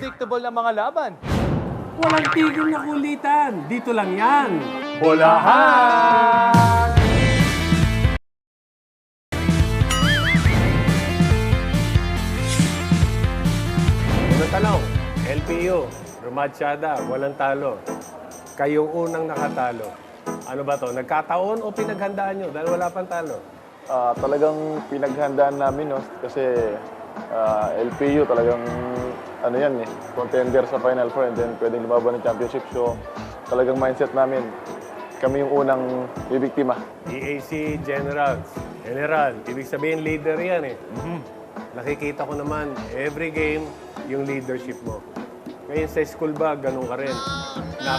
unpredictable na mga laban. Walang tigil na kulitan. Dito lang yan. Bolahan! Unang tanong, LPU, Rumachada, walang talo. Kayong unang nakatalo. Ano ba to? Nagkataon o pinaghandaan nyo dahil wala pang talo? Talagang pinaghandaan namin, no? Kasi LPU talagang ano yan contender sa Final Four and then pwedeng lumaban ng championship. So talagang mindset namin, kami yung unang bibiktima. EAC General, ibig sabihin leader yan Nakikita ko naman, every game, yung leadership mo. Ngayon sa school ba, ganun ka rin. Na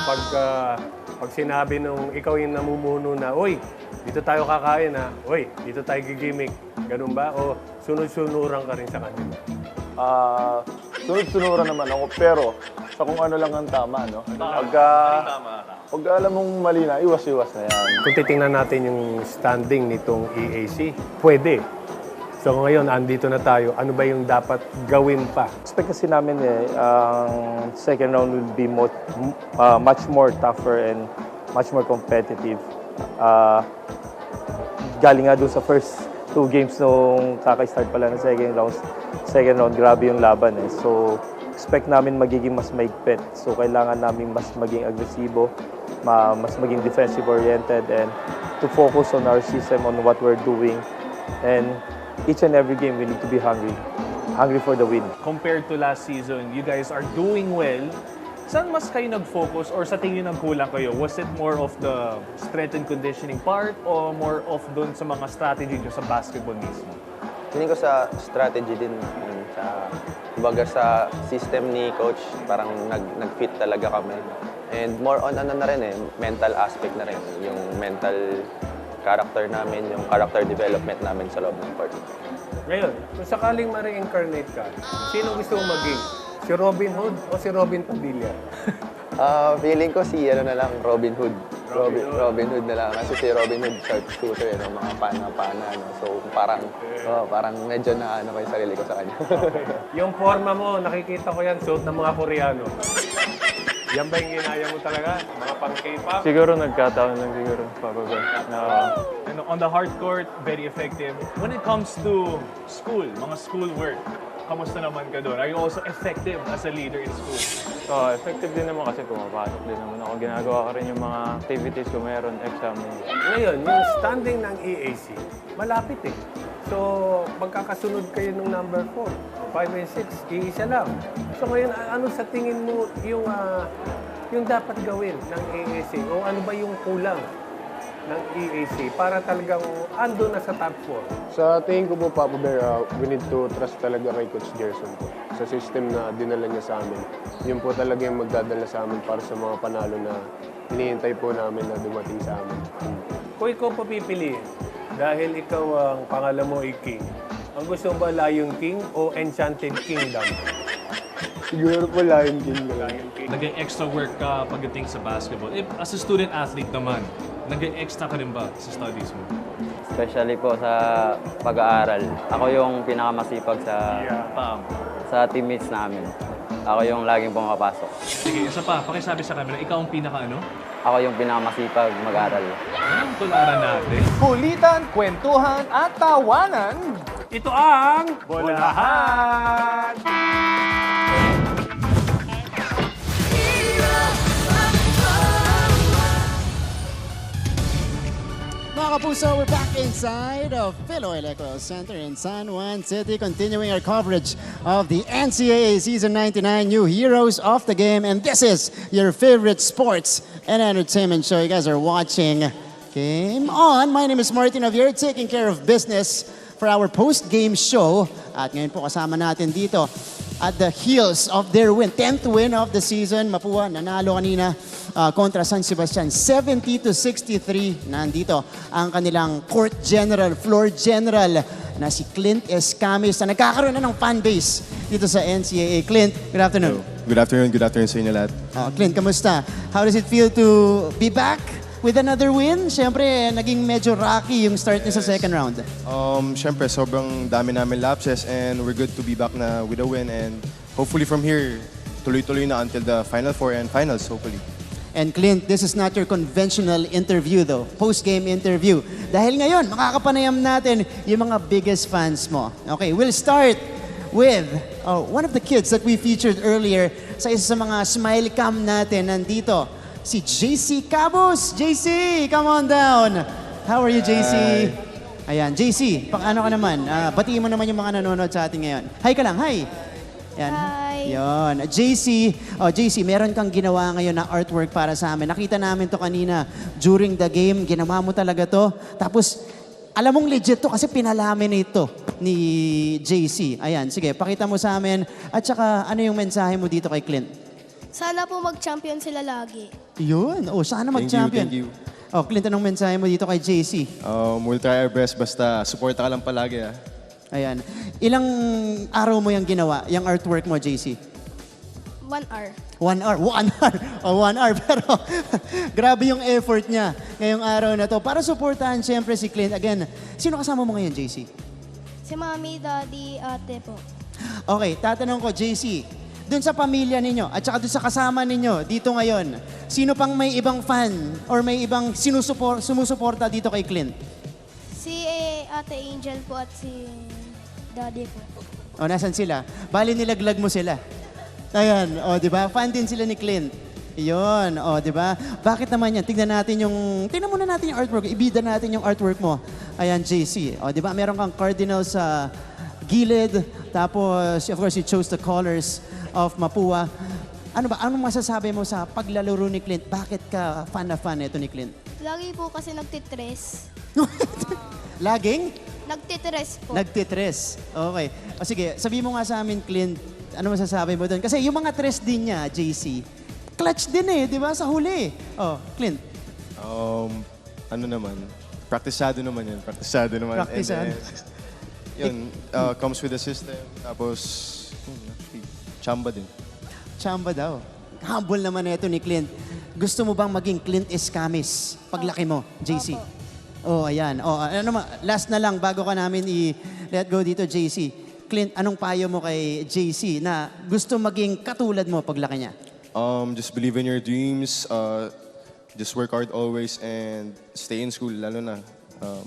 pag sinabi nung ikaw yung namumuno na, "Uy, dito tayo kakain ha. Uy, dito tayo gigimik." Ganun ba? O sunod-sunuran ka rin sa kanila? Sunod-sunuran naman ako, pero sa kung ano lang ang tama, no? Pag alam mong mali na, iwas-iwas na yan. Kung titingnan natin yung standing nitong EAC, pwede. So ngayon, andito na tayo. Ano ba yung dapat gawin pa? Expect kasi namin ang second round will be much more tougher and much more competitive. Galing nga doon sa first 2 games nung kaka-start pala ng second round, grabe yung laban So, expect namin magiging mas maigpit. So, kailangan namin mas maging agresibo, mas maging defensive-oriented, and to focus on our system, on what we're doing. And each and every game, we need to be hungry for the win. Compared to last season, you guys are doing well. Saan mas kayo nag-focus or sa tingin nagkulang kayo? Was it more of the strength and conditioning part o more of dun sa mga strategy nyo sa basketball mismo? Tingin ko sa strategy din, kumbaga sa system ni coach, parang nag-fit talaga kami. And more on ano na rin mental aspect na rin, yung mental character namin, yung character development namin sa loob ng court. Ngayon, kung sakaling ma-reincarnate ka, sino gusto mong maging? Si Robin Hood o si Robin Padilla? Feeling ko si Robin Hood. Robin Hood na lang. Kasi si Robin Hood sharpshooter, mga pana-pana. So parang medyo na ko yung sarili ko sa kanya. Yung forma mo, nakikita ko yan, suot ng mga Koreano. Yan ba yung ginaya mo talaga? Mga pang-K-pop? Siguro nagkataon lang siguro, Papa. And on the hard court, very effective. When it comes to school, mga school work, kamusta naman ka doon? Are you also effective as a leader in school? So, effective din naman kasi pumapasok din naman ako. Ginagawa ko rin yung mga activities ko meron, exam. Ngayon, yung standing ng EAC, malapit So, magkakasunod kayo ng number 4, 5 and 6, iisa lang. So ngayon, ano sa tingin mo yung dapat gawin ng EAC? O ano ba yung kulang ng EAC para talagang ando na sa top 4? Sa tingin ko po, Papa Bear, we need to trust talaga kay Coach Gerson po. Sa system na dinala niya sa amin. Yun po talaga yung magdadala sa amin para sa mga panalo na hinihintay po namin na dumating sa amin. Kung ikaw papipiliin, dahil ikaw ang pangalan mo ay King, ang gusto mo ba Lion King o Enchanted Kingdom? Siguro po Lion King. Naging extra work ka pagdating sa basketball. As a student athlete naman, naging extra ka rin ba sa studies mo? Especially po sa pag-aaral. Ako yung pinakamasipag sa teammates namin. Ako yung laging pumapasok. Sige, isa pa, pakisabi sa camera, ikaw ang pinaka-ano? Ako yung pinakamasipag mag-aral. Anong tularan natin? Kulitan, kwentuhan at tawanan. Ito ang Bolahan! Mga kapuso, we're back inside of Philo Electoral Center in San Juan City, continuing our coverage of the NCAA Season 99 New Heroes of the Game. And this is your favorite sports and entertainment show. You guys are watching Game On. My name is Martin Javier, taking care of business for our post-game show. At ngayon po kasama natin dito at the heels of their win, 10th win of the season. Mapua, nanalo kanina kontra San Sebastian, 70-63. Nandito ang kanilang court general, floor general na si Clint Escamis na nagkakaroon na ng fan base dito sa NCAA. Clint, good afternoon. Good afternoon sa inyo lahat. Clint, kamusta? How does it feel to be back with another win? Siyempre, naging medyo rocky yung start niya sa second round. Siyempre, sobrang dami namin lapses and we're good to be back na with a win and hopefully from here, tuloy-tuloy na until the Final Four and Finals, hopefully. And Clint, this is not your conventional interview though, post-game interview. Dahil ngayon, makakapanayam natin yung mga biggest fans mo. Okay, we'll start with one of the kids that we featured earlier sa isa sa mga smile cam natin. Nandito, si JC Cabos. JC, come on down. How are you, JC? Ayan, JC, paano ka naman? Batiin mo naman yung mga nanonood sa atin ngayon. Hi ka lang, hi. Ayan. Hi. Yon. JC, meron kang ginawa ngayon na artwork para sa amin. Nakita namin to kanina during the game. Ginawa mo talaga to. Tapos, alam mong legit to kasi pinalaminate to ni JC. Ayan, sige, pakita mo sa amin. At saka, ano yung mensahe mo dito kay Clint? Sana po mag-champion sila lagi. Yun. Oh, sana mag-champion. Thank you. Oh, Clint, anong mensahe mo dito kay JC? We'll try our best, basta supporta ka lang palagi. Ayan. Ilang araw mo yung ginawa, yung artwork mo, JC? 1 hour. 1 hour. 1 hour. Oh, 1 hour. Pero grabe yung effort niya ngayong araw na to. Para suportahan siyempre si Clint. Again, sino kasama mo ngayon, JC? Si Mami, Daddy, Ate po. Okay, tatanong ko, JC, dun sa pamilya ninyo at saka dun sa kasama ninyo dito ngayon, sino pang may ibang fan or may ibang sumusuporta dito kay Clint? Si Ate Angel po at si Daddy po. O, nasan sila? Bali, nilaglag mo sila. Ayan, o, di ba? Fan din sila ni Clint. Iyon, o, di ba? Bakit naman yan? Tingnan muna natin yung artwork. Ibida natin yung artwork mo. Ayan, JC. O, di ba? Meron kang Cardinals sa gilid. Tapos, of course, you chose the colors of Mapua. Ano ba? Anong masasabi mo sa paglalaro ni Clint? Bakit ka fan na fan ito ni Clint? Lagi po kasi nagtitres. Laging? Nagtitres po. Nagtitres. Okay. O sige, sabi mo nga sa amin, Clint, ano masasabi mo doon? Kasi yung mga tres din niya, JC, clutch din eh, di ba? Sa huli. Oh, Clint. Ano naman, praktisado naman yan. Praktisado naman. Praktisado. And then, yun, comes with the system. Tapos, chamba din. Chamba daw. Humble naman ito ni Clint. Gusto mo bang maging Clint Escamis paglaki mo, JC? Opo. Oh, ayan. Oh, last na lang bago ka namin i-let go dito, JC. Clint, anong payo mo kay JC na gusto maging katulad mo paglaki niya? Just believe in your dreams. Just work hard always and stay in school, lalo na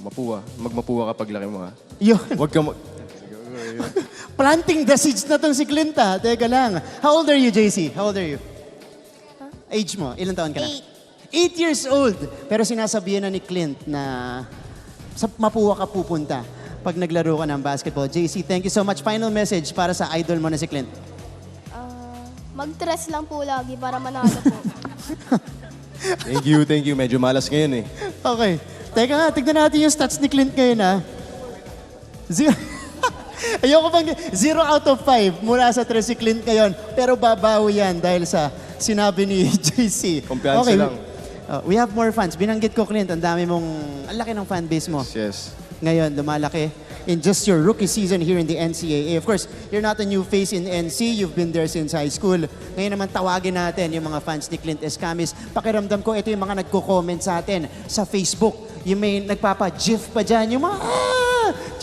Mapua. Magmapua ka paglaki mo, ha? Yun. Huwag ka Planting the seeds na tong si Clint, ha? Teka lang. How old are you, JC? How old are you? Age mo? Ilang taon ka na? 8 years old. Pero sinasabihan na ni Clint na sa Mapua ka pupunta pag naglaro ka ng basketball. JC, thank you so much. Final message para sa idol mo na si Clint. Mag-tres lang po lagi para manalo po. Thank you. Medyo malas ngayon eh. Okay. Teka nga, tignan natin yung stats ni Clint ngayon, ha? Ayoko bang 0 out of 5 mula sa 3 si Clint ngayon. Pero babawi yan dahil sa sinabi ni JC. Kumpiyansa lang. We have more fans. Binanggit ko, Clint, ang dami mong, ang laki ng fan base mo. Yes. Ngayon, lumalaki in just your rookie season here in the NCAA. Of course, you're not a new face in NC. You've been there since high school. Ngayon naman, tawagin natin yung mga fans ni Clint Escamis. Pakiramdam ko, ito yung mga nagko-comment sa atin sa Facebook. Yung may nagpapa-gif pa dyan. Yung mga,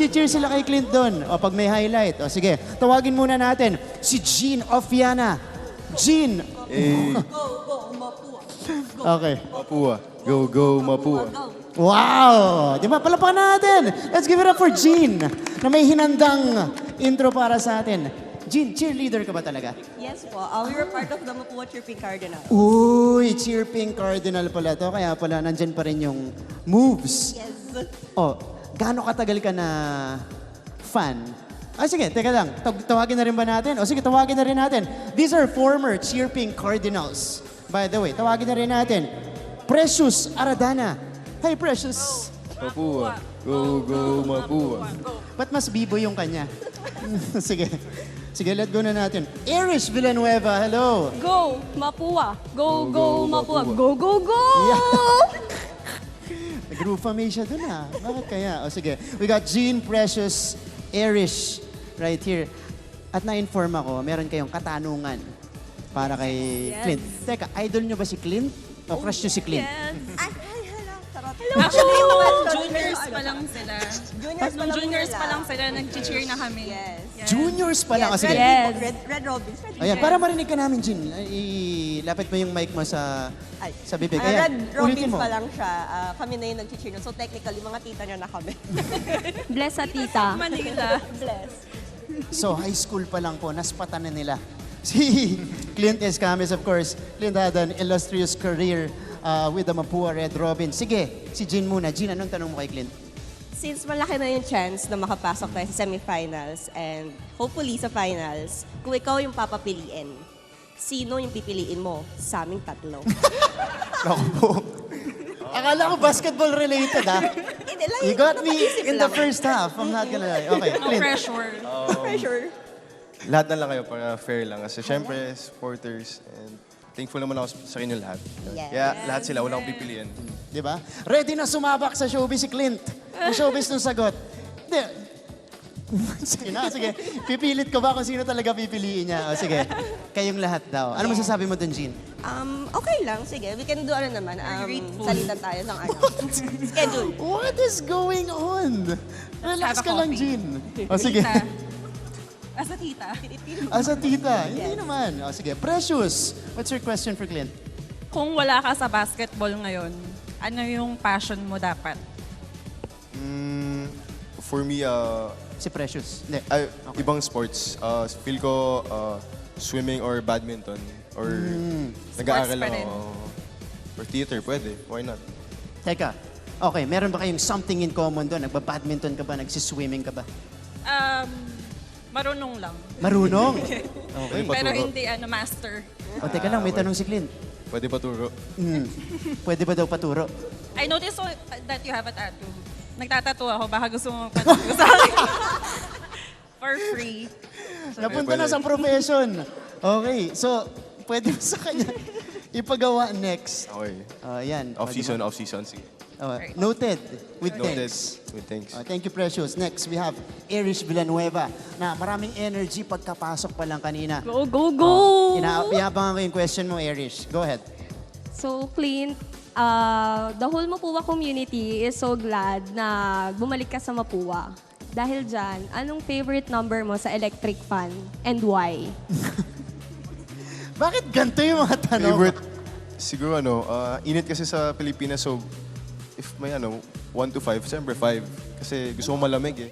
cheer sila kay Clint doon. O, pag may highlight. O, sige, tawagin muna natin si Jean Ofiana. Jean. Okay. Mapua. Go, Mapua. Wow! Di ba? Palapakan natin. Let's give it up for Jean na may hinandang intro para sa atin. Jean, cheerleader ka ba talaga? Yes po. We were part of the Mapua Chirping Cardinals. Uy, Chirping Cardinal pala to. Kaya pala nandyan pa rin yung moves. Yes. Oh, gaano katagal ka na fan? Sige, teka lang. Tawagin na rin ba natin? Sige, tawagin na rin natin. These are former Chirping Cardinals. By the way, tawagin na rin natin. Precious Aradana. Hi, Precious. Mapua. Go, Mapua. Ba't mas bibo yung kanya? Sige. Sige, let go na natin. Irish Villanueva, hello. Go, Mapua. Go, Mapua. Go. Yeah. Nag-groove-famay siya dun, ha? Bakit kaya? Sige. We got Jean, Precious, Irish right here. At na-inform ako, meron kayong katanungan para kay Clint. Teka, idol nyo ba si Clint? O crush nyo si Clint? Yes. Hello. Actually, juniors pa lang sila. Nung juniors pa lang sila, nag-cheer na kami. Yes. Juniors pa lang. Yes, Sige. Red Robins. Ayan, para marinig ka namin, Jean, ilapit mo yung mic mo sa bibig. Ayan, Red ulitin Robins mo. pa lang siya. Kami na yung nag-cheer. So technically, mga tita niya na kami. Bless sa tita. Manila. Bless. So, high school pa lang po, naspatan na nila. Si Clint Escames, of course. Clint had an illustrious career with the Mapua Red Robins. Sige, si Jean muna. Jean, anong tanong mo kay Clint? Since malaki na yung chance na makapasok tayo sa semifinals and hopefully sa finals, kung ikaw yung papapiliin, sino yung pipiliin mo sa aming tatlo? Naku po. Akala ko basketball related, ha? You got me in the first half. I'm not gonna lie. Okay, No Clint. pressure. No pressure. Lahat na lang kayo para fair lang. Kasi syempre, supporters, and thankful naman ako sa inyo lahat. Yes. Kaya lahat sila, walang akong pipiliin. Di ba? Ready na sumabak sa showbiz si Clint. Ang showbiz nung sagot. Hindi. Sige na, sige. Pipilit ko ba kung sino talaga pipiliin niya? O sige, kayong lahat daw. Ano masasabi mo dun, Jean? Okay lang. Sige, we can do ano naman. Salita tayo ng ano. Schedule. What is going on? Relax have a ka lang, coffee. Jean. O sige. Tita. Asa tita. Asa tita? Hindi naman. O sige, Precious. What's your question for Clint? Kung wala ka sa basketball ngayon, ano yung passion mo dapat? For me, Si Precious. Hindi. ibang sports. Feel ko swimming or badminton. Or nag-aaral pa lang rin. ako. Or theater, pwede. Why not? Teka. Okay, meron ba kayong something in common doon? Nagba-badminton ka ba? Nagsiswimming ka ba? Marunong lang. Marunong? Pwede Pero paturo. hindi master. O teka lang, may tanong si Clint. Pwede paturo. Pwede ba daw paturo? I noticed that you have a tattoo. Nagtatattoo ako, baka gusto mo paturo sa akin. For free. Napunta na sa profession. Okay, so pwede mo sa kanya ipagawa next. Okay. Yan. Off-season, off-season. Sige. Noted. With Noted. thanks. With thanks. Thank you, Precious. Next, we have Irish Villanueva na maraming energy pagkapasok pa lang kanina. Go, go, go! Inaabangan ko yung question mo, Irish. Go ahead. So, Clint, the whole Mapua community is so glad na bumalik ka sa Mapua. Dahil dyan, anong favorite number mo sa electric fan and why? Bakit ganito yung mga tanong? Favorite? Siguro init kasi sa Pilipinas, so if may 1 to 5, siyempre 5. Kasi gusto ko malamig eh.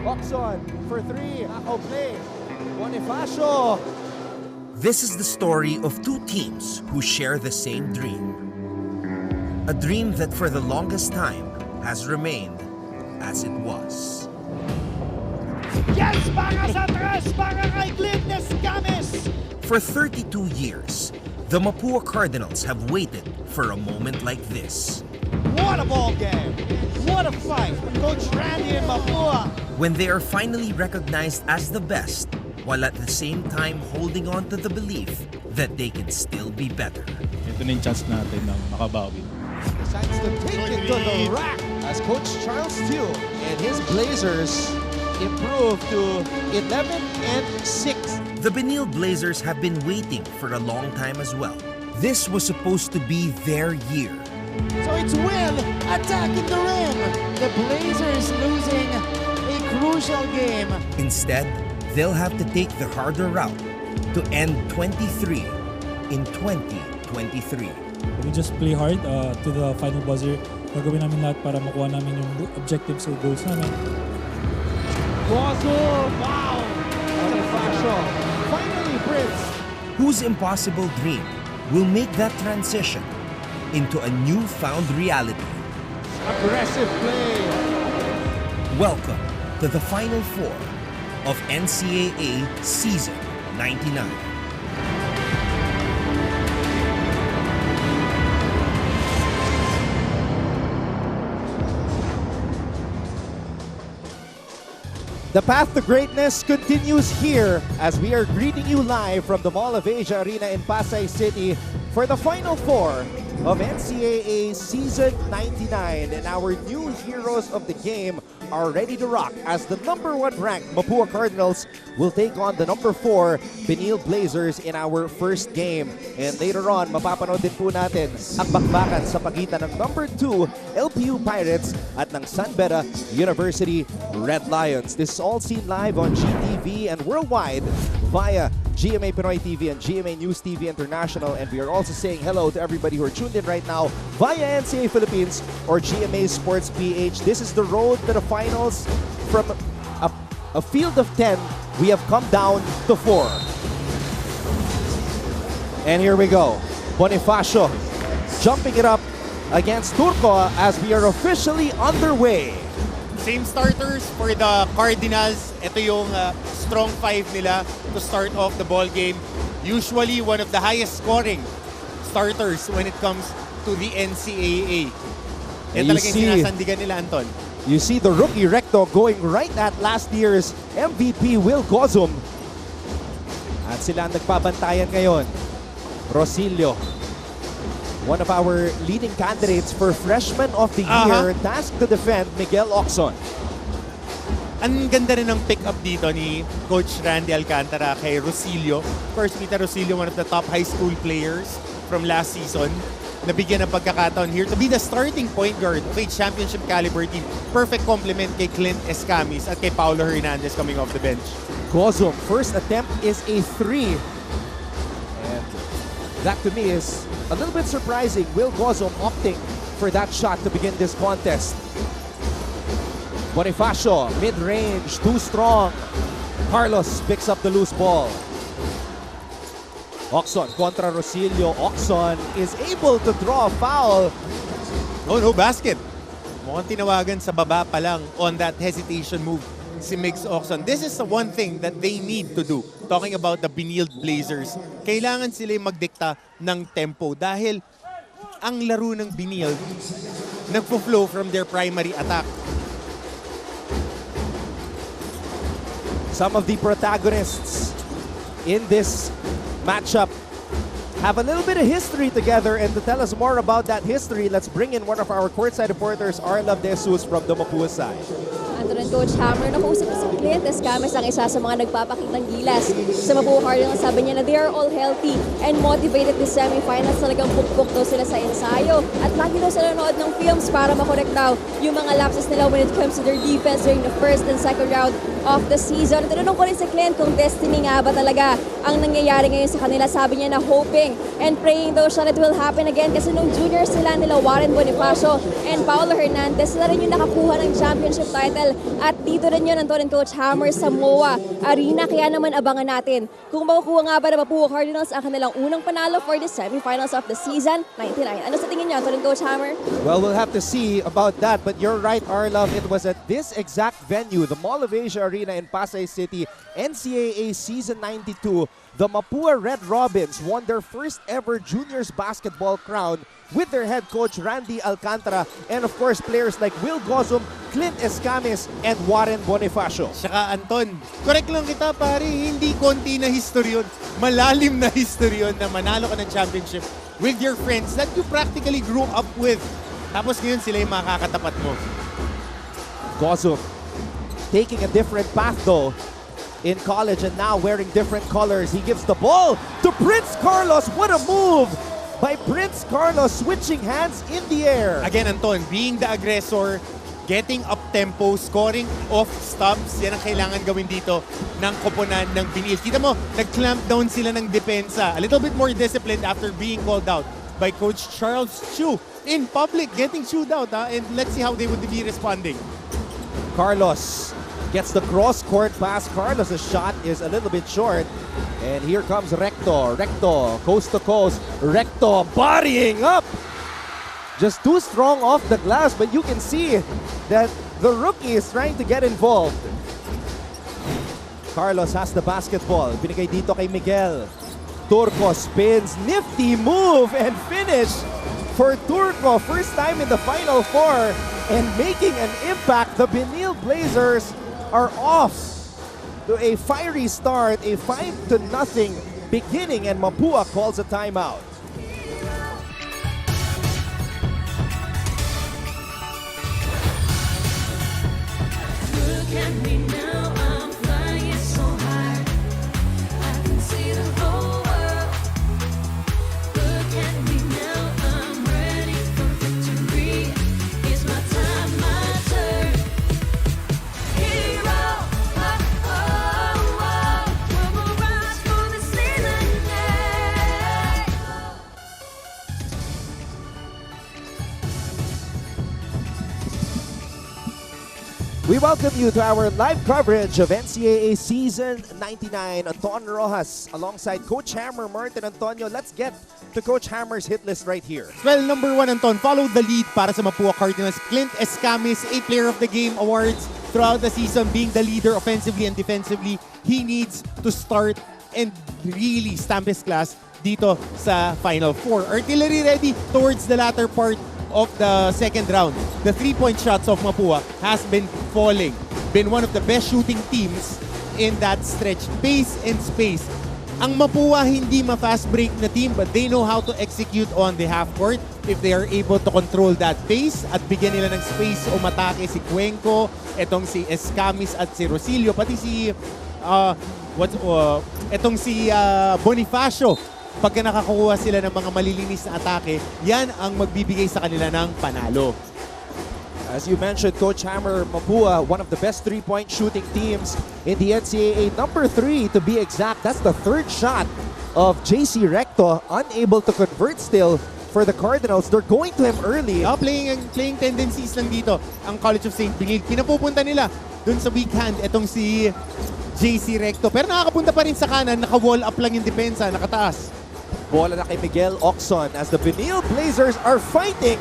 Oxon for three. Ako play. Bonifacio. This is the story of two teams who share the same dream. A dream that for the longest time has remained as it was. Yes! Para sa tres! Para kay Glindes Games! For 32 years, the Mapua Cardinals have waited for a moment like this. What a ball game! What a fight! Coach Randy and Mapua! When they are finally recognized as the best, while at the same time holding on to the belief that they can still be better. Ito na yung chance natin na makabawi. Decides to take it to the rack as Coach Charles Steele and his Blazers improve to 11-6. The Benilde Blazers have been waiting for a long time as well. This was supposed to be their year. So it's Will attacking the rim. The Blazers losing a crucial game. Instead, they'll have to take the harder route to end 23 in 2023. We just play hard to the final buzzer. Gagawin namin lahat para makuha namin yung objectives o goals namin. Wow! Bonifacio finally Prince. Whose impossible dream will make that transition into a newfound reality? Aggressive play. Welcome to the Final Four of NCAA Season 99. The path to greatness continues here as we are greeting you live from the Mall of Asia Arena in Pasay City for the Final Four of NCAA Season 99. And our new heroes of the game are ready to rock as the #1 ranked Mapua Cardinals will take on the #4 Benilde Blazers in our first game. And later on, mapapanood din po natin ang bakbakan sa pagitan ng #2 LPU Pirates at ng San Beda University Red Lions. This is all seen live on GTV and worldwide via GMA Pinoy TV and GMA News TV International. And we are also saying hello to everybody who are tuned in right now via NCAA Philippines or GMA Sports PH. This is the road to the finals. From a field of 10, we have come down to 4. And here we go. Bonifacio jumping it up against Turco as we are officially underway. Same starters for the Cardinals. Ito yung strong five nila to start off the ball game. Usually one of the highest scoring starters when it comes to the NCAA. Yan talagang sinasandigan nila, Anton. You see the rookie Recto going right at last year's MVP Will Gozum. At sila ang nagpabantayan ngayon. Rosilio, one of our leading candidates for Freshman of the Year, tasked to defend Miguel Oxon. Ang ganda rin ng pick-up dito ni Coach Randy Alcantara kay Rosilio. Of course, Peter Rosilio, one of the top high school players from last season. Nabigyan ng pagkakataon here to be the starting point guard of a championship caliber team. Perfect complement kay Clint Escamis at kay Paulo Hernandez coming off the bench. Gozum, first attempt is a 3. And that to me is a little bit surprising. Will Gozum opting for that shot to begin this contest. Bonifacio, mid-range, too strong. Carlos picks up the loose ball. Oxon contra Rosilio. Oxon is able to draw a foul. Oh no, basket. Mukhang tinawagan sa baba pa lang on that hesitation move si Mix Oxon. This is the one thing that they need to do. Talking about the Benilde Blazers, kailangan sila magdikta ng tempo dahil ang laro ng Benilde nagpo-flow from their primary attack. Some of the protagonists in this matchup have a little bit of history together, and to tell us more about that history, let's bring in one of our courtside reporters, Arlov De Jesus from the Mapua side. Anton and Coach Hammer, nakausap ko si Clint Escamis ang isa sa mga nagpapakitang gilas sa Mapua Cardinals. Sabi niya na they are all healthy and motivated this semifinals. Talagang pukpok daw sila sa ensayo at lagi daw sila nanood ng films para makorek daw yung mga lapses nila when it comes to their defense during the first and second round of the season. Tinanong ko rin si Clint kung destiny nga ba talaga ang nangyayari ngayon sa kanila. Sabi niya na hoping and praying daw siya that it will happen again kasi nung junior sila nila Warren Bonifacio and Paulo Hernandez, sila rin yung nakakuha ng championship title final. At dito rin yun, Anton and Coach Hammer sa MOA Arena. Kaya naman abangan natin kung makukuha nga ba na Mapua Cardinals ang kanilang unang panalo for the semifinals of the season 99. Ano sa tingin niyo, Anton and Coach Hammer? Well, we'll have to see about that. But you're right, Arlov. It was at this exact venue, the Mall of Asia Arena in Pasay City, NCAA Season 92, the Mapua Red Robins won their first ever juniors basketball crown with their head coach Randy Alcantara and of course players like Will Gozum, Clint Escamis, and Warren Bonifacio. Saka Anton, correct lang kita pare, hindi konti na history yun. Malalim na history yun na manalo ka ng championship with your friends that you practically grew up with. Tapos ngayon sila yung makakatapat mo. Gozum taking a different path though in college and now wearing different colors. He gives the ball to Prince Carlos. What a move by Prince Carlos, switching hands in the air. Again, Anton, being the aggressor, getting up-tempo, scoring off stops, yan ang kailangan gawin dito ng koponan ng Benilde. Kita mo, nag-clamp down sila ng depensa. A little bit more disciplined after being called out by Coach Charles Chu in public, getting chewed out. And let's see how they would be responding. Carlos gets the cross-court pass. Carlos' shot is a little bit short. And here comes Recto. Recto, coast to coast. Recto bodying up. Just too strong off the glass, but you can see that the rookie is trying to get involved. Carlos has the basketball. Binigay dito kay Miguel. Turco spins. Nifty move and finish for Turco. First time in the Final Four and making an impact. The Benilde Blazers are off to a fiery start, a 5-0 beginning, and Mapua calls a timeout. Look at me now, I'm flying so high. I can see the whole world. Look at me now, I'm ready for victory. It's my time, my turn. Hero, oh, oh, oh. We'll rise for the season, yeah. We welcome you to our live coverage of NCAA Season 99. Anton Rojas alongside Coach Hammer, Martin Antonio. Let's get to Coach Hammer's hit list right here. Well, number 1, Anton, follow the lead para sa Mapua Cardinals. Clint Escamis, 8 Player of the Game awards throughout the season, being the leader offensively and defensively. He needs to start and really stamp his class dito sa Final Four. Artillery ready towards the latter part of the second round. The 3-point shots of Mapua has been falling. Been one of the best shooting teams in that stretch. Pace and space. Ang Mapua hindi ma-fast break na team, but they know how to execute on the half court if they are able to control that pace at bigyan nila ng space o matake si Cuenco, etong si Escamis at si Rosilio, pati si etong si Bonifacio. Pagka nakakuha sila ng mga malilinis na atake, yan ang magbibigay sa kanila ng panalo. As you mentioned, Coach Hammer, Mapua, one of the best three-point shooting teams in the NCAA. Number 3 to be exact. That's the third shot of JC Recto, unable to convert still for the Cardinals. They're going to him early. Playing tendencies lang dito ang College of St. Benilde. Pinapupunta nila dun sa weak hand etong si JC Recto. Pero nakakapunta pa rin sa kanan, naka-wall up lang yung depensa, nakataas. Bola na kay Miguel Oxon as the Benilde Blazers are fighting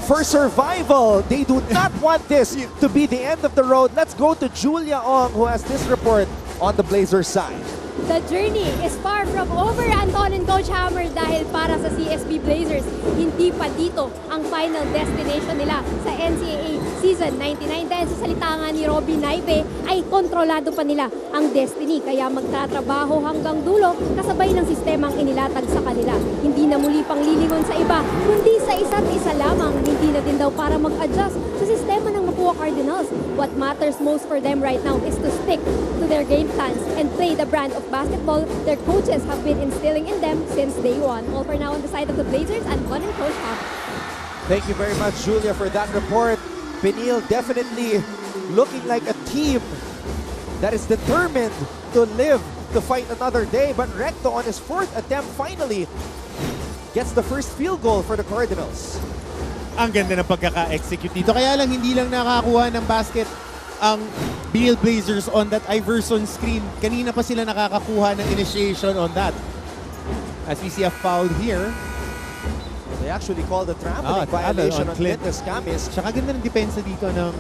for survival. They do not want this to be the end of the road. Let's go to Julia Ong, who has this report on the Blazers side. The journey is far from over, Anton and Coach Hammer, dahil para sa CSB Blazers, hindi pa dito ang final destination nila sa NCAA Season 99. Dahil sa salita nga ni Robby Naive, ay kontrolado pa nila ang destiny. Kaya magtatrabaho hanggang dulo kasabay ng sistemang inilatag sa kanila. Hindi na muli pang lilingon sa iba, kundi sa isa't isa lamang. Hindi na din daw para mag-adjust sa sistema ng Mapua Cardinals. What matters most for them right now is to stick to their game plans and play the brand of basketball their coaches have been instilling in them since day one. All for now on the side of the Blazers and Coach Hammer. Thank you very much, Julia, for that report. Benilde definitely looking like a team that is determined to live to fight another day. But Recto on his 4th attempt finally gets the first field goal for the Cardinals. Ang ganda ng pagkaka-execute dito. Kaya lang hindi lang nakakuha ng basket ang Benilde Blazers on that Iverson screen. Kanina pa sila nakakakuha ng initiation on that. As we see a foul here. They actually called a traveling violation on Clint Escamis. Tsaka ganda ng depensa dito ng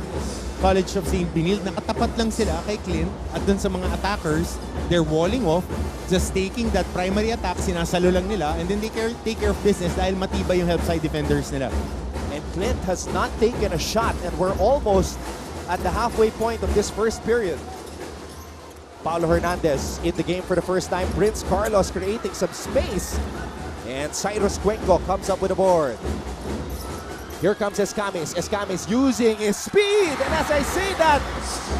College of St. Benilde. Nakatapat lang sila kay Clint at dun sa mga attackers. They're walling off, just taking that primary attack, sinasalo lang nila, and then they take care of business dahil matibay yung help side defenders nila. And Clint has not taken a shot, and we're almost at the halfway point of this first period. Paulo Hernandez in the game for the first time. Prince Carlos creating some space. And Cyrus Cuenco comes up with a board. Here comes Escamis. Escamis using his speed. And as I say that,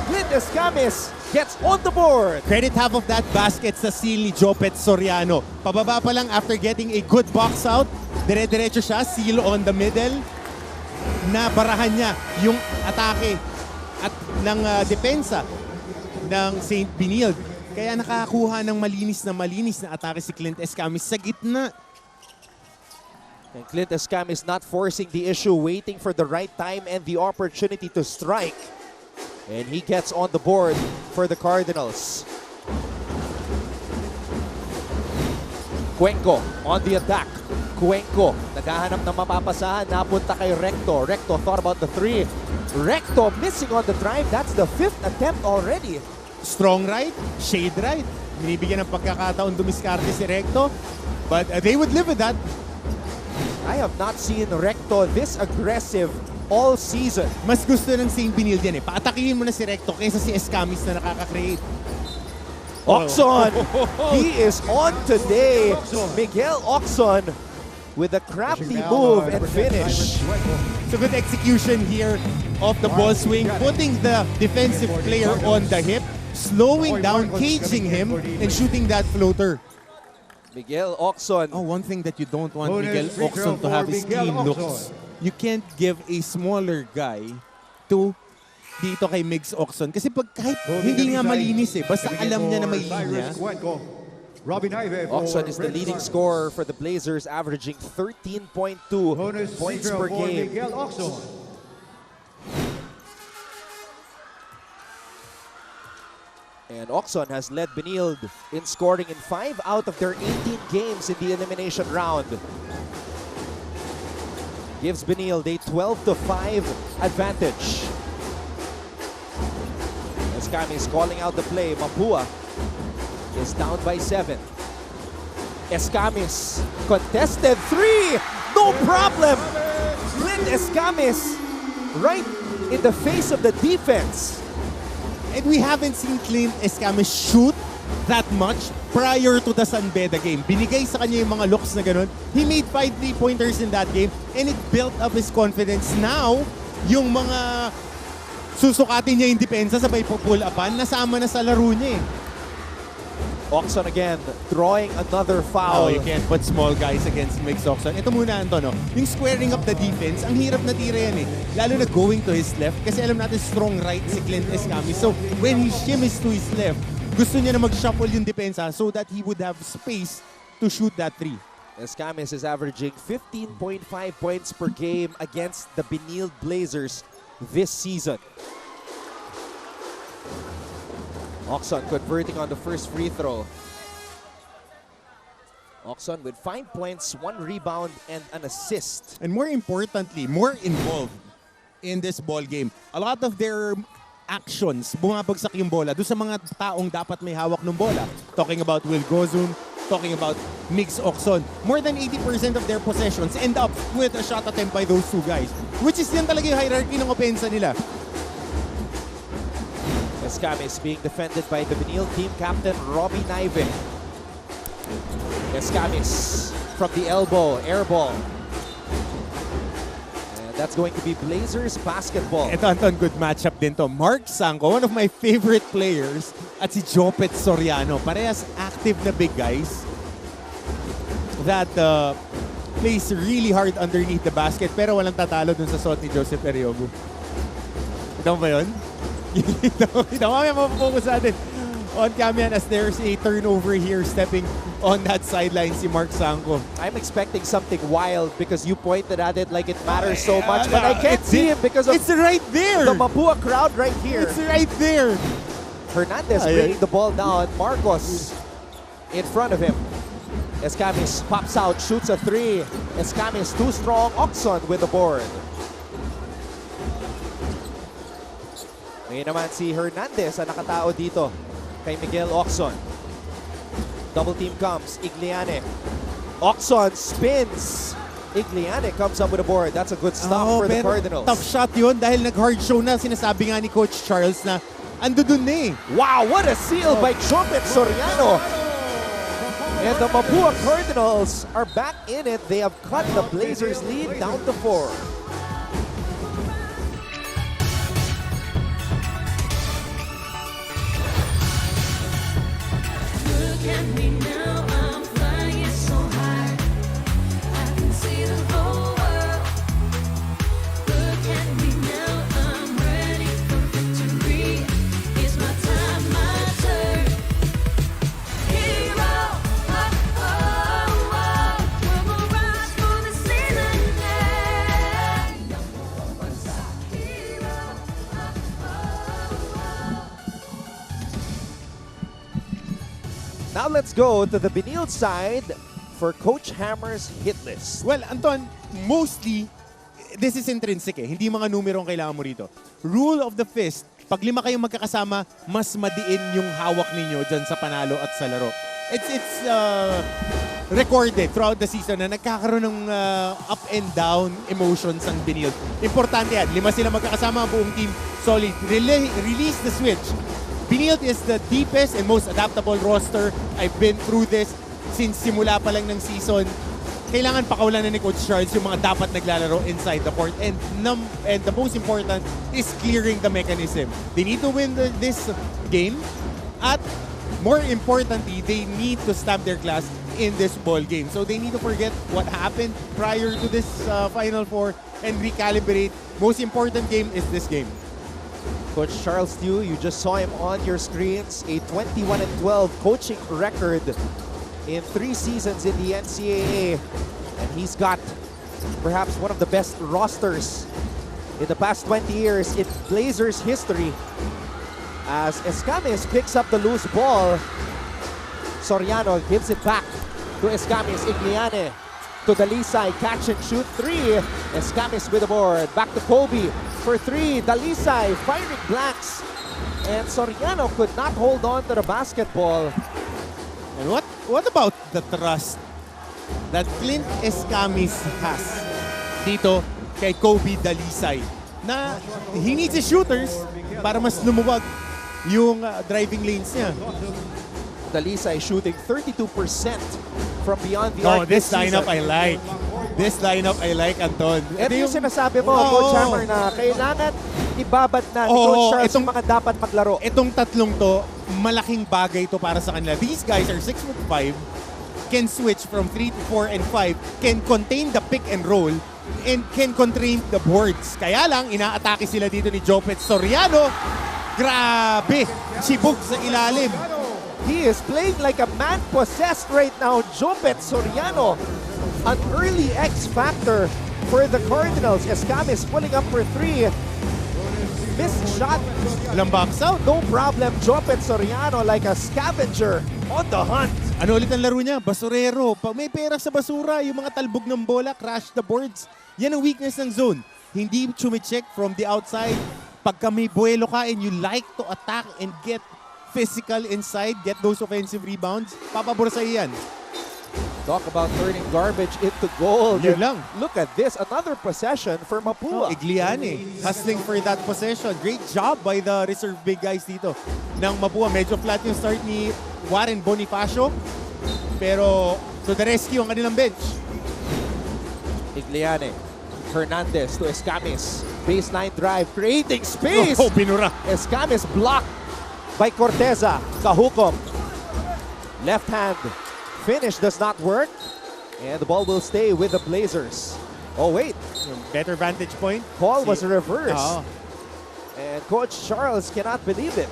Clint Escamis gets on the board. Credit half of that basket sa seal ni Jopet Soriano. Pababa pa lang after getting a good box out. Dire-diretso siya, seal on the middle. Nabarahan niya yung atake at ng depensa ng St. Benilde. Kaya nakakuha ng malinis na atake si Clint Escamis sa gitna. And Clint Escamis not forcing the issue, waiting for the right time and the opportunity to strike. And he gets on the board for the Cardinals. Cuenco on the attack. Cuenco, naghahanap ng mapapasahan, napunta kay Recto. Recto thought about the three. Recto missing on the drive. That's the 5th attempt already. Strong right, shade right. Binibigyan ng pagkakataon dumiskarte si Recto. But they would live with that. I have not seen Recto this aggressive all season. Mas gusto ng St. Benilde yan eh. Paatakihin mo na si Recto kaysa si Escamis na nakaka-create. Oxon, he is on today. Miguel Oxon with a crafty move and finish. It's a good execution here of the ball swing, putting the defensive player on the hip, slowing down, caging him, and shooting that floater. Miguel Oxon. Oh, one thing that you don't want Miguel Oxon to have is clean looks. You can't give a smaller guy to dito kay Migs Oxon. Kasi pag kahit hindi nga malinis eh, basta alam niya na may linya. Oxon is the leading scorer for the Blazers, averaging 13.2 points per game. And Oxon has led Benilde in scoring in 5 out of their 18 games in the elimination round. Gives Benilde a 12-5 advantage. Escamis calling out the play. Mapua is down by 7. Escamis, contested 3, no problem. Clint Escamis right in the face of the defense. And we haven't seen Clint Escamis shoot that much prior to the San Beda game. Binigay sa kanya yung mga looks na ganun. He made 5 3-pointers in that game and it built up his confidence. Now, yung mga susukatin niya yung depensa sabay pull-upan, nasama na sa laro niya eh. Oxon again, drawing another foul. Oh, you can't put small guys against Migs Oxon. Ito muna, Anton, yung squaring up the defense, ang hirap na tira yan eh. Lalo na going to his left, kasi alam natin strong right si Clint Escamis. So, when he shimmies to his left, gusto niya na mag-shuffle yung depensa so that he would have space to shoot that 3. Escamis is averaging 15.5 points per game against the Benilde Blazers this season. Oxon converting on the first free throw. Oxon with 5 points, 1 rebound, and an assist. And more importantly, more involved in this ball game. A lot of their actions, bumabagsak yung bola doon sa mga taong dapat may hawak ng bola. Talking about Will Gozun, talking about Migs Oxon. More than 80% of their possessions end up with a shot attempt by those two guys. Which is yan talaga yung hierarchy ng opensa nila. Escamis being defended by the Benilde team captain, Robbie Naive. Escamis from the elbow, air ball. And that's going to be Blazers basketball. Ito, Anton, good matchup din to. Mark Sanko, one of my favorite players, at si Jopet Soriano. Parehas active na big guys that plays really hard underneath the basket pero walang tatalo dun sa suot ni Joseph Eriogo. Ito ba yun? Ito, mamaya mapopokus natin. on Camian as there's a turnover here stepping on that sideline si Mark Sanko. I'm expecting something wild because you pointed at it like it matters so much, but I can't see him because of it's right there. The Mapua crowd right here. It's right there. Hernandez bringing the ball down. Marcos in front of him. Escamis pops out, shoots a three. Escamis too strong. Oxon with the board. Ngayon naman si Hernandez ang nakatao dito kay Miguel Oxon. Double team comes. Igliane. Oxon spins. Igliane comes up with a board. That's a good stop for the Cardinals. Tough shot yun dahil nag-hard show na. Sinasabi nga ni Coach Charles na ando dun na eh. Wow, what a seal by Jopet Soriano. And the Mapua Cardinals are back in it. They have cut the Blazers lead down to 4. Look at me now, I'm flying so high. I can see the whole world. Look at me now, I'm ready for victory. It's my time, my turn. Hero, oh, oh, oh. We will rise for the season. Hero, Now let's go to the Benilde side for Coach Hammer's hit list. Well, Anton, mostly, this is intrinsic eh. Hindi mga numero ang kailangan mo rito. Rule of the fist, pag 5 kayong magkakasama, mas madiin yung hawak ninyo dyan sa panalo at sa laro. It's recorded throughout the season na nagkakaroon ng up and down emotions ang Benilde. Importante yan. 5 sila magkakasama, ang buong team solid. Release the switch. Benilde is the deepest and most adaptable roster. I've been through this since simula pa lang ng season. Kailangan pakawalan na ni Coach Charles yung mga dapat naglalaro inside the court. And the most important is clearing the mechanism. They need to win this game. At more importantly, they need to stamp their class in this ball game. So they need to forget what happened prior to this Final Four and recalibrate. Most important game is this game. Coach Charles Tew, you just saw him on your screens. A 21-12 coaching record in 3 seasons in the NCAA. And he's got perhaps one of the best rosters in the past 20 years in Blazers history. As Escamis picks up the loose ball, Soriano gives it back to Escamis. Igliane to Dalisay, catch and shoot 3. Escamis with the board. Back to Kobe for 3. Dalisay firing blanks. And Soriano could not hold on to the basketball. And what about the trust that Clint Escamis has dito kay Kobe Dalisay? Na he needs his shooters para mas lumuwag yung driving lanes niya. Dalisay shooting 32% from beyond the No, arc this season. lineup I like. This lineup I like, Anton. Ito yung sinasabi mo, Coach Hammer, na kailangan ibabad na ni Coach Charles yung mga dapat maglaro. Itong tatlong to, malaking bagay to para sa kanila. These guys are 6'5", can switch from 3 to 4 and 5, can contain the pick and roll, and can contain the boards. Kaya lang, inaatake sila dito ni Jopet Soriano. Grabe! Chibog sa ilalim. He is playing like a man possessed right now. Jopet Soriano, an early X factor for the Cardinals. Escamis pulling up for 3. Missed shot. Lambaks out. No problem. Jopet Soriano like a scavenger on the hunt. Ano ulit ang laro niya? Basurero. Pag may pera sa basura, yung mga talbog ng bola, crash the boards. Yan ang weakness ng zone. Hindi chumicheck from the outside. Pagka may buwelo ka and you like to attack and get physical inside, get those offensive rebounds, papabor sa iyan. Talk about turning garbage into gold. Yun lang. Look at this, another possession for Mapua. Igliane, hustling for that possession. Great job by the reserve big guys dito ng Mapua. Medyo flat yung start ni Warren Bonifacio, pero to the rescue ang kanilang bench. Igliane, Hernandez to Escamis. Baseline drive, creating space. Oh, binura. Escamis blocked by Corteza. Kahukom. Left hand. Finish does not work. And the ball will stay with the Blazers. Oh, wait. Better vantage point. Call was reversed. Oh. And Coach Charles cannot believe it.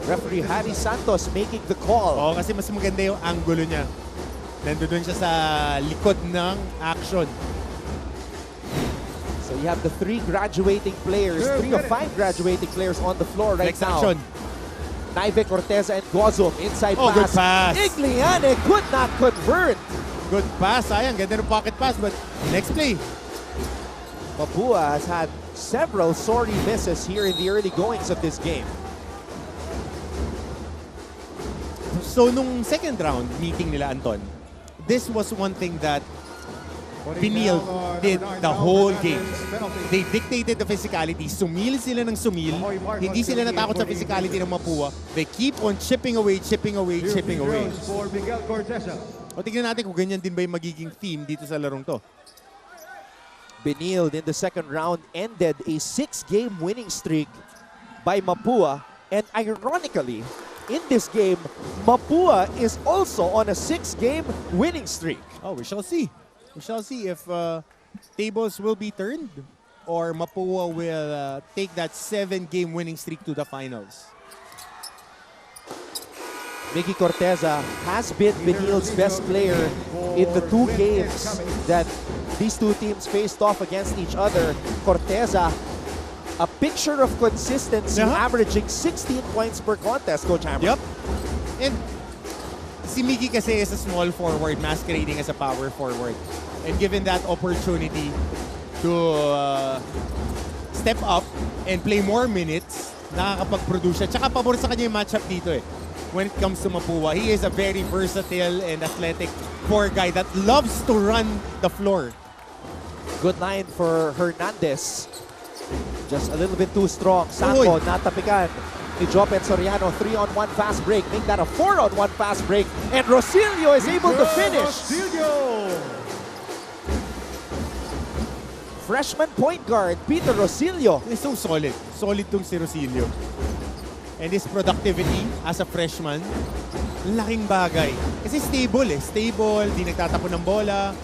Referee Harry Santos making the call. Oo, kasi mas maganda yung angulo niya. Nandun siya sa likod ng action. So you have the 3 graduating players, 3 of 5 graduating players on the floor right Next now. action. Naive, Corteza, and Gozum. Inside Oh, pass. good pass. Igliane could not convert. Good pass, sayang. Ganda ng pocket pass, but next play. Mapua has had several sorry misses here in the early goings of this game. So nung second round meeting nila, Anton, this was one thing that Benilde did the whole game. They dictated the physicality. Sumil sila ng sumil. Hindi sila natakot sa physicality ng Mapua. They keep on chipping away, chipping away, chipping away. O tignan natin kung ganyan din ba yung magiging theme dito sa larong to. Benilde in the second round ended a 6-game winning streak by Mapua. And ironically, in this game, Mapua is also on a 6-game winning streak. Oh, we shall see. We shall see if tables will be turned or Mapua will take that 7-game winning streak to the finals. Mickey Corteza has been Benilde's best player in the 2 games that these 2 teams faced off against each other. Corteza, a picture of consistency, averaging 16 points per contest, Coach Hammer. Yep. And si Mickey kasi is a small forward masquerading as a power forward. And given that opportunity to step up and play more minutes, nakakapag-produce siya. Tsaka pabor sa kanya yung matchup dito eh. When it comes to Mapua, he is a very versatile and athletic core guy that loves to run the floor. Good line for Hernandez. Just a little bit too strong. Sanko, natapikan ni Jopet Soriano. 3-on-1 fast break. Make that a 4-on-1 fast break. And Rosilio is able to finish. Freshman point guard, Peter Rosilio. He's so solid. Solid tong si Rosilio. And his productivity as a freshman, laking bagay. Kasi stable eh. Stable, di nagtatapon ng bola.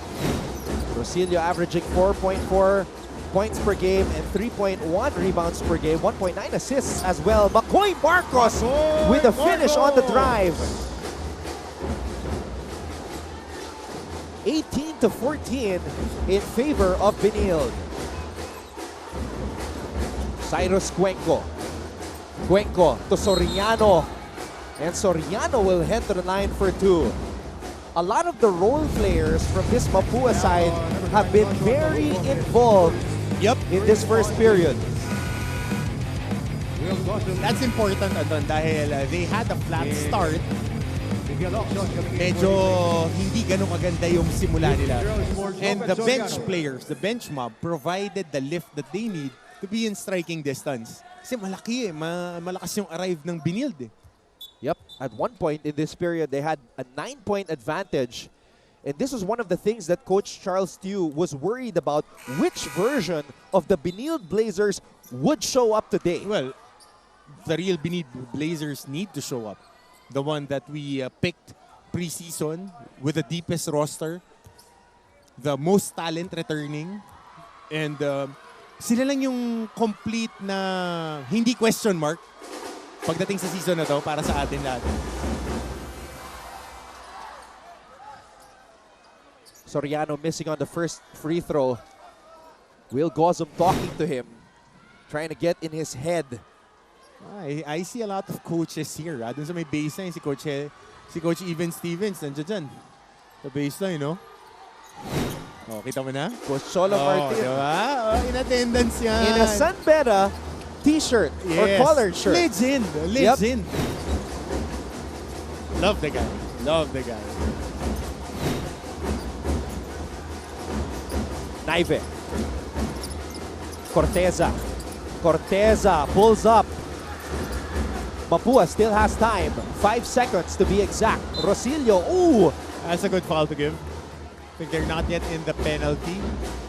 Rosilio averaging 4.4 points per game and 3.1 rebounds per game, 1.9 assists as well. McCoy Marcos with a finish on the drive. 18-14 in favor of Benilde. Cyrus Cuenco. Cuenco to Soriano. And Soriano will head to the line for 2. A lot of the role players from this Mapua side have been very involved in this first period. That's important, Anton, dahil they had a flat start. Medyo hindi ganun kaganda yung simula nila. And the bench players, the bench mob, provided the lift that they need to be in striking distance. Kasi malaki eh, malakas yung arrive ng Benilde. Yep, at one point in this period, they had a 9-point advantage. And this was one of the things that Coach Charles Tew was worried about, which version of the Benilde Blazers would show up today. Well, the real Benilde Blazers need to show up. The one that we picked preseason with the deepest roster, the most talent returning, and sila lang yung complete na hindi question mark pagdating sa season na to para sa atin lahat. Soriano missing on the first free throw. Will Gozum talking to him, trying to get in his head. I see a lot of coaches here. Doon sa may baseline, si Coach Even Stevens, nandiyan dyan. Sa baseline, no? Oh, kita mo na? Coach Cholo Martin. Diba? Oh, in attendance yan. In a Sanbeta t-shirt or collared shirt. Legend. Legend. Yep. Love the guy. Love the guy. Naive. Corteza pulls up. Mapua still has time. 5 seconds to be exact. Rosilio, ooh! That's a good foul to give. I think they're not yet in the penalty,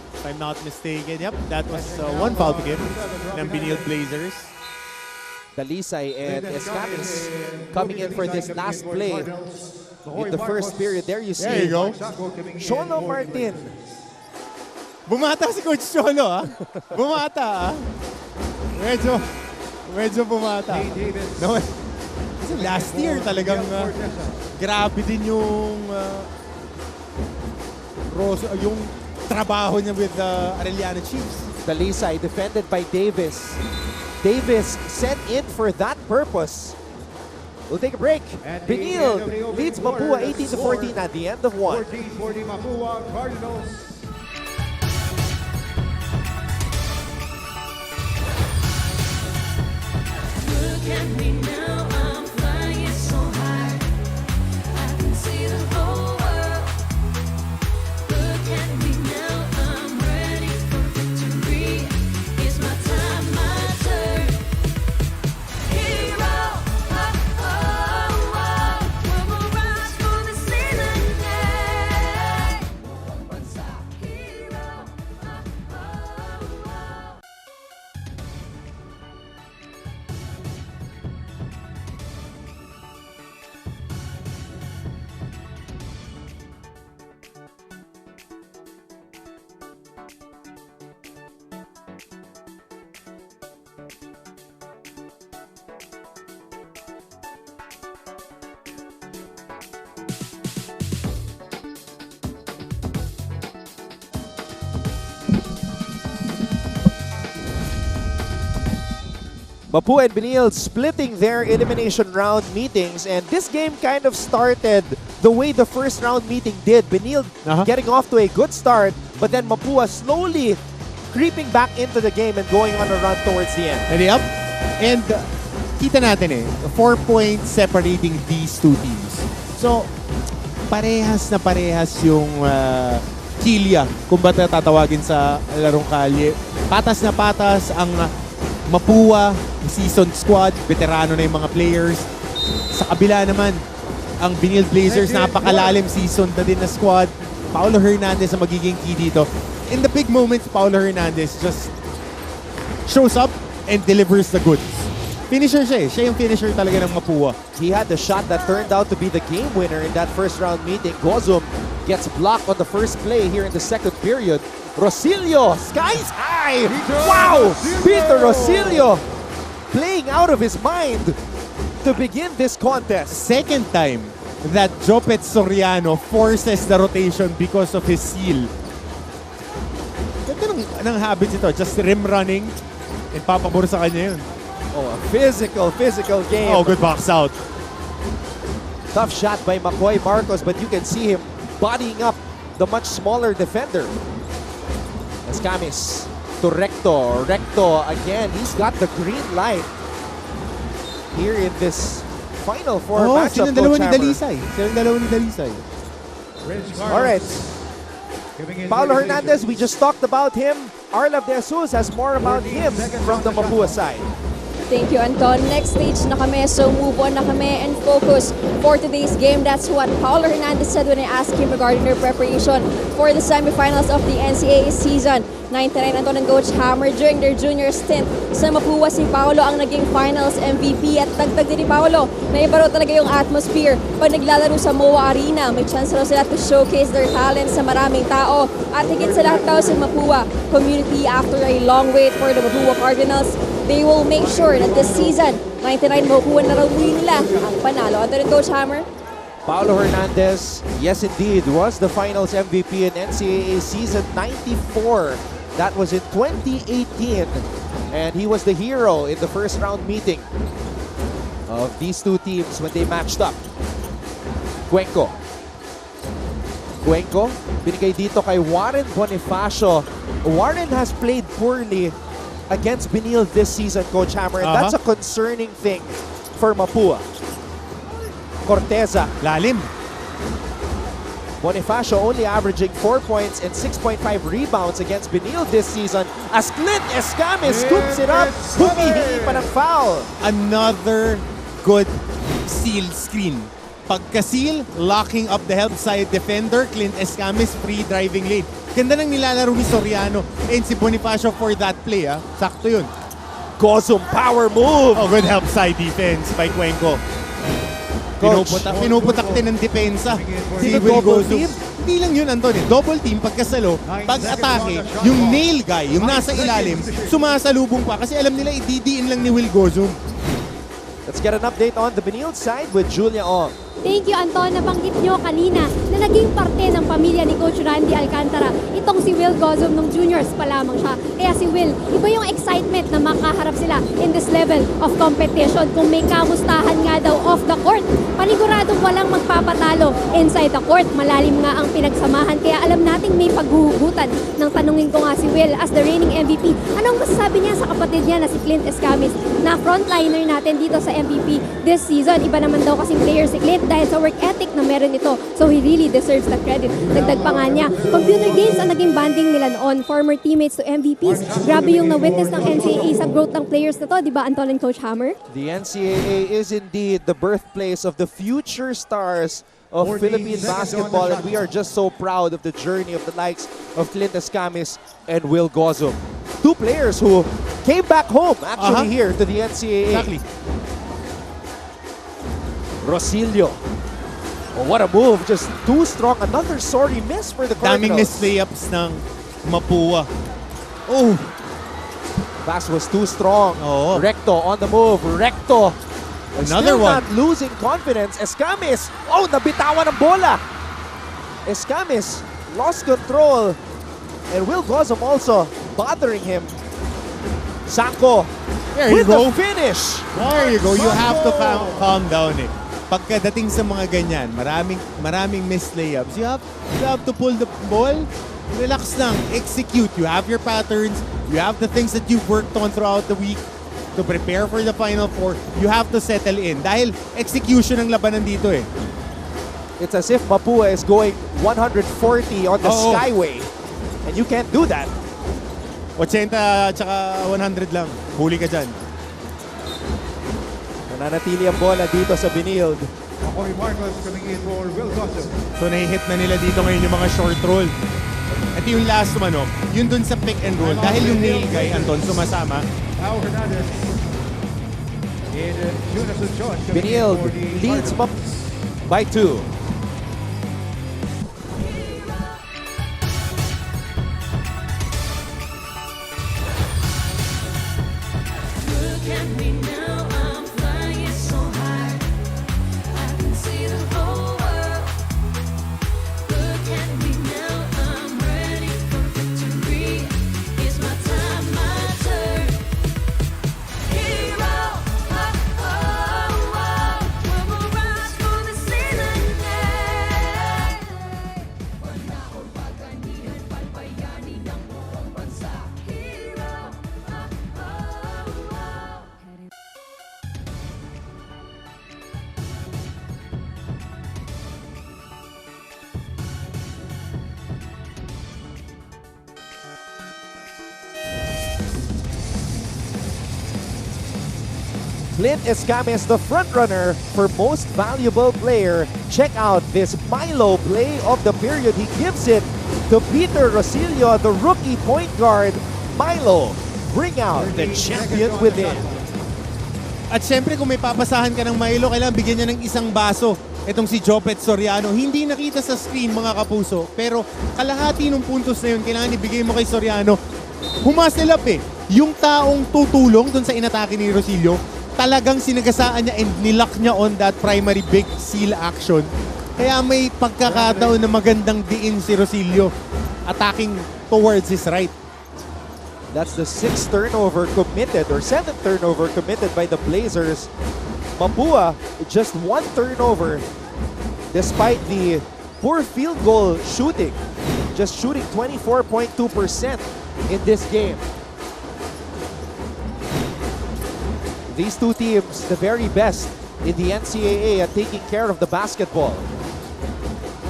if I'm not mistaken. Yep, that was one foul to give ng Benilde Blazers. Dalisay and Escamis coming in for this last play in the first period. There you see. There you go. Cholo Martin. Bumata si Coach Cholo, ah. Bumata, ah. Medyo bumata. Kasi last year talagang grabe din yung yung trabaho niya with the Arellano Chiefs. Dalisay defended by Davis. Davis sent in for that purpose. We'll take a break. Benilde leads Mapua 18-14 at the end of one. 14-40 Mapua Cardinals. Look at me now, I'm flying so high. I can see the whole world. Look at me now, I'm ready for victory. It's my time, my turn. Hero, oh, oh, oh. We will rise for the season, yeah. Hero, oh, oh, oh. Mapua and Benilde splitting their elimination round meetings, and this game kind of started the way the first round meeting did. Benilde getting off to a good start, but then Mapua slowly creeping back into the game and going on a run towards the end. Ready up? And kita natin 4 points separating these two teams. So, parehas na parehas yung kilya, kung ba tatawagin sa larong kalye. Patas na patas ang Mapua, seasoned squad, veterano na yung mga players. Sa kabila naman, ang Benilde Blazers, napakalalim seasoned na din na squad. Paulo Hernandez ang magiging key dito. In the big moments, Paulo Hernandez just shows up and delivers the goods. Finisher siya eh. Siya yung finisher talaga ng Mapua. He had the shot that turned out to be the game winner in that first round meeting. Gozum gets blocked on the first play here in the second period. Rosilio, skies high! Wow! Peter Rosilio playing out of his mind to begin this contest. Second time that Jopet Soriano forces the rotation because of his seal. Ganda ng habits ito. Just rim running and papabor sa kanya yun. Oh, a physical game. Oh, good box out. Tough shot by McCoy Marcos, but you can see him bodying up the much smaller defender. Escamis to Recto. Recto again, he's got the green light here in this Final Four matchup. Silang dalawa ni Dalisay. Silang dalawa ni Dalisay. All right. Paulo Hernandez, we just talked about him. Arlav De Jesus has more about him from the Mapua side. Thank you, Anton. Next stage na kami, so move on na kami and focus for today's game. That's what Paulo Hernandez said when I asked him regarding their preparation for the semifinals of the NCAA season. 99 Anton and Coach Hammer during their junior stint sa Mapua, si Paulo ang naging finals MVP at dagdag din ni Paulo na iba raw talaga yung atmosphere pag naglalaro sa MOA Arena. May chance raw sila to showcase their talent sa maraming tao at higit sa lahat daw sa Mapua community. After a long wait for the Mapua Cardinals, they will make sure that this season 99 makukuha na raw nila ang panalo. Anton and Coach Hammer. Paulo Hernandez, yes indeed, was the finals MVP in NCAA season 94. That was in 2018, and he was the hero in the first round meeting of these two teams when they matched up. Cuenco. Cuenco, binigay dito kay Warren Bonifacio. Warren has played poorly against Benilde this season, Coach Hammer, and that's a concerning thing for Mapua. Corteza. Lalim. Bonifacio only averaging 4 points and 6.5 rebounds against Benilde this season as Clint Escamis scoops it up. Humihingi pa ng foul. Another good seal screen. Pagka-seal, locking up the help side defender, Clint Escamis free driving lane. Ganda ng nilalaro ni Soriano and si Bonifacio for that play. Sakto yun. Gozum power move. Oh, good help side defense by Cuenco. Pinuputak din ng depensa. Si Will Gozum. Hindi lang yun, Anton. Double team, pagkasalo, pag-atake, yung nail guy, yung nasa ilalim, sumasalubong pa kasi alam nila ididiin lang ni Will Gozum. Let's get an update on the Benilde side with Julia Ong. Thank you, Anton. Nabanggit nyo kanina na naging parte ng pamilya ni Coach Randy Alcantara. Itong si Will Gozum nung juniors pa lamang siya. Kaya si Will, iba yung excitement na makaharap sila in this level of competition. Kung may kamustahan nga daw off the court, paniguradong walang magpapatalo inside the court. Malalim nga ang pinagsamahan. Kaya alam nating may paghuhugutan. Nang tanungin ko nga si Will as the reigning MVP, anong masasabi niya sa kapatid niya na si Clint Escamis na frontliner natin dito sa MVP this season? Iba naman daw kasing player si Clint dahil sa work ethic na meron ito. So he really deserves the credit. Dagdag pa nga niya, computer games ang naging banding nila noon. Former teammates to MVPs. Grabe yung na-witness ng NCAA sa growth ng players na to. Di ba, Anton and Coach Hammer? The NCAA is indeed the birthplace of the future stars of Philippine basketball, and we are just so proud of the journey of the likes of Clint Escamis and Will Gozum. Two players who came back home actually here to the NCAA. Exactly. Rosilio. Oh, what a move. Just too strong. Another sorry miss for the Daming Cardinals. miss layups ng Mapua. Oh! Pass was too strong. Oh. Recto on the move. Recto. Another Still one. not losing confidence. Escamis. Oh, nabitawan ng bola. Escamis lost control. And Will Gozum also bothering him. Sanko with the finish. There you go. You have to calm down eh. Pagkadating sa mga ganyan, maraming missed layups. You have to pull the ball. Relax lang. Execute. You have your patterns. You have the things that you've worked on throughout the week to prepare for the Final Four. You have to settle in. Dahil execution ang labanan dito eh. It's as if Mapua is going 140 on the Skyway. And you can't do that. 80 tsaka 100 lang. Huli ka dyan. Nananatili ang bola dito sa Benilde. Makoy Marcos coming in for Will Gozum. So nahihit na nila dito ngayon yung mga short roll. Ito yung last one, no? Yun dun sa pick and roll. Dahil yung nail guy, Anton, sumasama. Pao Hernandez. In Jonas Uchon coming in Benilde for the leads Cardinals. by 2. Look at me now, I'm flying so high. I can see the whole world. Look at me now, I'm ready for victory. It's my time, my turn. Hero, oh, oh, oh. We will rise for the season. Panahon pagkanihan, palpayanin ng buong bansa. Hero, oh, oh, oh. Clint Escamis, the frontrunner for most valuable player. Check out this Milo play of the period. He gives it to Peter Rosilio, the rookie point guard. Milo, bring out the champion within. At syempre kung may papasahan ka ng Milo, kailangan bigyan niya ng isang baso. Itong si Jopet Soriano, hindi nakita sa screen mga kapuso, pero kalahati ng puntos na yun, kailangan ibigay mo kay Soriano. Humustle up eh. Yung taong tutulong dun sa inatake ni Rosilio, talagang sinagasaan niya and nilock niya on that primary big seal action. Kaya may pagkakataon na magandang diin si Rosilio attacking towards his right. That's the 6th turnover committed or 7th turnover committed by the Blazers. Mapua, just 1 turnover despite the poor field goal shooting. Just shooting 24.2% in this game. These two teams, the very best in the NCAA at taking care of the basketball.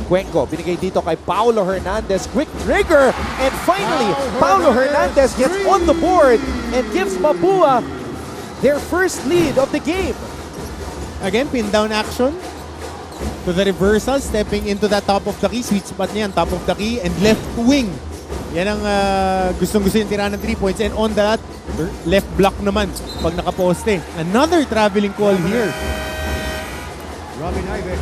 Cuenco, binigay dito kay Paulo Hernandez. Quick trigger! And finally, Paulo Hernandez gets on the board and gives Mapua their first lead of the game. Again, pin down action to the reversal, stepping into the top of the key. Sweet spot niya, top of the key, and left wing. Yan ang gustong-gusto yung tira ng 3 points. And on that, left block naman pag nakaposte. Another traveling call here. Robin Ivan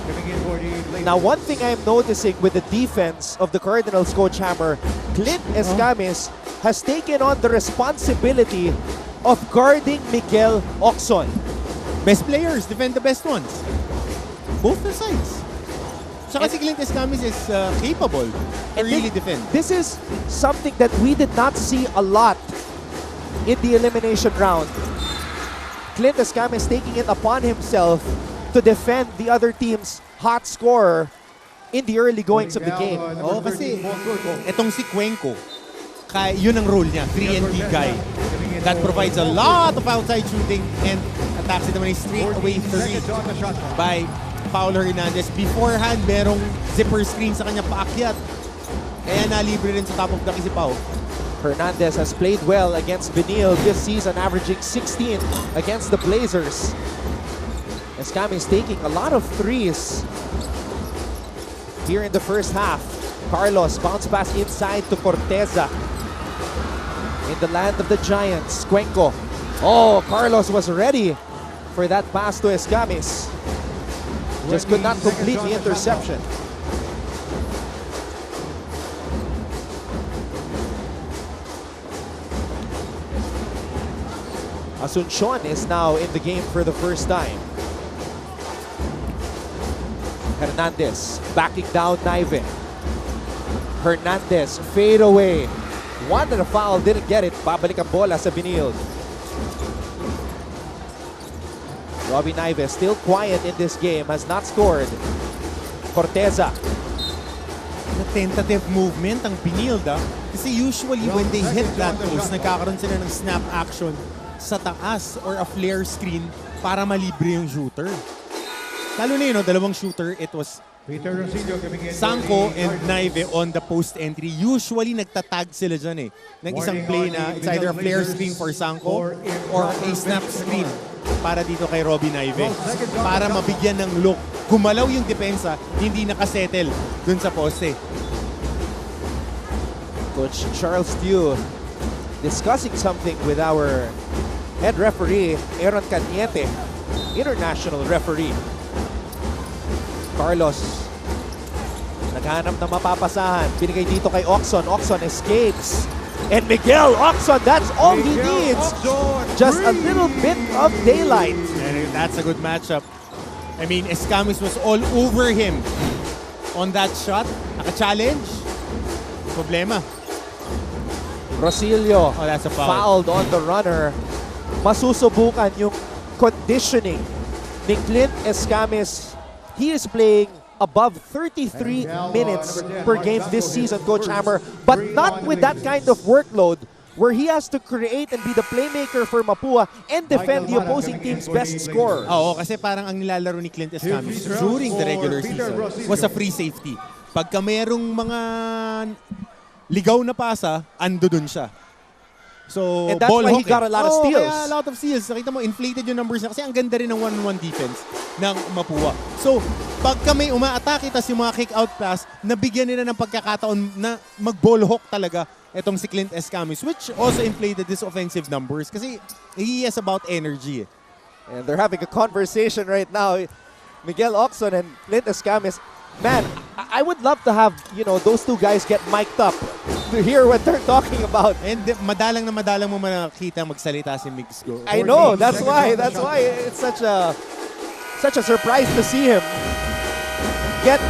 coming in for the Blazers. Now, one thing I'm noticing with the defense of the Cardinals, Coach Hammer, Clint Escamis has taken on the responsibility of guarding Miguel Ocson. Best players, defend the best ones. Both the sides. Saka si Clint Escamis is capable to really defend. This is something that we did not see a lot in the elimination round. Clint Escamis taking it upon himself to defend the other team's hot scorer in the early goings of the game. Oo, kasi itong si Cuenco, yun ang role niya, 3-and-D guy. That provides a lot of outside shooting and attacks it naman straight away 3 by Paulo Hernandez. Beforehand, merong zipper screen sa kanya paakyat. Kaya nalibre rin sa top of the key si Pau. Hernandez has played well against Benilde this season, averaging 16 against the Blazers. Escamis taking a lot of threes here in the first half. Carlos bounce pass inside to Corteza. In the land of the Giants, Cuenco. Oh, Carlos was ready for that pass to Escamis. Just could not complete the interception. Asuncion is now in the game for the first time. Hernandez backing down Naive. Hernandez fade away. Wanted a foul, didn't get it. Babalik ang bola sa Benilde. Robbie Naive still quiet in this game, has not scored. Corteza. The tentative movement ang Benilde. Kasi usually when they hit that post, nagkakaroon sila ng snap action sa taas or a flare screen para malibre yung shooter. Lalo na yun, dalawang shooter, it was Sanko and Naive on the post entry. Usually nagtatag sila dyan ng isang play na it's either a flare screen for Sanko or a snap screen para dito kay Robbie Naive. Para mabigyan ng look. Gumalaw yung depensa, hindi nakasettle dun sa poste. Coach Charles Tew discussing something with our head referee, Aaron Cañete, international referee. Carlos, naghanap na mapapasahan. Binigay dito kay Ocson. Ocson escapes. And Miguel Ocson, that's all he needs. Just a little bit of daylight. And that's a good matchup. I mean, Escamis was all over him on that shot. Naka-challenge. Problema. Rosilio, oh, that's a foul. Fouled on the runner. Masusubukan yung conditioning ni Clint Escamis. He is playing above 33 minutes per game this season, Coach Hammer, but not with that kind of workload where he has to create and be the playmaker for Mapua and defend the opposing team's best scorer. Oo, kasi parang ang nilalaro ni Clint Escamis during the regular season was a free safety. Pagka mayroong mga ligaw na pasa, ando dun siya. So, and that's why he got a lot of steals. Kaya a lot of steals. Nakita mo, inflated yung numbers niya. Kasi ang ganda rin ng one-on-one defense ng Mapua. So, pagka may umaatake, tas yung mga kick-out pass, nabigyan nila ng pagkakataon na mag-ball hawk talaga itong si Clint Escamis, which also inflated his offensive numbers. Kasi he has about energy. And they're having a conversation right now. Miguel Ocson and Clint Escamis. Man, I would love to have, those two guys get mic'd up to hear what they're talking about. And madalang na madalang mo makita magsalita si Migs Go. I know, that's why it's such a surprise to see him get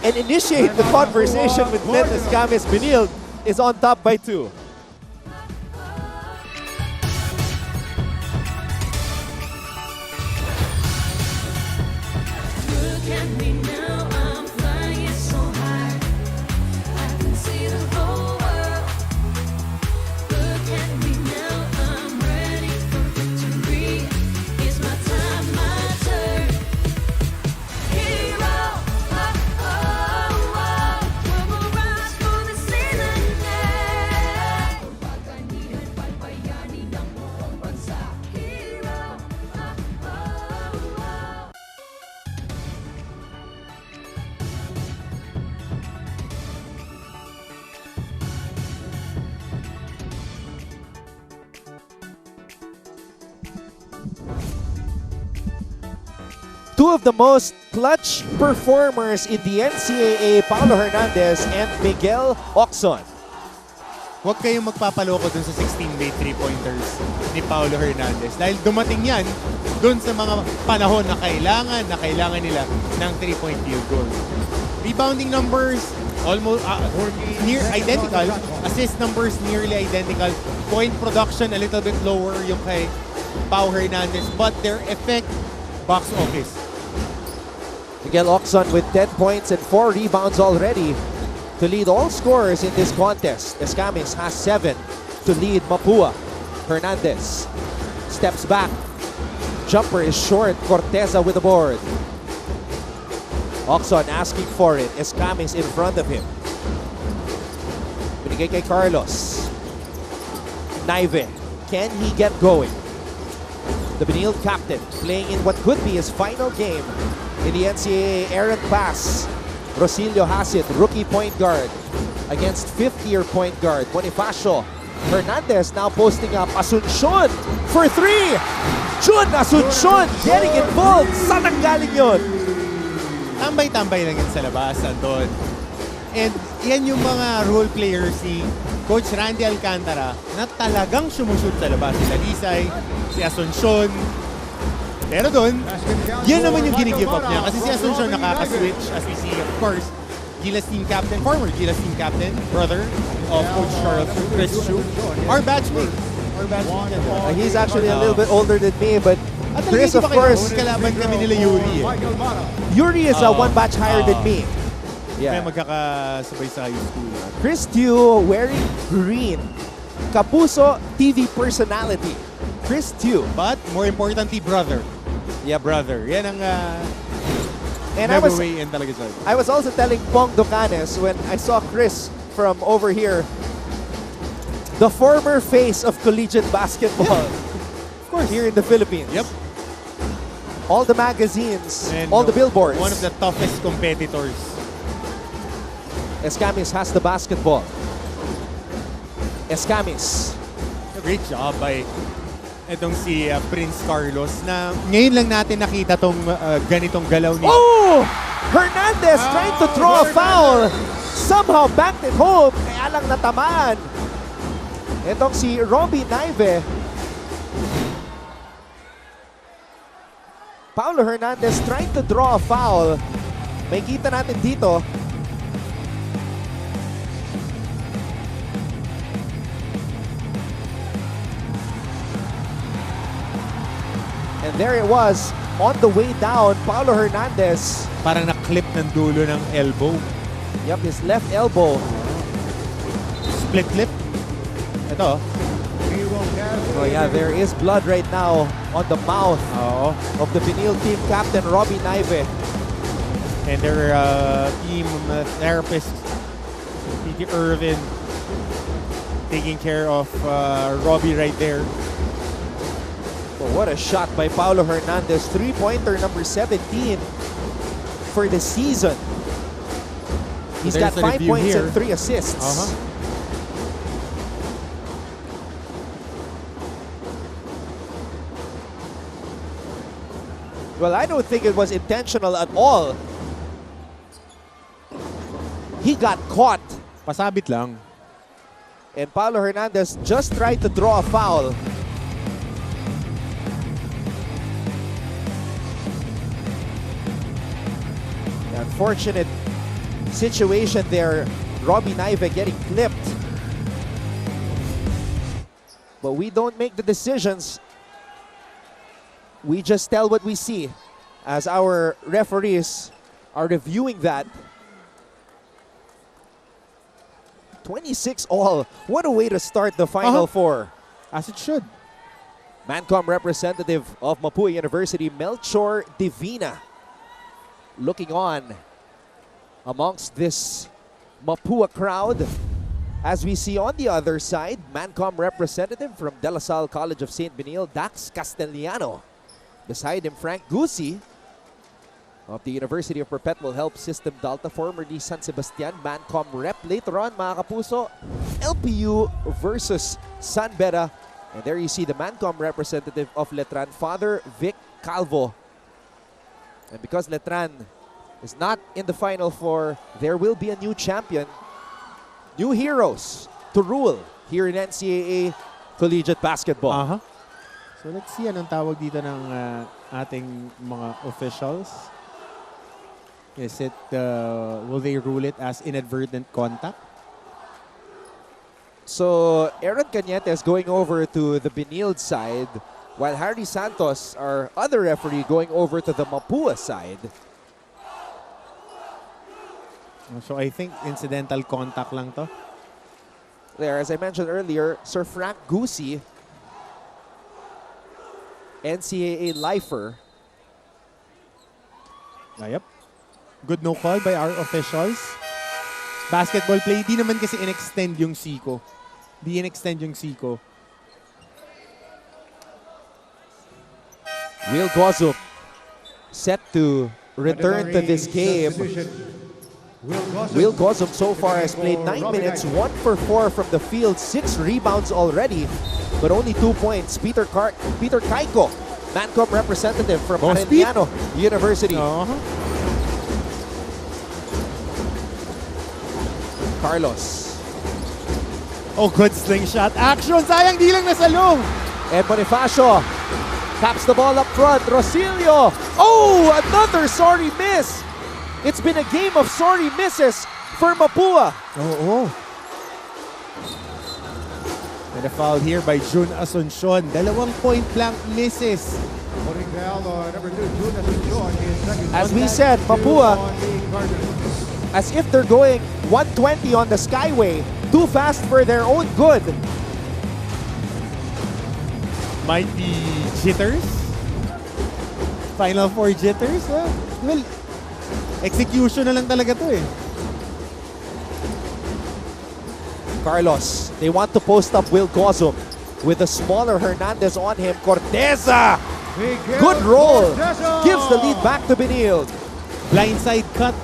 and initiate the conversation with Clint Escamis. Benilde is on top by 2. Look at me now, I'm flying so high. I can see the whole world. Look at me now, I'm ready for victory. It's my time, my turn. Hero, oh, oh, oh. We'll rise for the season, yeah. Pagkanihan, palpayanin ng buong bansa. Hero, oh, oh, oh. Two of the most clutch performers in the NCAA, Paulo Hernandez and Miguel Ocson. huwag kayong magpapaloko dun sa 16-made 3-pointers ni Paulo Hernandez. Dahil dumating yan dun sa mga panahon na kailangan nila ng 3-point field goal. Rebounding numbers, almost near identical. Assist numbers nearly identical. Point production a little bit lower yung kay Pau Hernandez. But their effect, box office. Miguel Ocson with 10 points and 4 rebounds already to lead all scorers in this contest. Escamis has 7 to lead Mapua. Hernandez steps back. Jumper is short. Corteza with the board. Ocson asking for it. Escamis in front of him. Binigay kay Carlos. Naive. Can he get going? The Benilde captain playing in what could be his final game in the NCAA errant pass. Rosilio has it, rookie point guard against fifth-year point guard Bonifacio. Hernandez now posting up. Asuncion for 3. Jun Asuncion getting involved. Saan ang galing yun? Tambay-tambay lang yan sa labas, Anton. And yan yung mga role players ni Coach Randy Alcantara na talagang sumushoot sa labas. Si Dalisay, si Asuncion. Pero doon, yan naman yung ginigive up niya. Kasi si Asuncion nakaka-switch, as we see, of course, Gilas team captain, former Gilas team captain, brother of Coach Charles, Chris Chu, our batchmate. He's actually a little bit older than me, but Chris, of course, kalaban kami nila Yuri. Yuri is one batch higher than me. Yeah. May magkakasabay sa high school. Chris Tew wearing green. Kapuso TV personality. Chris Tew. But more importantly, brother. Yeah, brother. Yan ang and never weigh in talaga siya. I was also telling Pong Docanes when I saw Chris from over here, the former face of collegiate basketball. Of course. Here in the Philippines. Yep. All the magazines, and all the billboards. One of the toughest competitors. Escamis has the basketball. Escamis. Great job by itong si Prince Carlos na ngayon lang natin nakita tong ganitong galaw ni... Oh! Hernandez trying to draw a foul. Somehow backed it home. Kaya lang natamaan. Itong si Robbie Naive. Paulo Hernandez trying to draw a foul. May kita natin dito. And there it was, on the way down, Paulo Hernandez. Parang na-clip ng dulo ng elbow. Yep, his left elbow. Split clip. Ito. Oh yeah, there is blood right now on the mouth of the Benilde team captain, Robbie Naive. And their team therapist, P.T. Irvin, taking care of Robbie right there. Oh, what a shot by Paulo Hernandez. Three-pointer number 17 for the season. He's got 5 points and 3 assists. Well, I don't think it was intentional at all. He got caught. Pasabit lang. And Paulo Hernandez just tried to draw a foul. Unfortunate situation there. Robbie Naive getting clipped. But we don't make the decisions. We just tell what we see as our referees are reviewing that. 26 all. What a way to start the Final Four. As it should. Mancom representative of Mapua University, Melchor Divina, looking on amongst this Mapua crowd. As we see on the other side, Mancom representative from De La Salle College of St. Benilde, Dax Castellano. Beside him, Frank Gusi of the University of Perpetual Help System Delta, formerly San Sebastian Mancom rep. Later on, mga kapuso, LPU versus San Beda. And there you see the Mancom representative of Letran, Father Vic Calvo. And because Letran is not in the Final Four, there will be a new champion. New heroes to rule here in NCAA collegiate basketball. So let's see anong tawag dito ng ating mga officials. Is it, will they rule it as inadvertent contact? So Aaron Cañete is going over to the Benilde side, while Harry Santos, our other referee, going over to the Mapua side. So I think incidental contact lang to. There, as I mentioned earlier, Sir Frank Gusi, NCAA lifer. Yep. Good no call by our officials. Basketball play, di naman kasi in-extend yung siko. Di in-extend yung siko. Will Gozum set to return to this game. Will Gozum so far has played 9 minutes, 1 for 4 from the field, 6 rebounds already, but only 2 points. Peter Kaiko, Mancom representative from Arellano University. Carlos. Oh, good slingshot action. Sayang di lang nasalong. And Bonifacio taps the ball up front. Rosilio. Oh, another sorry miss. It's been a game of sorry misses for Mapua. Oo. And a foul here by Jun Asuncion. 2 point blank misses. As we said, Mapua, as if they're going 120 on the Skyway, too fast for their own good. Might be jitters. Final Four jitters. Well, execution na lang talaga to eh. Carlos, they want to post up Will Gozum with a smaller Hernandez on him. Corteza, good roll, gives the lead back to Benilde. Blindside cut.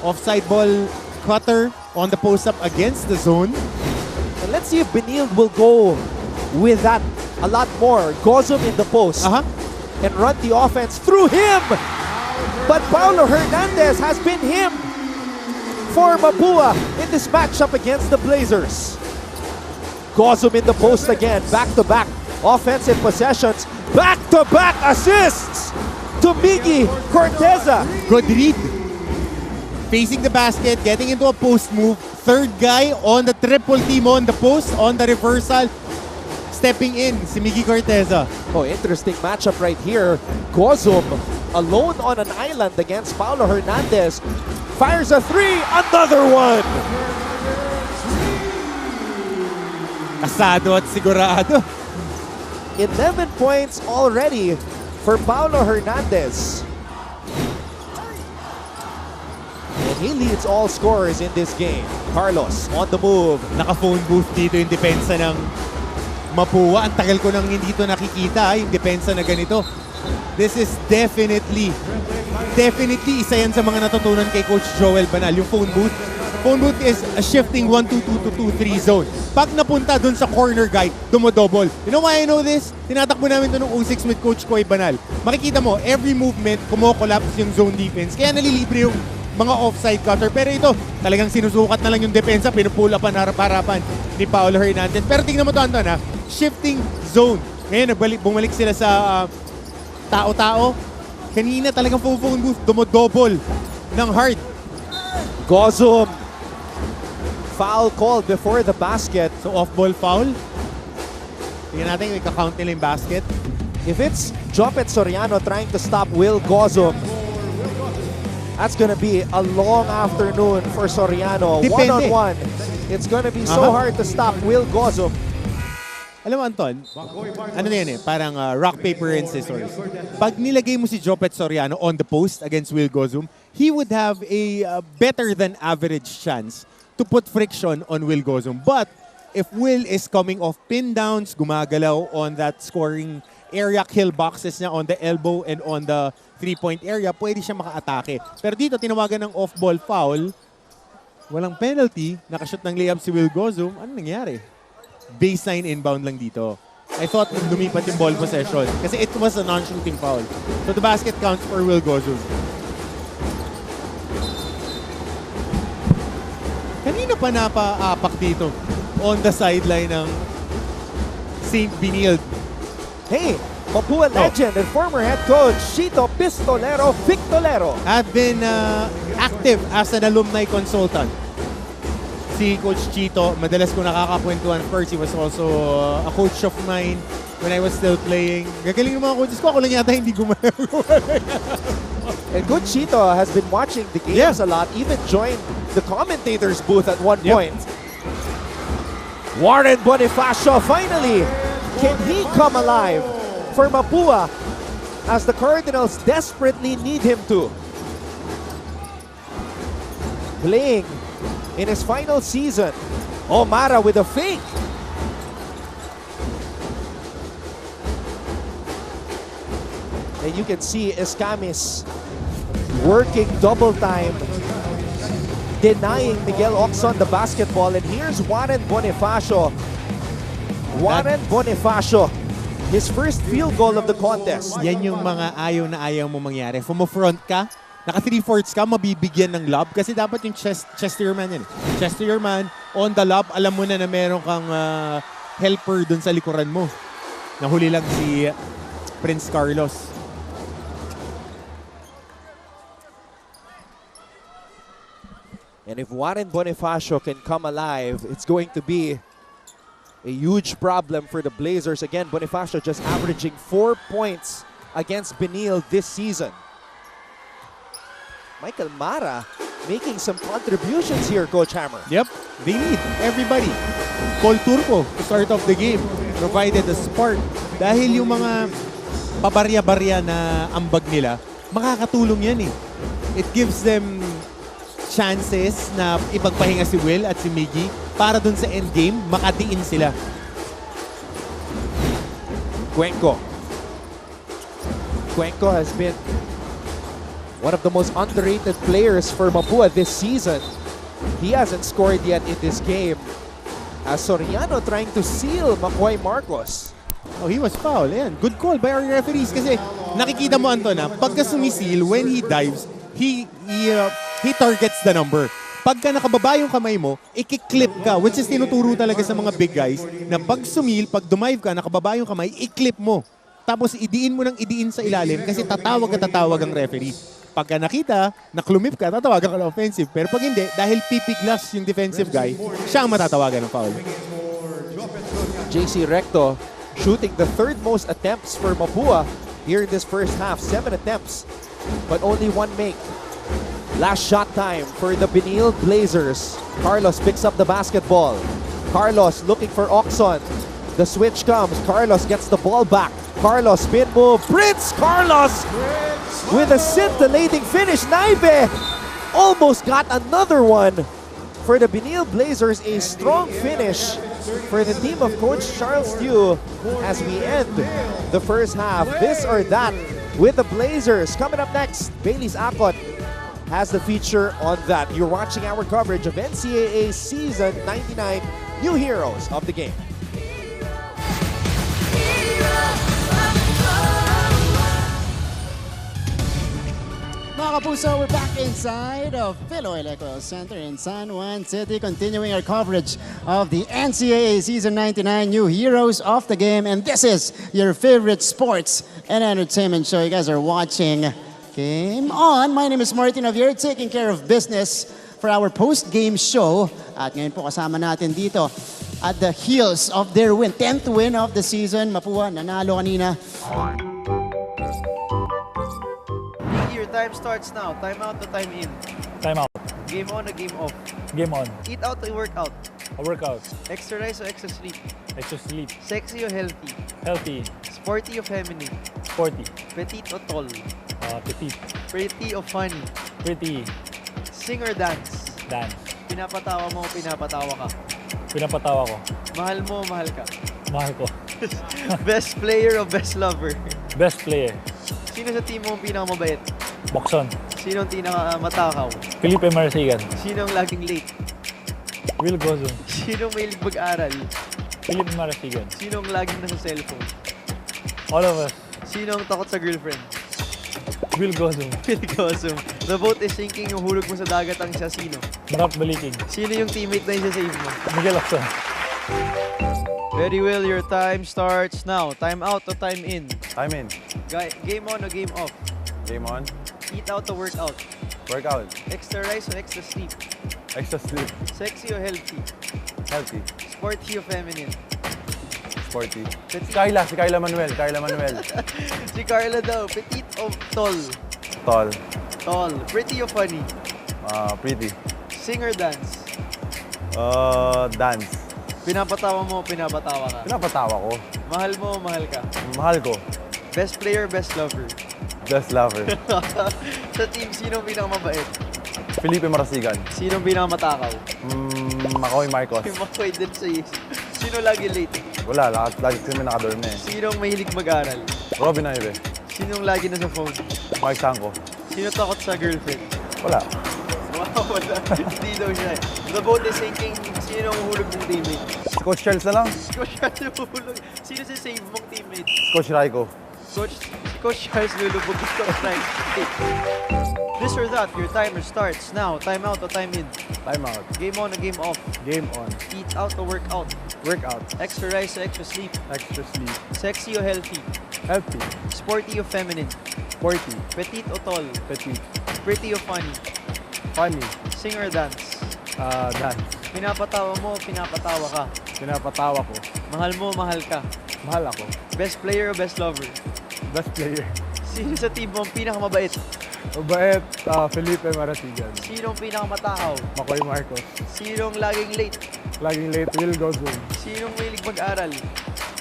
Offside ball cutter on the post-up against the zone. And let's see if Benilde will go with that a lot more. Gozum in the post and run the offense through him. But Paulo Hernandez has been him for Mapua in this matchup against the Blazers. Gozum in the post again, back-to-back offensive possessions, back-to-back assists to Miggy Corteza. Good read. Facing the basket, getting into a post move. Third guy on the triple team on the post, on the reversal. Stepping in, si Miggy Corteza. Oh, interesting matchup right here. Gozum alone on an island against Paulo Hernandez. Fires a 3, another one! Asado at sigurado. 11 points already for Paulo Hernandez. And he leads all scorers in this game. Carlos on the move. Naka-phone booth dito yung depensa ng Mapua. Ang tagal ko nang hindi ito nakikita, yung depensa na ganito. This is definitely isa yan sa mga natutunan kay Coach Joel Banal. Yung phone booth. Phone booth is a shifting 1-2-2-2-2-3 zone. Pag napunta dun sa corner guy, dumodouble. You know why I know this? Tinatakbo namin ito nung 06 with Coach Koy Banal. Makikita mo, every movement, kumo-collapse yung zone defense. Kaya nalilibre yung mga offside cutter. Pero ito, talagang sinusukat na lang yung depensa, pinupull upan harap-harapan ni Paulo Hernandez. Pero tingnan mo to, Anton, ha? Shifting zone. Ngayon, bumalik sila sa tao-tao. Kanina talagang phone booth, dumodouble ng hard. Gozum. Foul called before the basket. So off-ball foul. Tingnan natin, ika-count nila yung basket. If it's Jopet Soriano trying to stop Will Gozum, that's gonna be a long afternoon for Soriano. Depende. One-on-one. It's gonna be so hard to stop Will Gozum. Alam mo, Anton, ano na yan eh, parang rock, paper, and scissors. Pag nilagay mo si Jopet Soriano on the post against Will Gozum, he would have a better than average chance to put friction on Will Gozum. But if Will is coming off pin downs, gumagalaw on that scoring area, kill boxes niya on the elbow and on the three-point area, pwede siya maka-atake. Pero dito, tinawagan ng off-ball foul, walang penalty, nakashoot ng layup si Will Gozum, ano nangyari? Baseline inbound lang dito. I thought lumipat yung ball possession kasi it was a non-shooting foul. So the basket counts for Will Gozum. Kanina pa napaapak dito. on the sideline ng St. Benilde. Hey, Mapua legend and former head coach Chito Pistolero Victolero. I've been active as an alumni consultant. Si Coach Chito, madalas ko nakakakwentuhan. Of course, he was also a coach of mine when I was still playing. Gagaling ng mga coaches ko. Ako lang yata hindi gumalaw. And Coach Chito has been watching the games a lot, even joined the commentators booth at one point. Warren Bonifacio finally, can he come alive for Mapua as the Cardinals desperately need him to? Playing in his final season, O'Mara with a fake. And you can see Escamis working double time, denying Miguel Oxon the basketball. And here's Warren Bonifacio. Warren Bonifacio, his first field goal of the contest. Yan yung mga ayaw na ayaw mo mangyari. Front ka, naka 3/4 ka, mabibigyan ng lob. Kasi dapat yung chest to your man yan. Chest to your man, on the lob, alam mo na meron kang helper dun sa likuran mo. Nahuli lang si Prince Carlos. And if Warren Bonifacio can come alive, it's going to be a huge problem for the Blazers. Again, Bonifacio just averaging 4 points against Benilde this season. Michael Mara making some contributions here, Coach Hammer. Yep, they need everybody. Paul Turco to start off the game provided a spark. Dahil yung mga pabarya-barya na ambag nila, makakatulong yan eh. It gives them chances na ipagpahinga si Will at si Miggy para dun sa endgame, makadiin sila. Cuenco has been one of the most underrated players for Mapua this season. He hasn't scored yet in this game. As Soriano trying to seal Makoy Marcos. Oh, he was foul. Yan. Good call by our referees kasi nakikita mo, Anton, pagka sumisil, when he dives, he targets the number. Pagka nakababa yung kamay mo, i-clip ka, which is tinuturo talaga sa mga big guys na pag sumil, pag dumive ka, nakababa yung kamay, i-clip mo. Tapos idiin mo ng idiin sa ilalim kasi tatawag ang referee. Pagka nakita, naklumip ka, tatawagan ka ng offensive. Pero pag hindi, dahil pipiglas yung defensive guy, siya ang matatawagan ng foul. JC Recto shooting the third most attempts for Mapua here in this first half. 7 attempts, but only 1 make. Last shot time for the Benilde Blazers. Carlos picks up the basketball. Carlos looking for Oxon. The switch comes. Carlos gets the ball back. Carlos spin move. Prince Carlos with a scintillating finish. Naive almost got another one for the Benilde Blazers. A strong finish for the team of Coach Charles Tew as we end the first half. This or that with the Blazers. Coming up next, Bailey's Akot has the feature on that. You're watching our coverage of NCAA Season 99 New Heroes of the Game. Mga kapuso, we're back inside of Philoel Electrical Center in San Juan City, continuing our coverage of the NCAA Season 99 New Heroes of the Game. And this is your favorite sports and entertainment show. You guys are watching Game On. My name is Martin Javier, taking care of business for our post-game show. At ngayon po kasama natin dito at the heels of their win. 10th win of the season. Mapua, nanalo kanina. Your time starts now. Time out to time in. Time out. Game on or game off. Game on. Eat out or work out. A workout. Exercise or extra sleep. Extra sleep. Sexy or healthy. Healthy. Sporty or feminine. Sporty. Petite or tall. Petite. Pretty or funny. Pretty. Sing or dance. Dance. Pinapatawa mo o pinapatawa ka. Pinapatawa ko. Mahal mo o mahal ka. Mahal ko. Best player o best lover. Best player. Sino sa team mo ang pinakamabait? Bokson. Sino ang pinakamatakaw? Felipe Marasigan. Sino ang laging late? Will Gozon. Sino ang mahilig mag-aral? Felipe Marasigan. Sino ang laging nasa cellphone? All of us. Sino ang takot sa girlfriend? Will Gozon. Will Gozon. The boat is sinking, yung hulog mo sa dagat ang siya sino? Marap Balikig. Sino yung teammate na isa-save mo? Miguel Oxon. Ready, Will? Your time starts now. Time out or time in? Time in. Game on or game off? Game on. Eat out or workout? Workout. Extra rice or extra sleep? Extra sleep. Sexy or healthy? Healthy. Sporty or feminine? Sporty. Si Kyla Manuel. Si Carla daw, petite o tall? Tall. Tall. Pretty or funny? Pretty. Sing or dance? Dance. Pinapatawa mo o pinapatawa ka? Pinapatawa ko. Mahal mo o mahal ka? Mahal ko. Best player, best lover? Best lover. Sa team, sino ang pinakamabait? Felipe Marasigan. Sino ang pinakamatakaw? Makoy Marcos. Si Makoy din sa is. Sino lagi late? Wala, lagi kami nakadorme. Sino ang mahilig mag-aral? Robin Ive. Sino ang lagi nasa phone? Mark Sanko. Sino takot sa girlfriend? Wala. Wala. Hindi daw siya. The boat is sinking. Sino ang uhulog mong teammate? Si Coach Charles na lang. Si Coach Charles uhulog. Sino si save mong teammate? Coach Raiko. Coach Charles lulubog. Gusto ko try. This or that, your timer starts now. Time out or time in? Time out. Game on or game off? Game on. Eat out or work out? Workout. Extra rice or extra sleep? Extra sleep. Sexy or healthy? Healthy. Sporty or feminine? Sporty. Petite or tall? Petite. Pretty or funny? Funny. Sing or dance? Dance. Pinapatawa mo o pinapatawa ka? Pinapatawa ko. Mahal mo o mahal ka? Mahal ako. Best player o best lover? Best player. Sino sa team mo ang pinakamabait? Mabait, Felipe Marasigan. Sino ang pinakamatakaw? Makoy Marcos. Sino ang laging late? Laging late, will go soon. Sino ang mahilig mag-aral?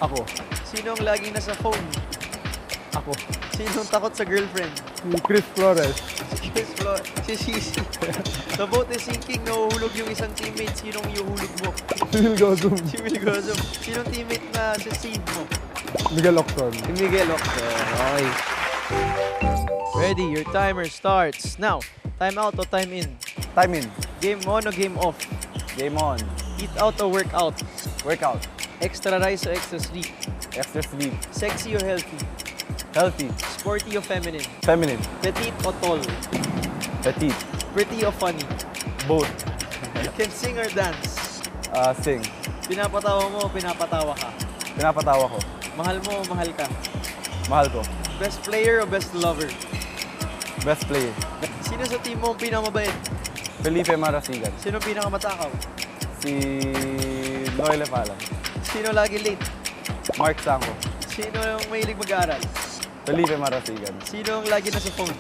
Ako. Sino ang laging nasa phone? Ako. Sino ang takot sa girlfriend? Si Chris Flores. Si Chris Flores. Si Sisi. The boat is sinking, nahuhulog yung isang teammate. Sinong iuhulog mo? Si Will go soon. Si Will Gozum. Sinong teammate na sa save mo? Miguel Octon. Si Miguel Octon. Okay. Ready, your timer starts now. Time out or time in? Time in. Game on or game off? Game on. Eat out or work out? Workout. Extra rice or extra sleep? Extra sleep. Sexy or healthy? Healthy. Sporty or feminine? Feminine. Petite or tall? Petite. Pretty or funny? Both. Can sing or dance? Sing. Pinapatawa mo o pinapatawa ka? Pinapatawa ko. Mahal mo o mahal ka? Mahal ko. Best player o best lover? Best player. Sino sa team mo ang pinakamabait? Felipe Marasigan. Sino ang pinakamatakaw? Si Noel Epala. Sino lagi late? Mark Sanko. Sino ang mahilig mag-aaral? Felipe Marasigan. Sino ang lagi nasa phone?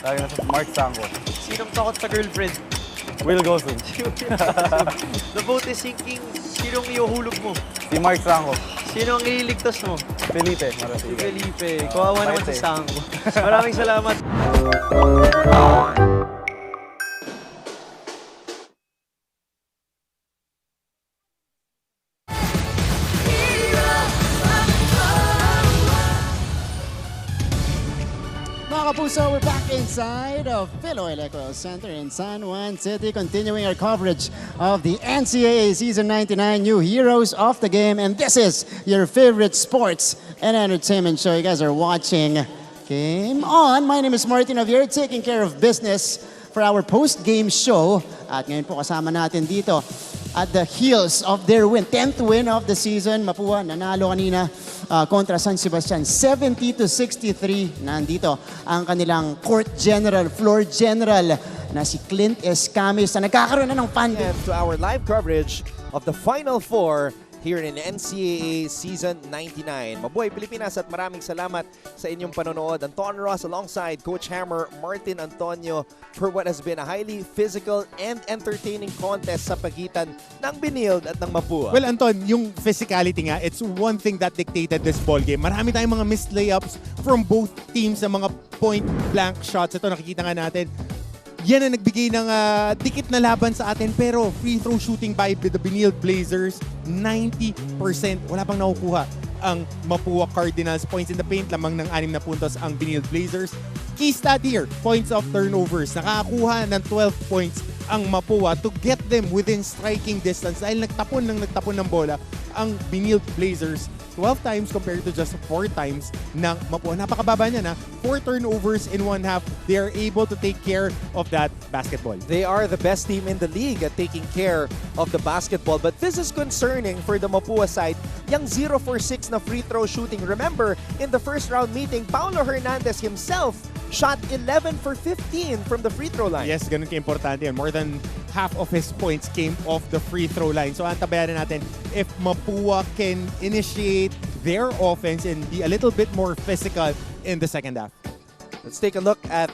Lagi na sa Mark Sanko. Sino ang takot sa girlfriend? Will go soon. The boat is sinking. Sino ang iuhulog mo? Si Mark Sanko. Sino ang ililigtas mo? Felipe Si Marasigan. Felipe. Kawawa naman si Sango. Maraming salamat. Mga kapuso, we're back inside of Philoel Electoral Center in San Juan City, continuing our coverage of the NCAA Season 99 New Heroes of the Game. And this is your favorite sports and entertainment show. You guys are watching Game On. My name is Martin Javier, taking care of business for our post-game show. At ngayon po kasama natin dito at the heels of their win, 10th win of the season. Mapua, nanalo kanina kontra San Sebastian, 70-63. Nandito ang kanilang court general, floor general na si Clint Escamis na nagkakaroon na ng fan. To our live coverage of the Final Four here in NCAA Season 99. Mabuhay Pilipinas at maraming salamat sa inyong panonood. Anton Ross alongside Coach Hammer, Martin Antonio for what has been a highly physical and entertaining contest sa pagitan ng Benilde at ng Mapua. Well, Anton, yung physicality nga, it's one thing that dictated this ball game. Marami tayong mga missed layups from both teams sa mga point-blank shots. Ito, nakikita nga natin. Yan ang nagbigay ng dikit na laban sa atin. Pero free throw shooting by the Benilde Blazers, 90%. Wala pang nakukuha ang Mapua Cardinals. Points in the paint, lamang ng 6 na puntos ang Benilde Blazers. Key stat here, points of turnovers. Nakakakuha ng 12 points ang Mapua to get them within striking distance. Dahil nagtapon ng bola ang Benilde Blazers 12 times compared to just 4 times ng Mapua. Napakababa niya na 4 turnovers in one half. They are able to take care of that basketball. They are the best team in the league at taking care of the basketball. But this is concerning for the Mapua side. Yung 0 for 6 na free throw shooting. Remember, in the first round meeting, Paulo Hernandez himself shot 11 for 15 from the free throw line. Yes, ganun ka-importante yan. More than half of his points came off the free throw line. So antabayanan natin if Mapua can initiate their offense and be a little bit more physical in the second half. Let's take a look at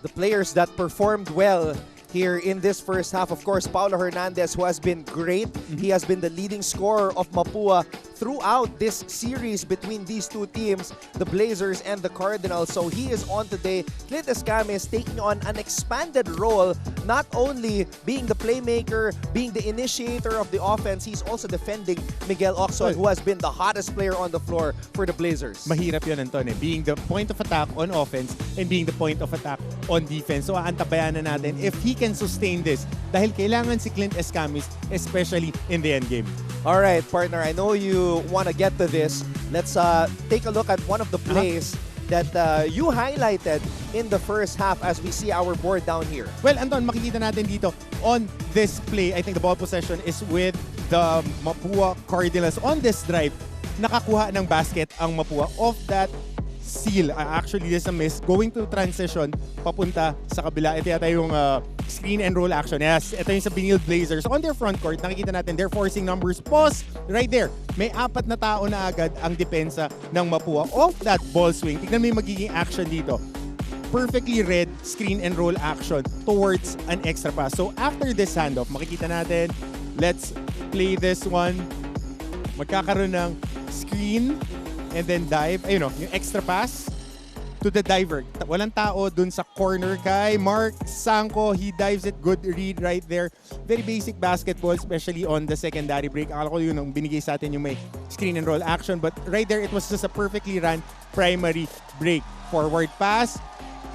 the players that performed well here in this first half. Of course, Paulo Hernandez, who has been great. He has been the leading scorer of Mapua throughout this series between these two teams, the Blazers and the Cardinals. So he is on today. Clint Escames taking on an expanded role, not only being the playmaker, being the initiator of the offense, he's also defending Miguel Ocson, who has been the hottest player on the floor for the Blazers. Mahirap yun, Anton, being the point of attack on offense and being the point of attack on defense. So aantabayanan natin if he can sustain this dahil kailangan si Clint Escames, especially in the end game. All right, partner, I know you want to get to this. Let's take a look at one of the plays that you highlighted in the first half as we see our board down here. Well, Anton, makikita natin dito on this play, I think the ball possession is with the Mapua Cardinals. On this drive, nakakuha ng basket ang Mapua off that seal. Actually, this is a miss. Going to transition, papunta sa kabila. Ito yata yung screen and roll action. Yes, ito yung sa Benilde Blazers. So on their front court, nakikita natin, they're forcing numbers. Pause! Right there. May 4 na tao na agad ang depensa ng Mapua off that ball swing. Tignan mo yung magiging action dito. Perfectly read screen and roll action towards an extra pass. So after this handoff, makikita natin, let's play this one. Magkakaroon ng screen and then dive. Ayun o, yung extra pass to the diver. Walang tao dun sa corner kay Mark Sanko. He dives it. Good read right there. Very basic basketball, especially on the secondary break. Akala ko yun ang binigay sa atin yung may screen and roll action. But right there, it was just a perfectly run primary break. Forward pass,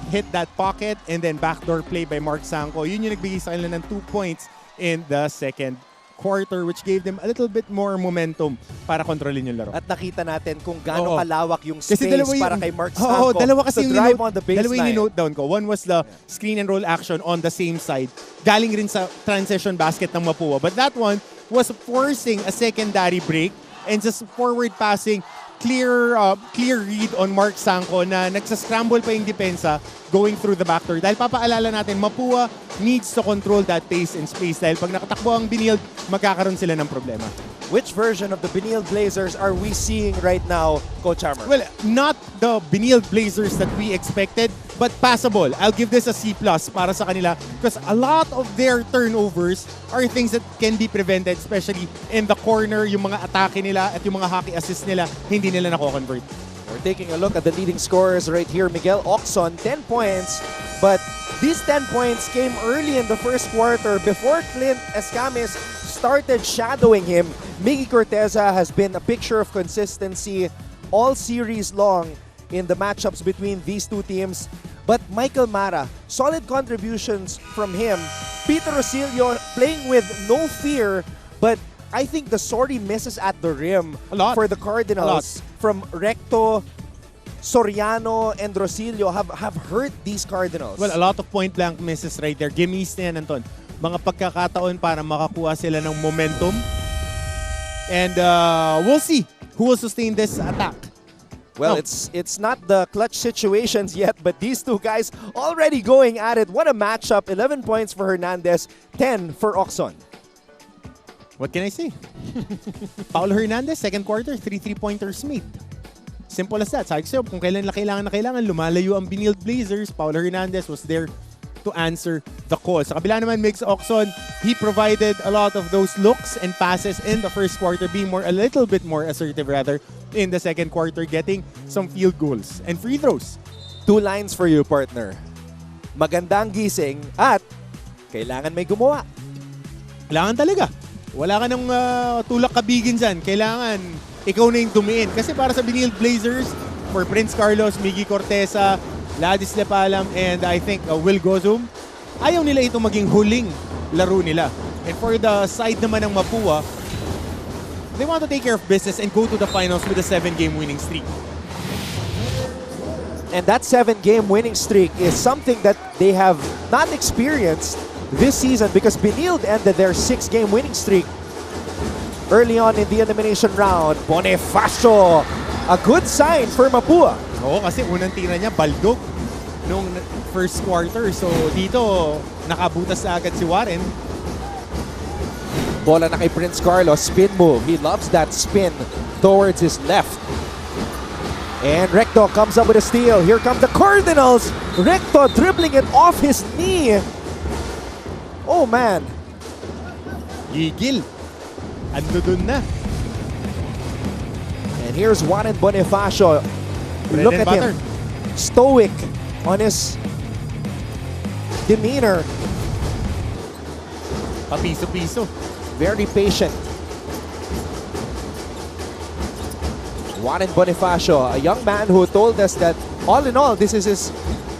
hit that pocket, and then backdoor play by Mark Sanko. Yun yung nagbigay sa kanila ng 2 points in the second quarter, which gave them a little bit more momentum para kontrolin yung laro. At nakita natin kung gaano kalawak yung space para kay Mark Oo, Sanko dalawa kasi to yung drive on the baseline. Dalawa yung note down ko. One was the screen and roll action on the same side. Galing rin sa transition basket ng Mapua. But that one was forcing a secondary break and just forward passing. Clear read on Mark Sanko na nagsascramble pa yung depensa going through the backdoor. Dahil papaalala natin, Mapua needs to control that pace and space. Dahil pag nakatakbo ang Benilde, magkakaroon sila ng problema. Which version of the Benilde Blazers are we seeing right now, Coach Hammer? Well, not the Benilde Blazers that we expected, but passable. I'll give this a C+ para sa kanila because a lot of their turnovers are things that can be prevented, especially in the corner, yung mga atake nila at yung mga hockey assist nila, hindi nila nako-convert. We're taking a look at the leading scorers right here. Miguel Ocson, 10 points, but these 10 points came early in the first quarter before Clint Escames started shadowing him. Miggy Corteza has been a picture of consistency all series long in the matchups between these two teams. But Michael Mara, solid contributions from him. Peter Rosillo playing with no fear, but I think the sorry misses at the rim for the Cardinals from Recto, Soriano, and Rosillo have hurt these Cardinals. Well, a lot of point-blank misses right there. Gimmies na yan, Anton. Mga pagkakataon para makakuha sila ng momentum. And we'll see who will sustain this attack. Well, it's not the clutch situations yet, but these two guys already going at it. What a matchup. 11 points for Hernandez, 10 for Ocson. What can I say? Paulo Hernandez, second quarter, 3 3-pointers made. Simple as that. Sabi ko kung kailan na kailangan, lumalayo ang Benilde Blazers. Paulo Hernandez was there to answer the call. Sa kabila naman, Mix Ocson, he provided a lot of those looks and passes in the first quarter, being a little bit more assertive rather in the second quarter, getting some field goals and free throws. 2 lines for you, partner. Magandang gising at kailangan may gumawa. Kailangan talaga. Wala ka ng tulak kabigin dyan. Kailangan ikaw na yung tumiin. Kasi para sa Benilde Blazers, for Prince Carlos, Miggy Corteza, Ladis Lepalam, and I think Will Gozum, ayaw nila ito maging huling laro nila. And for the side naman ng Mapua, They want to take care of business and go to the finals with a 7-game winning streak. And that 7-game winning streak is something that they have not experienced this season because Benilde ended their 6-game winning streak early on in the elimination round. Bonifacio, a good sign for Mapua. Oo, kasi unang tira niya, baldog nung first quarter. So dito, nakabutas na agad si Warren. Bola na kay Prince Carlos, spin move. He loves that spin towards his left. And Recto comes up with a steal. Here come the Cardinals. Recto dribbling it off his knee. Oh man. Gigil. Ando dun na. And here's Warren Bonifacio. Look at him. Stoic on his demeanor. Papiso-piso. Very patient. Warren Bonifacio, a young man who told us that all in all, this is his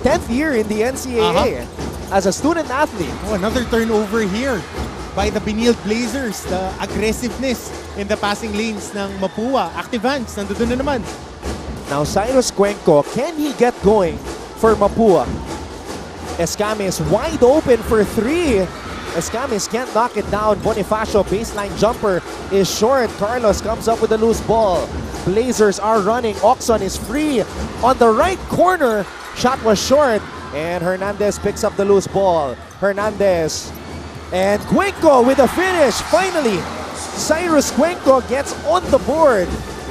10th year in the NCAA as a student athlete. Oh, another turnover here by the Benilde Blazers. The aggressiveness in the passing lanes ng Mapua. Active hands, nandun na naman. Now Cyrus Cuenco, can he get going for Mapua? Escames wide open for 3. Escames can't knock it down. Bonifacio, baseline jumper is short. Carlos comes up with a loose ball. Blazers are running. Oxon is free on the right corner. Shot was short. And Hernandez picks up the loose ball. Hernandez and Cuenco with a finish. Finally, Cyrus Cuenco gets on the board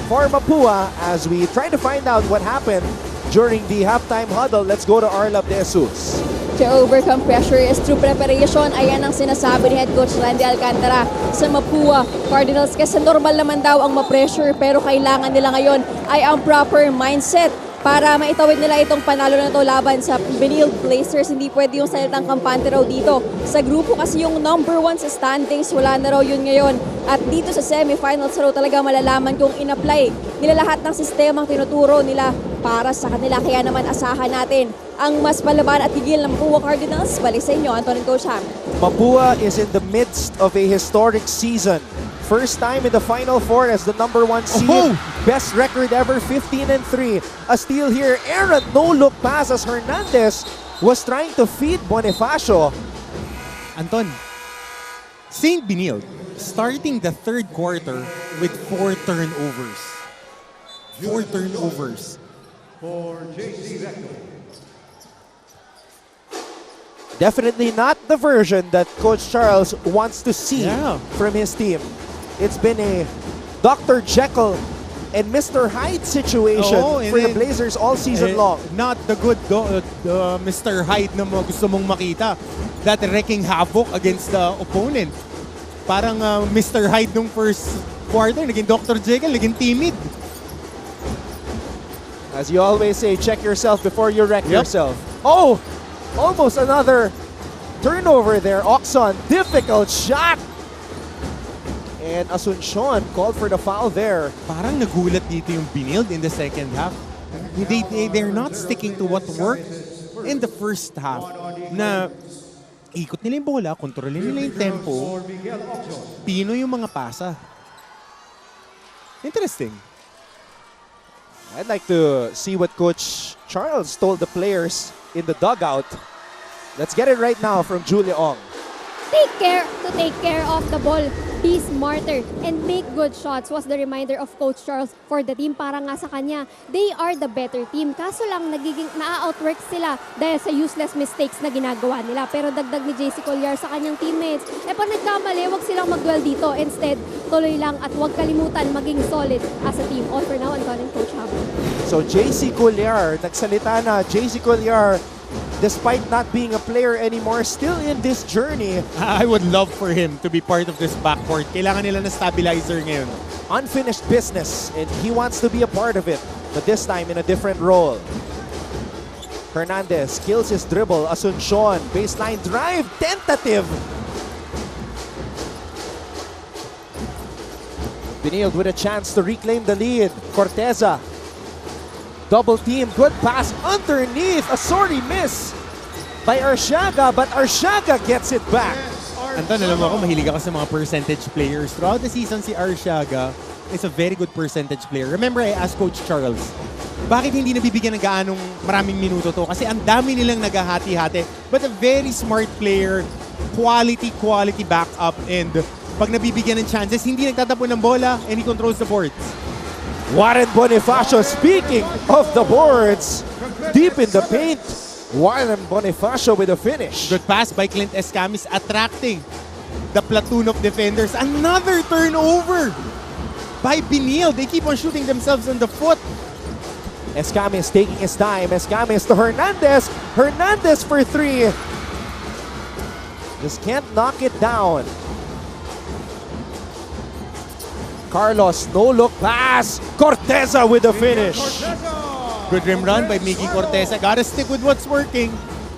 for Mapua as we try to find out what happened during the halftime huddle. Let's go to Arlab De Jesus. To overcome pressure is through preparation. Ayan ang sinasabi ni Head Coach Randy Alcantara sa Mapua Cardinals. Kasi normal naman daw ang ma-pressure pero kailangan nila ngayon ay ang proper mindset para maitawid nila itong panalo na to laban sa Benilde Blazers. Hindi pwede yung salitang kampante raw dito sa grupo kasi yung number 1 sa standings, wala na raw yun ngayon. At dito sa semifinals raw talaga malalaman kung in-apply nila lahat ng sistemang tinuturo nila para sa kanila. Kaya naman asahan natin ang mas palaban at higil ng Mapua Cardinals. Balik sa inyo, Anton and Coach Ham. Mapua is in the midst of a historic season. First time in the Final Four as the number 1 seed. Best record ever, 15-3. A steal here. Errant no-look pass as Hernandez was trying to feed Bonifacio. Anton, St. Benilde starting the third quarter with 4 turnovers. 4 turnovers. For JC Recto. Definitely not the version that Coach Charles wants to see from his team. It's been a Dr. Jekyll and Mr. Hyde situation for the Blazers all season long. Not the good Mr. Hyde na gusto mong makita. That wrecking havoc against the opponent. Parang Mr. Hyde nung first quarter, naging Dr. Jekyll, naging timid. As you always say, check yourself before you wreck yourself. Oh! Almost another turnover there. Oxon, difficult shot. And Asuncion called for the foul there. Parang nagulat dito yung Benilde in the second half. They're not sticking to what worked in the first half. Na ikot nila yung bola, kontrolin nila yung tempo, pino yung mga pasa. Interesting. I'd like to see what Coach Charles told the players in the dugout. Let's get it right now from Julia Ong. Take care of the ball, be smarter, and make good shots was the reminder of Coach Charles for the team. Para nga sa kanya, they are the better team. Kaso lang, na-outwork sila dahil sa useless mistakes na ginagawa nila. Pero dagdag ni JC Collier sa kanyang teammates, pag nagkamali, wag silang mag-dwell dito. Instead, tuloy lang at wag kalimutan maging solid as a team. All for now, Anton and Coach Habo. So JC Collier, nagsalita na. JC Collier, despite not being a player anymore, still in this journey. I would love for him to be part of this backcourt. Kailangan nila na stabilizer ngayon. Unfinished business, and he wants to be a part of it, but this time in a different role. Hernandez kills his dribble. Asuncion, baseline drive, tentative. Benilde with a chance to reclaim the lead. Corteza. Double team, good pass underneath. A sorry miss by Arsiaga, but Arsiaga gets it back. Anton, alam mo ako, mahilig ako sa mga percentage players. Throughout the season, si Arsiaga is a very good percentage player. Remember, I asked Coach Charles, bakit hindi nabibigyan ng gaanong maraming minuto to? Kasi ang dami nilang naghahati-hati. But a very smart player, quality backup, and pag nabibigyan ng chances, hindi nagtatapon ng bola and he controls the boards. Warren Bonifacio, speaking of the boards, deep in the paint, Warren Bonifacio with a finish. Good pass by Clint Escamis, attracting the platoon of defenders. Another turnover by Benilde. They keep on shooting themselves on the foot. Escamis taking his time. Escamis to Hernandez. Hernandez for three. Just can't knock it down. Carlos, no-look pass. Corteza with the finish. Good rim run by Mickey Corteza. Gotta stick with what's working.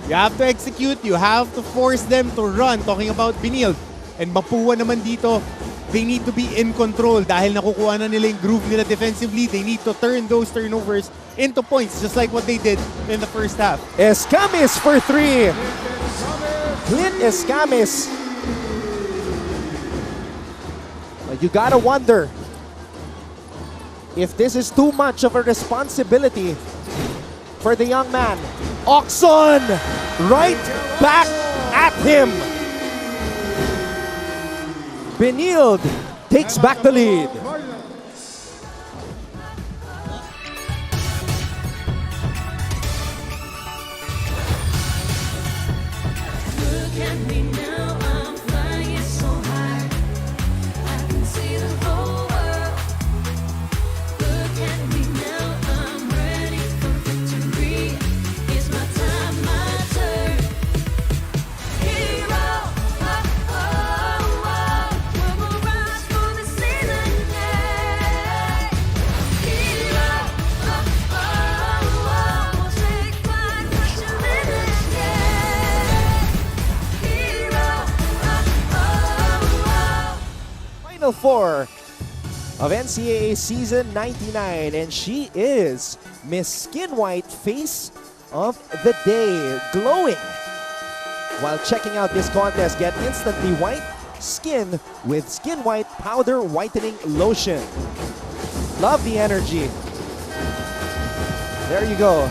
You have to execute. You have to force them to run. Talking about Benilde. And Mapua naman dito, they need to be in control dahil nakukuha na nila yung groove nila defensively. They need to turn those turnovers into points just like what they did in the first half. Escamis for three. Clint Escamis. But you gotta wonder if this is too much of a responsibility for the young man. Oxon right back at him. Benilde takes back the lead. Look at me now, I'm flying so high. I can see the whole world. Look at me now, I'm ready for victory. It's my time, my turn. Hero, oh, oh, oh. We'll rise for the season, yeah. Hero, oh, oh, oh. We'll take back what you living, yeah. Hero, oh, oh, oh. Final four of NCAA season 99, and she is Miss Skin White Face of the Day, glowing while checking out this contest. Get instantly white skin with Skin White Powder Whitening Lotion. Love the energy. There you go.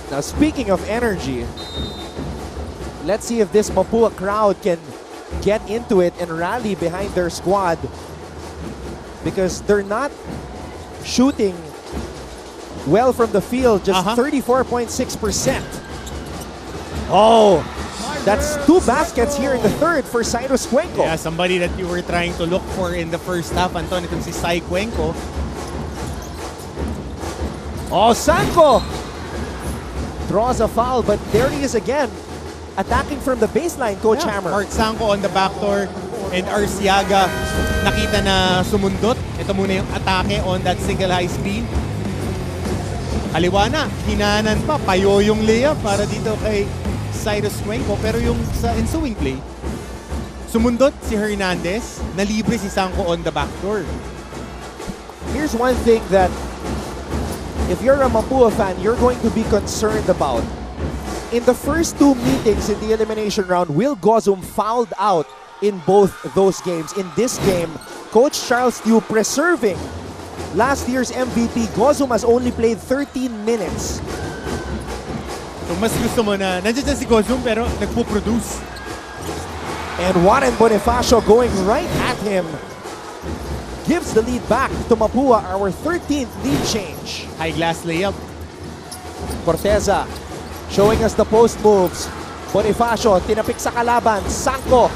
Now, speaking of energy, let's see if this Mapua crowd can get into it and rally behind their squad, because they're not shooting well from the field, just 34.6%. Oh, that's two baskets here in the third for Cyrus Cuenco. Yeah, somebody that you were trying to look for in the first half, Anton, itong si Cy Cuenco. Oh, Sanko draws a foul, but there he is again, attacking from the baseline, Coach Hammer. Mark Sanko on the backdoor, and Arsiaga nakita na sumundot. Ito muna yung atake on that single high screen. Kaliwa na, hinanan pa, payo yung layup para dito kay Cyrus Cuenco. Pero yung sa ensuing play, sumundot si Hernandez, nalibre si Sanko on the backdoor. Here's one thing that if you're a Mapua fan, you're going to be concerned about. In the first two meetings in the elimination round, Will Gozum fouled out in both those games. In this game, Coach Charles Tiu preserving last year's MVP. Gozum has only played 13 minutes. So mas gusto mo na, nandiyan si Gozum pero nagpo-produce. And Warren Bonifacio going right at him gives the lead back to Mapua, our 13th lead change. High glass layup. Corteza showing us the post moves. Bonifacio tinapik sa kalaban. Sanko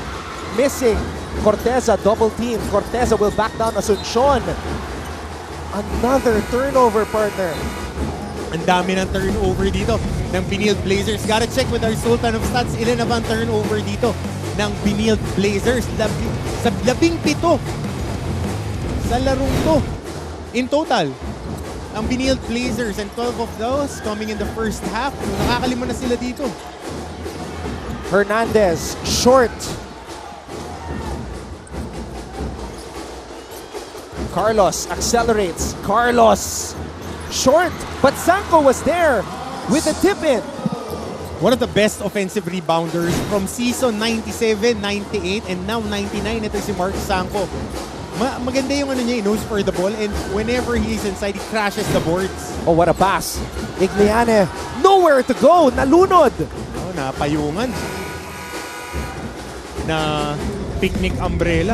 missing. Corteza double team. Corteza will back down Asuncion. Another turnover, partner. Ang dami ng turnover dito ng Benilde Blazers. Gotta check with our Sultan of Stats. Ilan na ba ang turnover dito ng Benilde Blazers? Sa 17 sa larong to. In total, ang Benilde Blazers, and 12 of those coming in the first half. Nakakalima na sila dito. Hernandez, short. Carlos accelerates. Carlos Short, but Sanko was there with the tip-in. One of the best offensive rebounders from season 97, 98, and now 99. Ito si Mark Sanko. Maganda yung ano niya, he knows for the ball, and whenever he's inside, he crashes the boards. Oh, what a pass. Igliane, nowhere to go, nalunod. Oh, napayungan. Na picnic umbrella.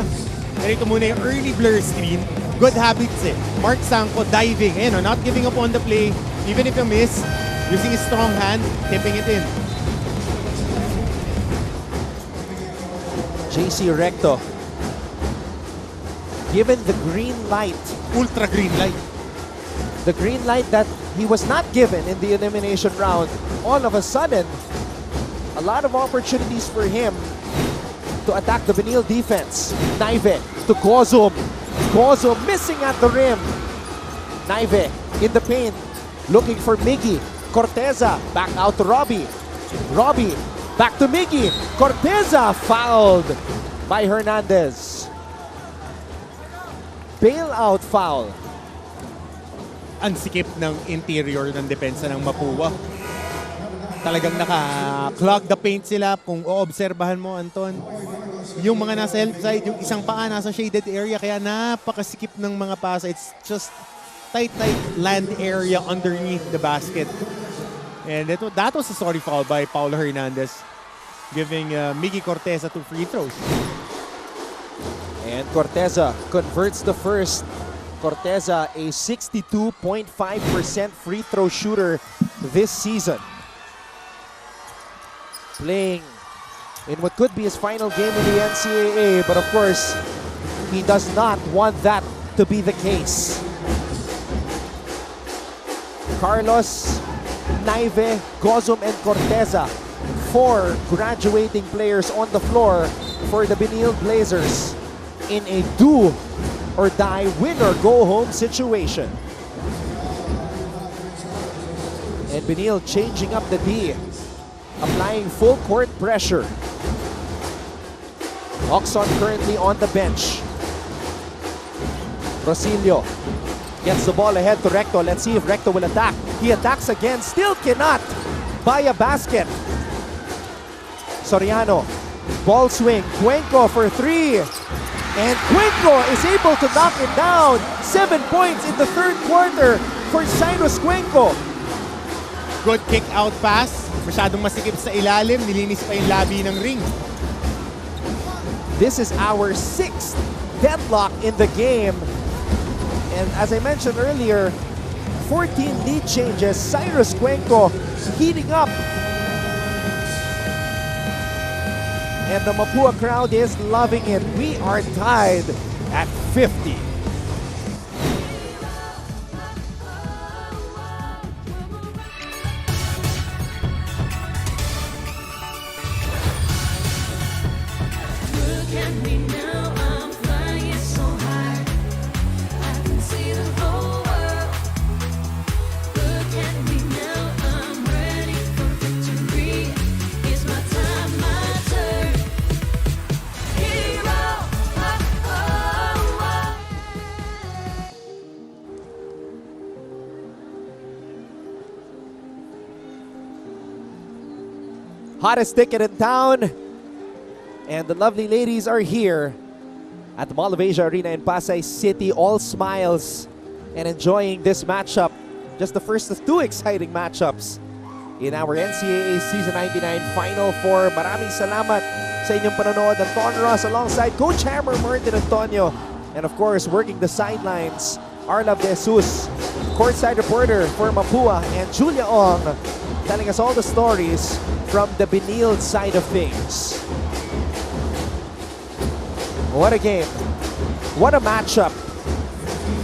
Ganito muna yung early blur screen. Good habits eh. Mark Sanko diving, not giving up on the play. Even if you miss, using his strong hand, tipping it in. JC Recto, given the green light. Ultra green light. The green light that he was not given in the elimination round. All of a sudden, a lot of opportunities for him to attack the Benilde defense. Naive to Gozum. Gozum missing at the rim. Naive in the paint, looking for Miggy. Corteza back out to Robbie. Robbie back to Miggy. Corteza fouled by Hernandez. Bailout foul. Ang sikip ng interior ng depensa ng Mapua. Talagang naka-clog the paint sila. Kung oobserbahan mo, Anton, yung mga nasa help side, yung isang paa nasa shaded area, kaya napakasikip ng mga pasa. It's just tight land area underneath the basket. And that was a sorry foul by Paulo Hernandez, giving Miggy Corteza 2 free throws. And Corteza converts the first. Corteza, a 62.5% free throw shooter this season. Playing in what could be his final game in the NCAA, but of course, he does not want that to be the case. Carlos, Naive, Gozum, and Corteza, 4 graduating players on the floor for the Benilde Blazers in a do or die, win or go home situation. And Benilde changing up the D, applying full court pressure. Oxon currently on the bench. Rosilio gets the ball ahead to Recto. Let's see if Recto will attack. He attacks again, still cannot buy a basket. Soriano, ball swing, Cuenco for 3. And Cuenco is able to knock it down. 7 points in the third quarter for Cyrus Cuenco. Good kick out pass. Masyadong masikip sa ilalim. Nilinis pa yung labi ng ring. This is our 6th deadlock in the game. And as I mentioned earlier, 14 lead changes. Cyrus Cuenco heating up. And the Mapua crowd is loving it. We are tied at 50. Look at me now, I'm flying so high. I can see the whole world. Look at me now, I'm ready for victory. It's my time, my turn. Hero, oh, oh, oh. Hottest ticket in town. And the lovely ladies are here at the Mall of Asia Arena in Pasay City, all smiles and enjoying this matchup. Just the first of 2 exciting matchups in our NCAA Season 99 Final Four. Maraming salamat sa inyong panonood. Anton Ross alongside Coach Hammer Martin Antonio. And of course, working the sidelines, Arla De Jesus, courtside reporter for Mapua, and Julia Ong telling us all the stories from the Benilde side of things. What a game. What a matchup.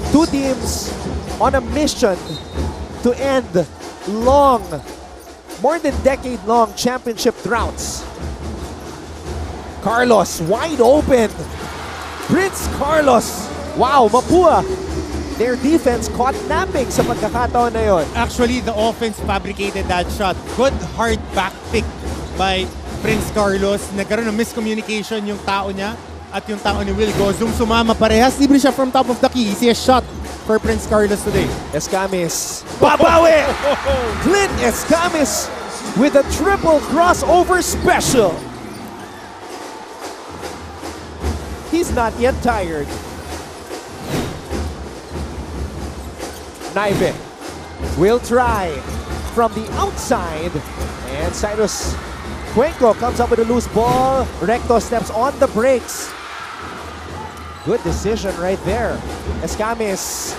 2 teams on a mission to end long, more than decade-long championship droughts. Carlos wide open. Prince Carlos. Wow, Mapua. Their defense caught napping sa pagkakataon na yon. Actually, the offense fabricated that shot. Good hard back pick by Prince Carlos. Nagkaroon ng miscommunication yung tao niya at yung tao ni Will Gozum. Sumama parehas. Libre siya from top of the key. Easiest shot for Prince Carlos today. Escamis. Babawi! Clint Escamis with a triple crossover special. He's not yet tired. Naive will try from the outside. And Cyrus Cuenco comes up with a loose ball. Recto steps on the brakes. Good decision right there. Escamis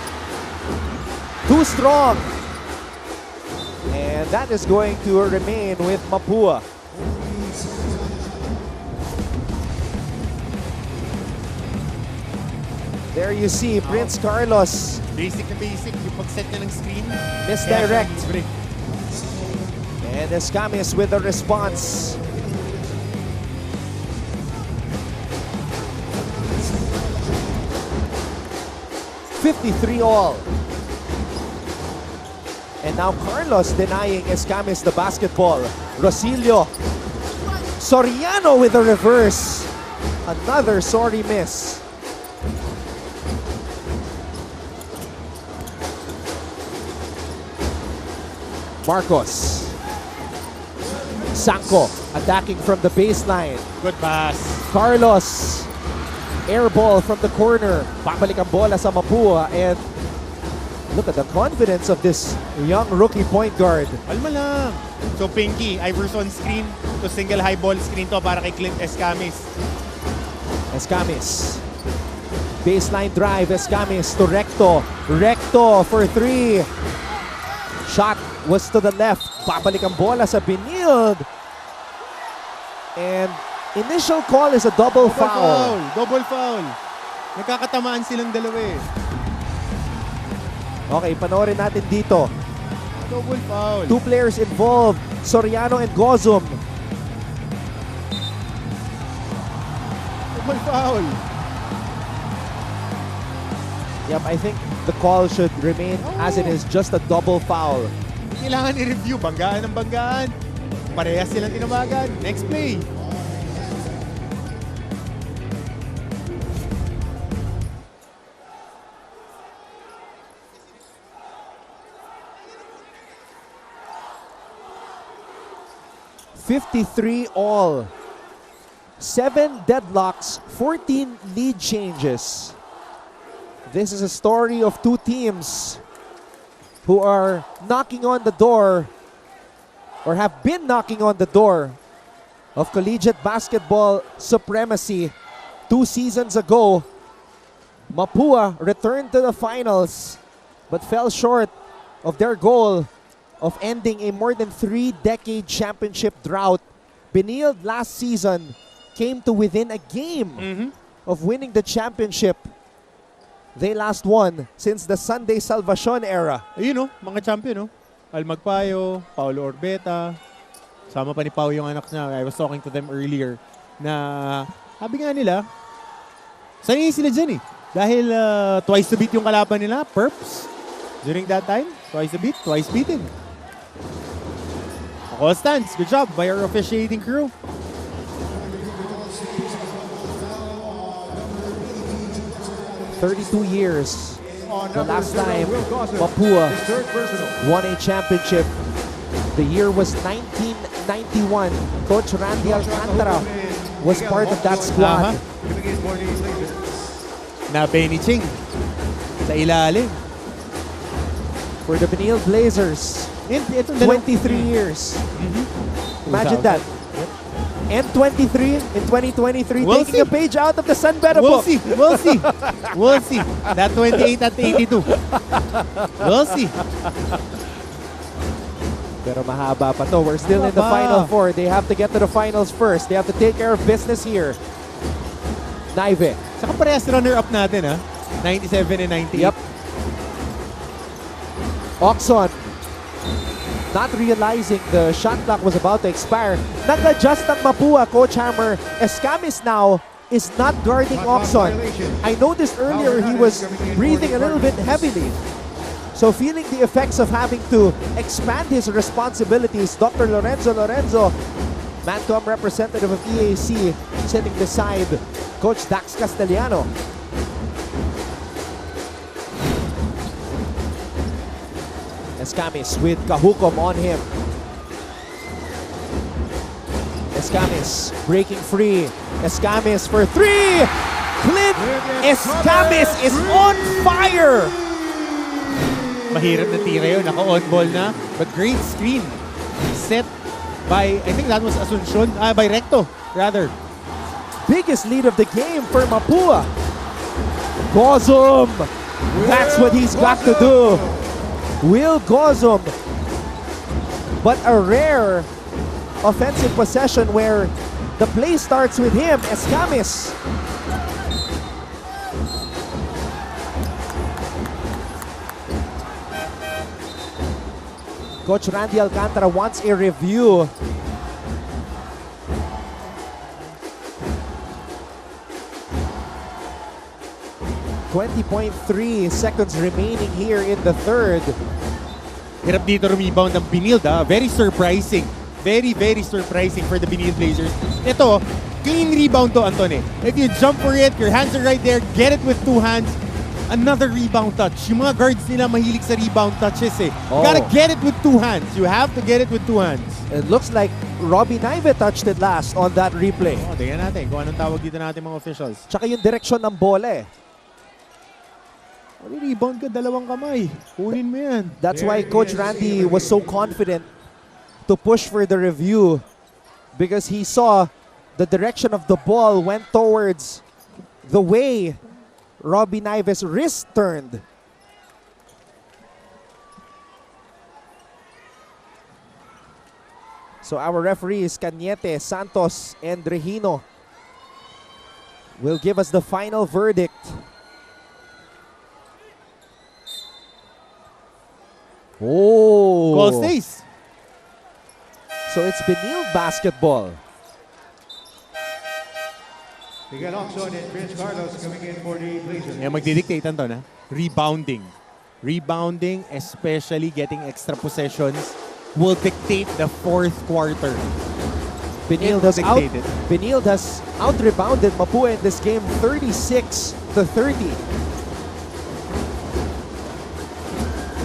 too strong. And that is going to remain with Mapua. There you see Prince Carlos. Basic na basic, yung pag-set niya ng screen. Misdirect. And Escamis with a response. $53 all. And now Carlos denying Escamis the basketball. Rosilio. Soriano with a reverse. Another sorry miss. Marcos. Sanko attacking from the baseline. Good pass. Carlos. Air ball from the corner. Babalik ang bola sa Mapua. And look at the confidence of this young rookie point guard. Alma lang. So Pinky, Iverson screen to single high ball screen to para kay Clint Escamis. Escamis. Baseline drive. Escamis to Recto. Recto for three. Shot was to the left. Babalik ang bola sa Benilde. And initial call is a double foul. Double foul. Nagkakatamaan silang dalawa eh. Okay, panoorin natin dito. Double foul. Two players involved, Soriano and Gozum. Double foul. Yep, I think the call should remain as it is, just a double foul. Kailangan i-review. Banggaan ng banggaan. Parehas silang tinawagan. Next play. $53 all. 7 deadlocks, 14 lead changes. This is a story of two teams who are knocking on the door or have been knocking on the door of collegiate basketball supremacy. 2 seasons ago, Mapua returned to the finals but fell short of their goal of ending a more than 3-decade championship drought. Benilde last season came to within a game of winning the championship. They last won since the Sunday Salvacion era. Ayun mga champion Almagpayo, Paulo Orbeta, sama pa ni Pau yung anak niya. I was talking to them earlier na sabi nga nila, sanay sila dyan Dahil twice to beat yung kalaban nila, Perps. During that time, twice to beat, twice beaten. Call stands. Good job by our officiating crew. "32 years. The last time Mapua won a championship. The year was 1991. Coach Randy Alcantara was part of that squad. Na Benny Ching sa ilalim. For the Benilde Blazers, 23 years. Imagine that. And 23 in 2023, We'll taking a see. page out of the San Beda We'll book. see. We'll see. We'll see. That 28 at 82. We'll see. Pero mahaba pa to. We're still in the Mahaba. Final Four. They have to get to the finals first. They have to take care of business here. Naive. Saka parehas runner-up natin 97 and 98. Yep. Oxon. Not realizing the shot clock was about to expire. Nag-adjust ang Mapua, Coach Hammer. Escamis now is not guarding Oxon. I noticed earlier he was breathing a little bit heavily. So feeling the effects of having to expand his responsibilities, Dr. Lorenzo, Mancom representative of EAC, sitting beside Coach Dax Castellano. Escamis with Kahukom on him. Escamis breaking free. Escamis for three! Clint Escamis is on fire! Mahirap na tira yun. Naka-on ball na. But great screen. Set by, I think that was Asuncion. By Recto, rather. Biggest lead of the game for Mapua. Gozum! That's what he's got to do. Will Gozum. But a rare offensive possession where the play starts with him, Escamis. Coach Randy Alcantara wants a review. .3 seconds remaining here in the third. Hirap dito rebound ng Benilde. Very surprising. Very, very surprising for the Benilde Blazers. Ito, clean rebound to, Antone. If you jump for it, your hands are right there, get it with two hands. Another rebound touch. Yung mga guards nila mahilig sa rebound touches eh. You gotta get it with two hands. You have to get it with two hands. It looks like Robbie Naive touched it last on that replay. Tingnan natin kung anong tawag dito natin mga officials. Tsaka yung direksyon ng bola eh. Rebound ka, dalawang kamay. Kunin mo yan. That's why Coach Randy was so confident to push for the review because he saw the direction of the ball went towards the way Robbie Naive's wrist turned. So our referees, Cañete, Santos, and Regino, will give us the final verdict. Oh! Goal stays. So it's Benilde basketball. Miguel Oxon and Prince Carlos coming in for the Blazers. Yan, magdidictate to na. Rebounding. Rebounding, especially getting extra possessions, will dictate the fourth quarter. Benilde has out-rebounded Mapua in this game 36-30.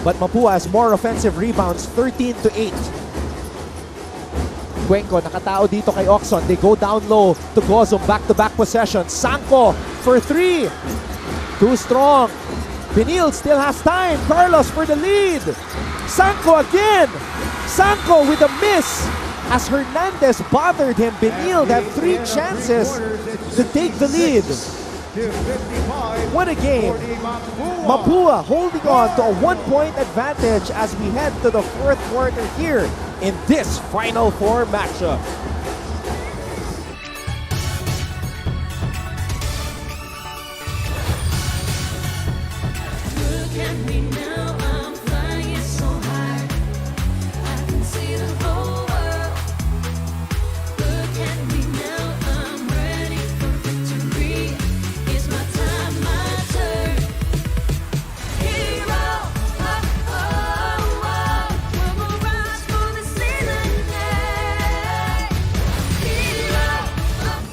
But Mapua has more offensive rebounds, 13-8. Cuenco, nakatao dito kay Oxon. They go down low to Gozum, back-to-back possession. Sanko for three. Too strong. Benilde still has time. Carlos for the lead. Sanko again. Sanko with a miss. As Hernandez bothered him, Benilde had three chances to take the lead. What a game. Mapua holding on to a 1-point advantage as we head to the fourth quarter here in this Final Four matchup. Look at me now, I'm flying so high. I can see the whole world. Look at me now, I'm ready for victory. It's my time, my turn. Hero, oh, oh, oh. We will rise for the season, yeah. Hero, oh.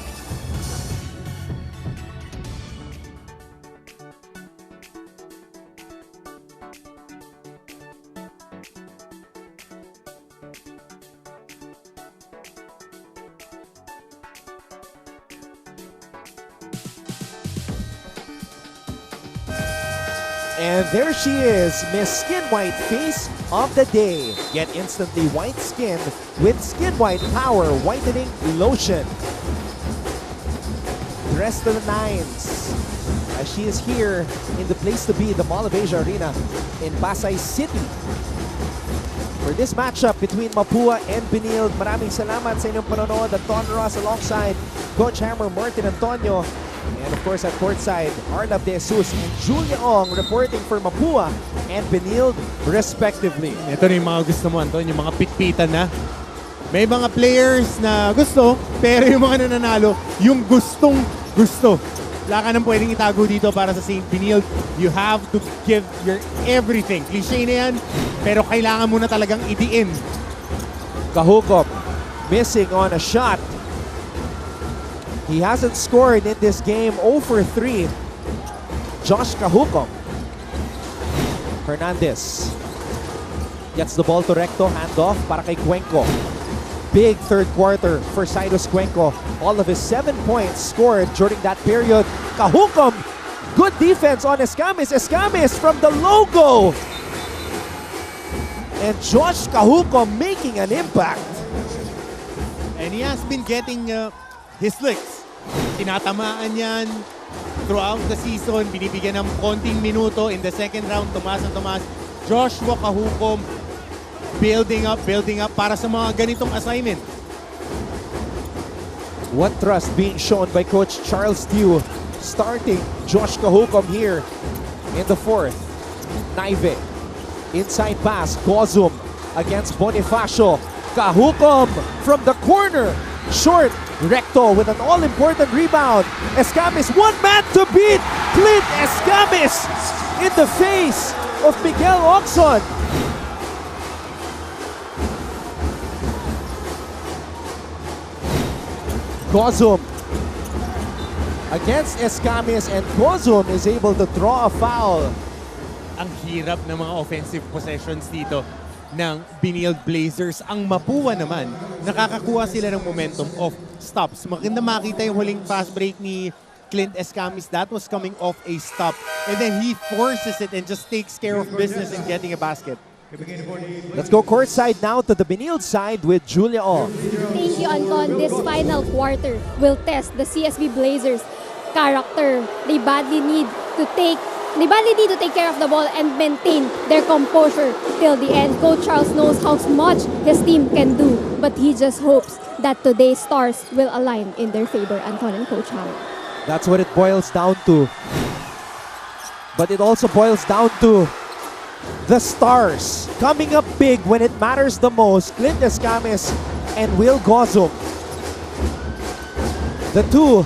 And there she is, Miss Skin White Face of the Day. Get instantly white skin with Skin White Power Whitening Lotion. Dressed to the nines as she is here in the place to be, the Mall of Asia Arena in Pasay City. For this matchup between Mapua and Benilde, maraming salamat sa inyong panonood. At Ross alongside Coach Hammer Martin Antonio. And of course at courtside, Arlab De Jesus and Julia Ong reporting for Mapua and Benilde respectively. Ito na yung mga gusto mo, Anton, yung mga pitpitan na. May mga players na gusto, pero yung mga nananalo, yung gustong gusto. Wala ka nang pwedeng itago dito para sa St. Benilde. You have to give your everything. Cliché na yan, pero kailangan mo na talagang idiin. Kahukom missing on a shot. He hasn't scored in this game, 0 for 3. Josh Kahukom. Hernandez. Gets the ball to Recto, handoff para kay Cuenco. Big third quarter for Cyrus Cuenco. All of his 7 points scored during that period. Kahukom, good defense on Escamis. Escamis from the logo. And Josh Kahukom making an impact. And he has been getting his licks. Tinatamaan yan throughout the season. Binibigyan ng konting minuto. In the second round, tumaas na tumaas. Joshua Kahukom building up para sa mga ganitong assignment. What trust being shown by Coach Charles Tew, starting Josh Kahukom here in the fourth. Naive, inside pass, Gozum against Bonifacio. Kahukom from the corner, short. Recto with an all-important rebound. Escamis, one man to beat. Clint Escamis in the face of Miguel Oxon. Gozum against Escamis, and Gozum is able to draw a foul. Ang hirap ng mga offensive possessions dito ng Benilde Blazers. Ang Mapua naman, nakakakuha sila ng momentum of stops. Maganda makita yung huling fast break ni Clint Escamis. That was coming off a stop. And then he forces it and just takes care of business in getting a basket. Let's go courtside now to the Benilde side with Julia Ong. Thank you, Anton. This final quarter will test the CSB Blazers' character. They badly need to take care of the ball and maintain their composure till the end. Coach Charles knows how much his team can do, but he just hopes that today's stars will align in their favor, Anton and Coach Hammer. That's what it boils down to. But it also boils down to the stars coming up big when it matters the most. Clint Escamis and Will Gozum, the two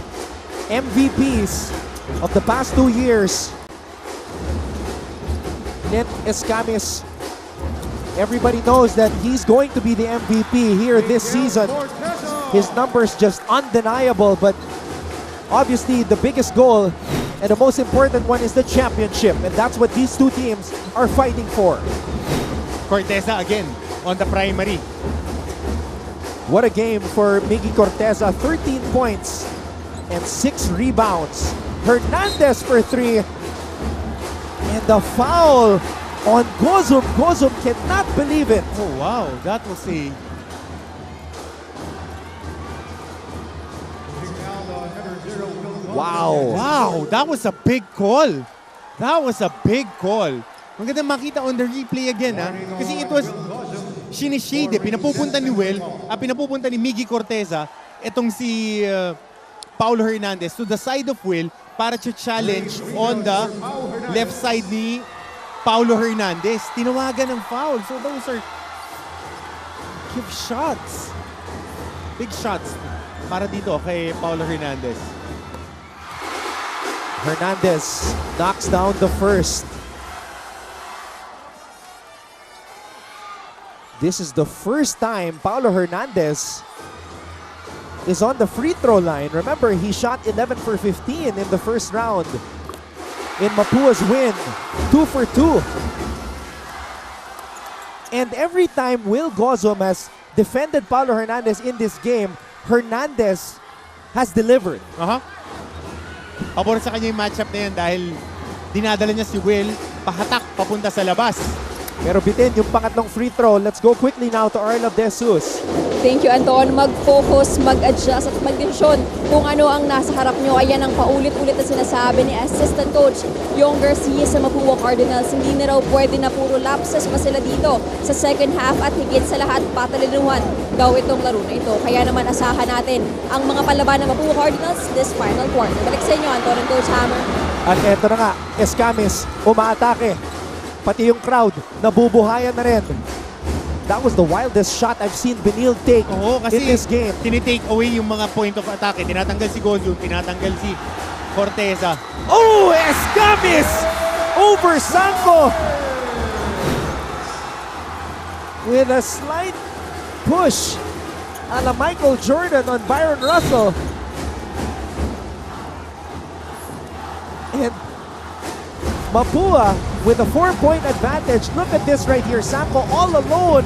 MVPs of the past 2 years. Clint Escamis, everybody knows that he's going to be the MVP here this season. His numbers just undeniable, but obviously the biggest goal and the most important one is the championship, and that's what these two teams are fighting for. Corteza again on the primary. What a game for Miggy Corteza. 13 points and 6 rebounds. Hernandez for 3. And the foul on Gozum. Gozum cannot believe it. Oh wow, that was a... Wow. Wow, that was a big call. That was a big call. Maganda makita on the replay again, ha? Kasi it was sinishade. Pinapupunta ni Will, pinapupunta ni Miggy Corteza, itong si Paulo Hernandez to the side of Will para to challenge on the left side ni Paulo Hernandez. Tinawagan ng foul. So those are give shots. Big shots para dito kay Paulo Hernandez. Hernandez knocks down the first. This is the first time Paulo Hernandez is on the free throw line. Remember, he shot 11 for 15 in the first round in Mapua's win. 2 for 2. And every time Will Gozum has defended Paulo Hernandez in this game, Hernandez has delivered. Pabor sa kanya yung matchup na yan dahil dinadala niya si Will pahatak papunta sa labas. Pero bitin yung pangatlong free throw. Let's go quickly now to Arla De Jesus. Thank you, Anton. Mag-focus, mag-adjust at mag-desisyon kung ano ang nasa harap nyo. Ayan ang paulit-ulit na sinasabi ni Assistant Coach Yong Garcia sa Mapua Cardinals. Hindi na raw pwede na puro lapses pa sila dito sa second half at higit sa lahat patalinuhan daw itong laro na ito. Kaya naman asahan natin ang mga palaban ng Mapua Cardinals this final quarter. Balik sa inyo, Anton and Coach Hammer. At eto na nga, Escamis umaatake. Pati yung crowd, nabubuhayan na rin. That was the wildest shot I've seen Benilde take in this game. Tinitake away yung mga point of attack. Tinatanggal si Gozum, tinatanggal si Corteza. Oh, Escamis over Sanko with a slight push a la Michael Jordan on Byron Russell. And Mapua with a 4-point advantage. Look at this right here. Sanko all alone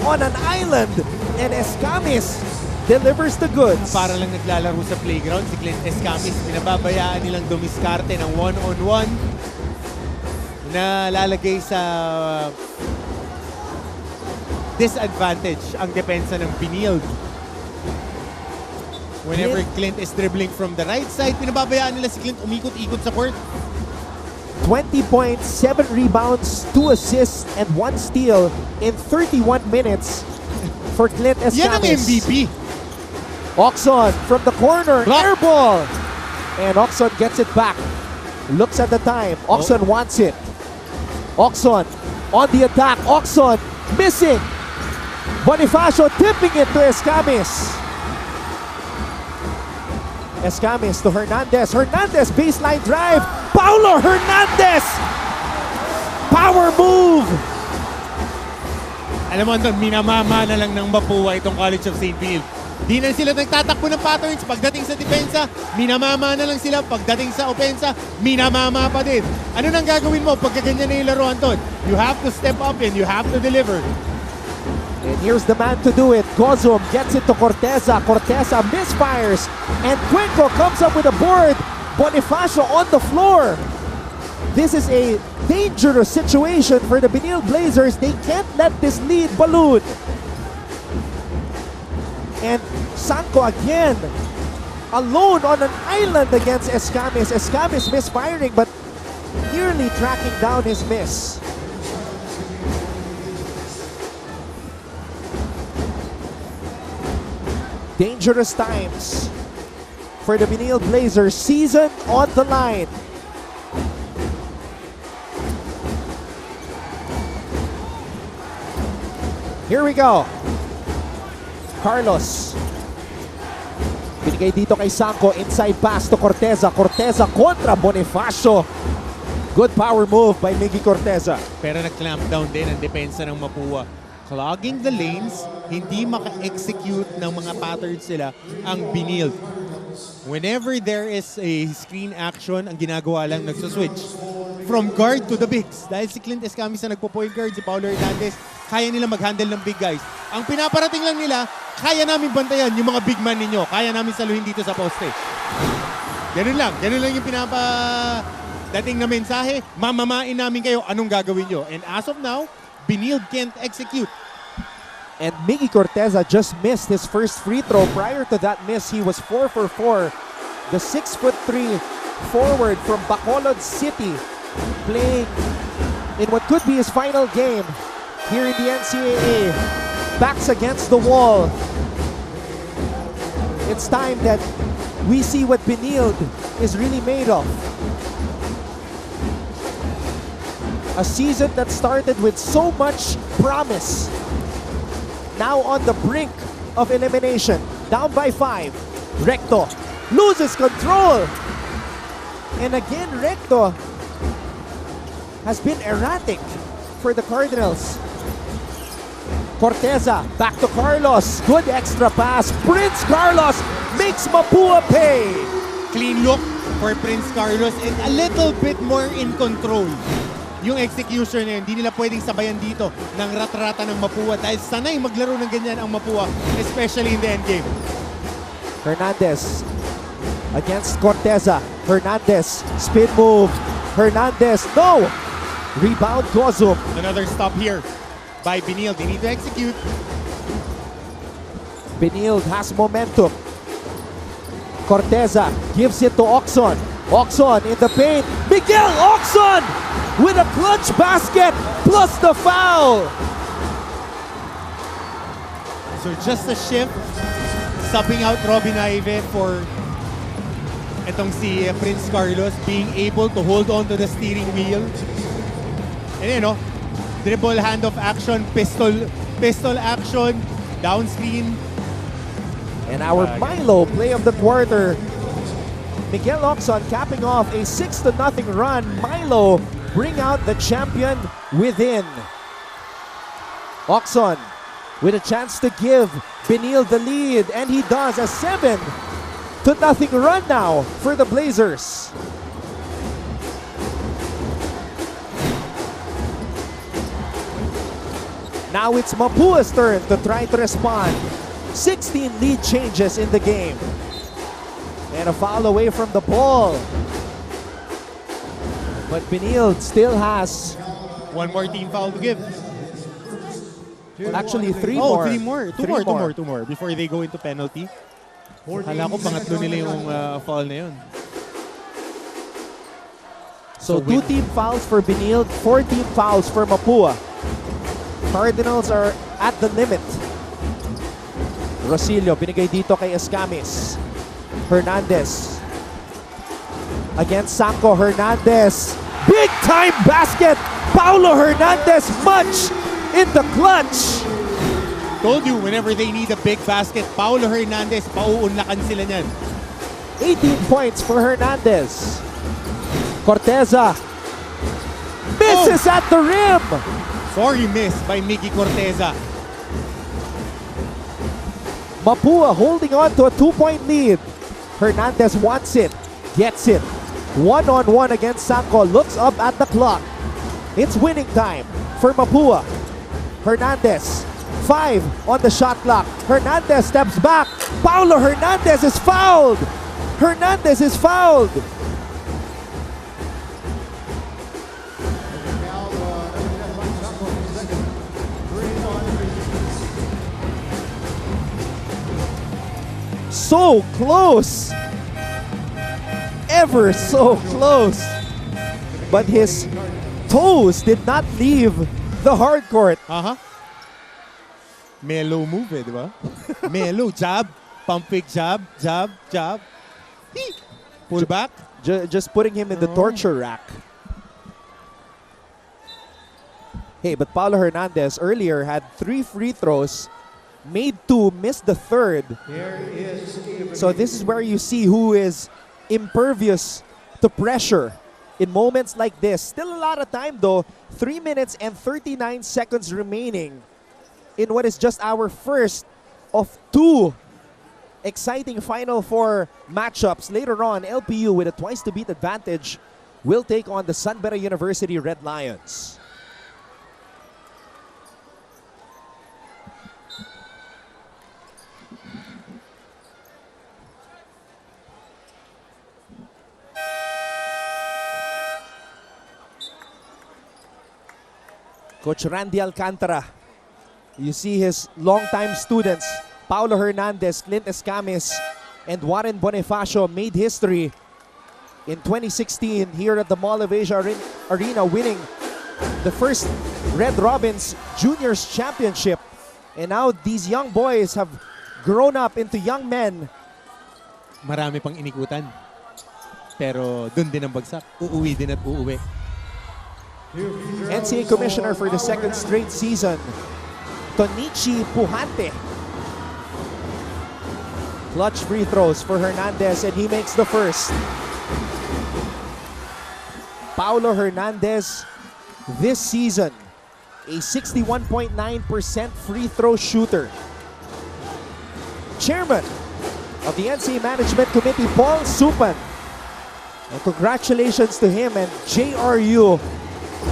on an island. And Escamis delivers the goods. Para lang naglalaro sa playground, si Clint Escamis, pinababayaan nilang dumiskarte ng one-on-one na lalagay sa disadvantage ang depensa ng Benilde. Whenever Clint is dribbling from the right side, pinababayaan nila si Clint umikot-ikot sa court. 20 points, 7 rebounds, 2 assists, and 1 steal in 31 minutes for Clint Escamis. Yan ang MVP. Oxon from the corner, air ball. And Oxon gets it back. Looks at the time. Oxon wants it. Oxon on the attack. Oxon missing. Bonifacio tipping it to Escamis. Escamis to Hernandez. Hernandez baseline drive. Paulo Hernandez. Power move. Alam mo, Anton, minamama na lang ng Mapua itong College of St. Phil. Di na sila nagtatakbo ng patterns. Pagdating sa depensa, minamama na lang sila. Pagdating sa opensa, minamama pa din. Ano nang gagawin mo pagka ganyan na yung laro, Anton? You have to step up and you have to deliver. And here's the man to do it. Gozum gets it to Corteza. Corteza misfires. And Cuenco comes up with a board. Bonifacio on the floor. This is a dangerous situation for the Benilde Blazers. They can't let this lead balloon. And Sanko again, alone on an island against Escamis. Escamis misfiring but nearly tracking down his miss. Dangerous times for the Benilde Blazers. Season on the line. Here we go. Carlos. Binigay dito kay Sanko. Inside pass to Corteza. Corteza kontra Bonifacio. Good power move by Miggy Corteza. Pero nag-clamp down din ang depensa ng Mapua. Clogging the lanes, hindi maka-execute ng mga patterns sila ang Benilde. Whenever there is a screen action, ang ginagawa lang nagsuswitch from guard to the bigs. Dahil si Clint Escamis na nagpo-point guard, si Paulo Hernandez, kaya nila mag-handle ng big guys. Ang pinaparating lang nila, kaya namin bantayan yung mga big man ninyo. Kaya namin saluhin dito sa poste. Ganun lang yung dating na mensahe. Mamamain namin kayo, anong gagawin nyo? And as of now, Benilde can't execute. And Miggy Corteza just missed his first free throw. Prior to that miss, he was 4 for 4. The 6'3" forward from Bacolod City, playing in what could be his final game here in the NCAA. Backs against the wall. It's time that we see what Benilde is really made of. A season that started with so much promise. Now on the brink of elimination. Down by 5. Recto loses control. And again, Recto has been erratic for the Cardinals. Corteza back to Carlos. Good extra pass. Prince Carlos makes Mapua pay. Clean look for Prince Carlos and a little bit more in control. Yung execution na yun, hindi nila pwedeng sabayan dito ng rat-rata ng Mapua dahil sanay maglaro ng ganyan ang Mapua, especially in the endgame. Hernandez against Corteza. Hernandez, spin move. Hernandez, no! Rebound, Gozum. Another stop here by Benilde. They need to execute. Benilde has momentum. Corteza gives it to Oxon. Oxon in the paint. Miguel Oxon with a clutch basket plus the foul. So just a shift, subbing out Robin Ive for itong si Prince Carlos, being able to hold on to the steering wheel. And you know, dribble, handoff action, pistol action, down screen. And our Milo play of the quarter. Miguel Oxon capping off a 6-0 run. Milo bring out the champion within. Oxon with a chance to give Benilde the lead, and he does. A 7-0 run now for the Blazers. Now it's Mapua's turn to try to respond. 16 lead changes in the game. And a foul away from the ball. But Benilde still has one more team foul to give. Actually, three Oh, more. three more. Two more before they go into penalty. Akala ko pangatlo nila yung foul na yun. So 2 team fouls for Benilde, 4 team fouls for Mapua. Cardinals are at the limit. Rosillo, binigay dito kay Escamis. Hernandez. Against Sanko, Hernandez. Big time basket! Paulo Hernandez much in the clutch. Told you, whenever they need a big basket, Paulo Hernandez, pauunlakan sila niyan. 18 points for Hernandez. Corteza misses at the rim. Sorry miss by Mickey Corteza. Mapua holding on to a 2-point lead. Hernandez wants it, gets it. One-on-one against Sanko, looks up at the clock. It's winning time for Mapua. Hernandez, 5 on the shot clock. Hernandez steps back. Paulo Hernandez is fouled. Hernandez is fouled. So close. Ever so close. But his toes did not leave the hard court. Mellow move eh, di ba? Mellow, jab, pump fake jab, jab, jab. Pull back. Just putting him in the torture rack. Hey, but Paulo Hernandez earlier had 3 free throws, made 2, missed the 3rd. So this is where you see who is impervious to pressure in moments like this. Still a lot of time though. 3 minutes and 39 seconds remaining in what is just our first of 2 exciting Final Four matchups. Later on, LPU with a twice-to-beat advantage will take on the Sunbeta University Red Lions. Coach Randy Alcantara. You see his longtime students, Paulo Hernandez, Clint Escamis, and Warren Bonifacio made history in 2016 here at the Mall of Asia Arena, winning the first Red Robins Juniors Championship. And now these young boys have grown up into young men. Marami pang inikutan. Pero dun din ang bagsak. Uuwi din at uuwi. NCAA Commissioner for the 2nd straight season, Tonichi Puhante. Clutch free throws for Hernandez and he makes the first. Paulo Hernandez this season, a 61.9% free throw shooter. Chairman of the NCAA Management Committee, Paul Supan. And congratulations to him and JRU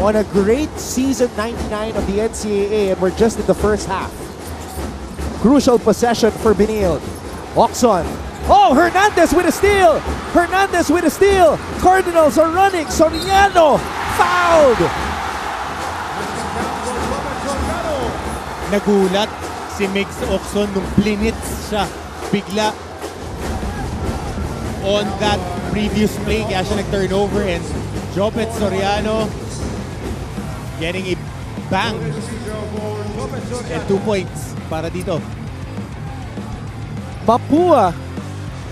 on a great season 99 of the NCAA, and we're just in the first half. Crucial possession for Benilde. Oxon. Oh, Hernandez with a steal! Hernandez with a steal! Cardinals are running. Soriano fouled! Nagulat si Mix Oxon nung blinitz siya bigla on that previous play. Kaya siya nag-turnover and Jopet Soriano getting a bang and 2 points para dito. Mapua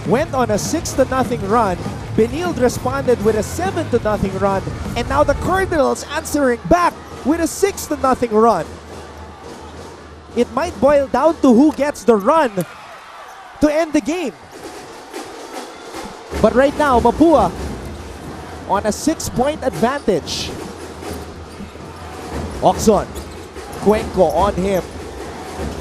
went on a 6-0 run. Benilde responded with a 7-0 run. And now the Cardinals answering back with a 6-0 run. It might boil down to who gets the run to end the game. But right now, Mapua on a 6-point advantage. Oxon, Cuenco on him.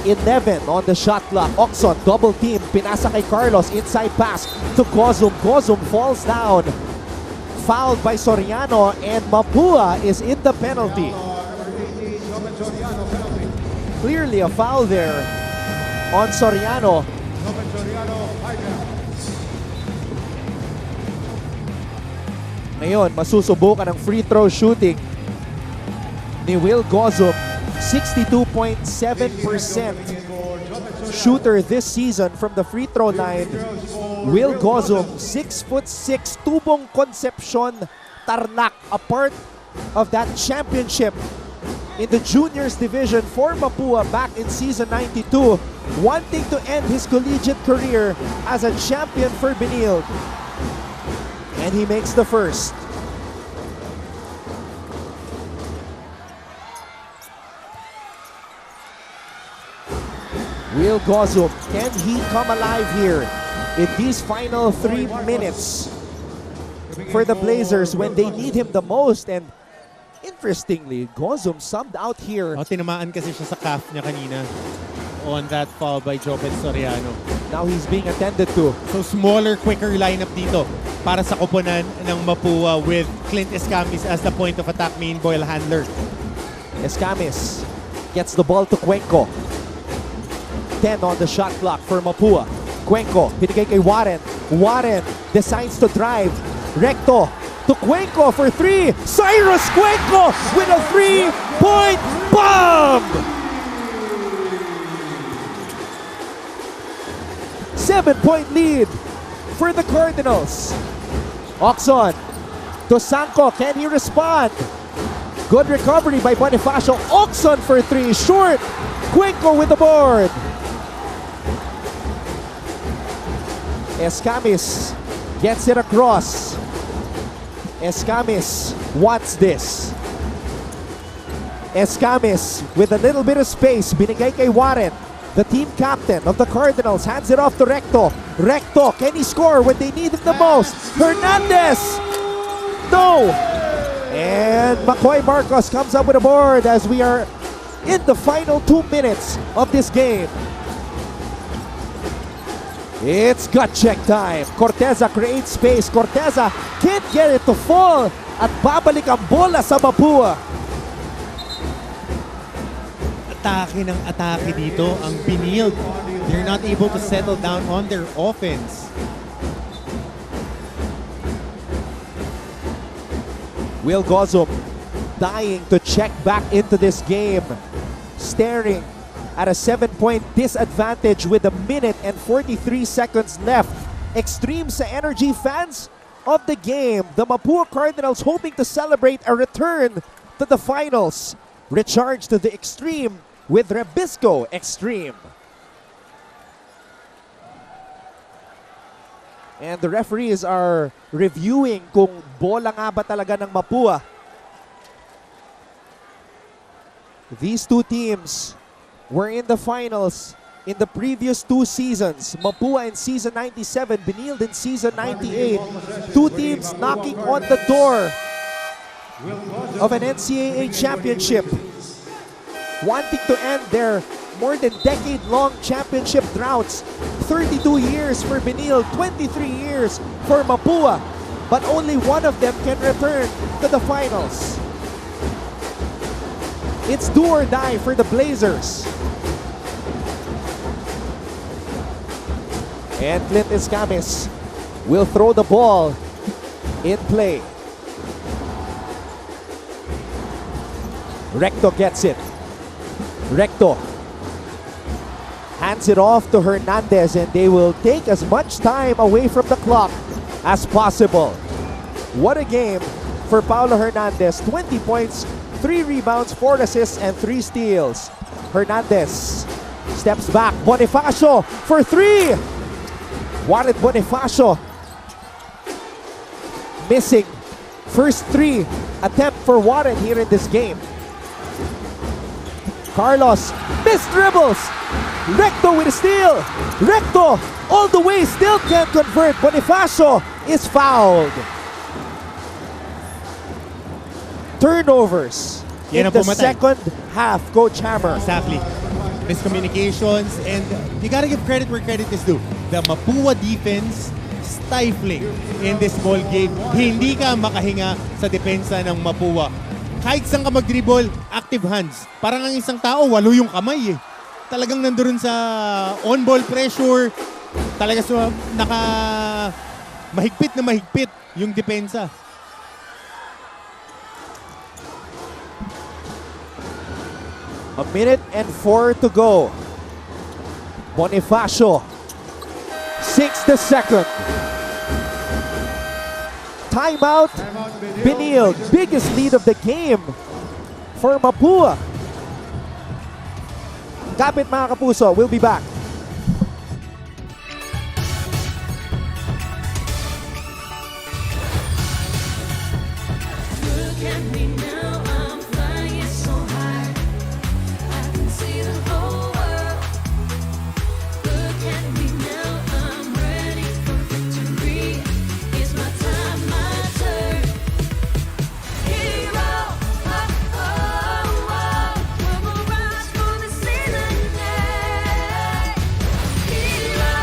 11 on the shot clock. Oxon, double team. Pinasa kay Carlos. Inside pass to Gozum. Gozum falls down. Fouled by Soriano and Mapua is in the penalty. clearly a foul there on Soriano. Ngayon, masusubukan ang free throw shooting ni Will Gozum. 62.7% shooter this season from the free throw line. Will Gozum, 6'6", Tubong Concepcion, Tarlac, a part of that championship in the juniors division for Mapua back in season 92, wanting to end his collegiate career as a champion for Benilde. And he makes the first. Will Gozum, can he come alive here in these final 3 minutes for the Blazers when they need him the most? And interestingly, Gozum subbed out here. Tinamaan kasi siya sa calf niya kanina on that foul by Jopet Soriano. Now he's being attended to. So smaller, quicker lineup dito para sa koponan ng Mapua with Clint Escamis as the point of attack main ball handler. Escamis gets the ball to Cuenco. 10 on the shot clock for Mapua. Cuenco, binigay kay Warren. Warren decides to drive. Recto to Cuenco for 3. Cyrus Cuenco with a 3-point bomb! 7-point lead for the Cardinals. Oxon to Sanko. Can he respond? Good recovery by Bonifacio. Oxon for 3. Short. Cuenco with the board. Escamis gets it across. Escamis wants this. Escamis with a little bit of space. Binigay kay Warren, the team captain of the Cardinals, hands it off to Recto. Recto, can he score when they need him the most? Hernandez! No! And McCoy Marcos comes up with a board as we are in the final 2 minutes of this game. It's gut check time. Corteza creates space. Corteza can't get it to fall. At babalik ang bola sa Mapua. Atake ng atake dito ang Benilde. They're not able to settle down on their offense. Will Gozum dying to check back into this game. Staring at a 7-point disadvantage with 1 minute and 43 seconds left. Extreme sa energy, fans of the game. The Mapua Cardinals hoping to celebrate a return to the finals. Recharge to the extreme with Rebisco Extreme. And the referees are reviewing kung bola nga ba talaga ng Mapua. These two teams were in the finals in the previous 2 seasons. Mapua in season 97, Benilde in season 98. Two teams knocking on the door of an NCAA championship, wanting to end their more than decade-long championship droughts. 32 years for Benilde, 23 years for Mapua, but only one of them can return to the finals. It's do or die for the Blazers. And Clint Escamis will throw the ball in play. Recto gets it. Recto hands it off to Hernandez, and they will take as much time away from the clock as possible. What a game for Paulo Hernandez. 20 points, 3 rebounds, 4 assists, and 3 steals. Hernandez steps back. Bonifacio for 3. Wanted Bonifacio missing first 3 attempt for Warren here in this game. Carlos missed dribbles. Recto with a steal. Recto all the way, still can't convert. Bonifacio is fouled. Turnovers in the second half, Coach Hammer. Exactly. Miscommunications, and you gotta give credit where credit is due. The Mapua defense stifling in this ball game. Hindi ka makahinga sa depensa ng Mapua. Kahit saan ka mag-dribble, active creative hands. Parang ang isang tao, 8 yung kamay eh. Talagang nandoon sa on-ball pressure. Talaga sa mahigpit na mahigpit yung depensa. A minute and 4 to go. Bonifacio. 6 the second. Timeout. Benilde. Biggest lead of the game for Mapua. Kapit mga kapuso. We'll be back. Look at me now, I'm flying so high. I can see the whole world. Look at me now, I'm ready for victory. It's my time, my turn. Hero, oh, oh, oh. We will rise for the season. Hero.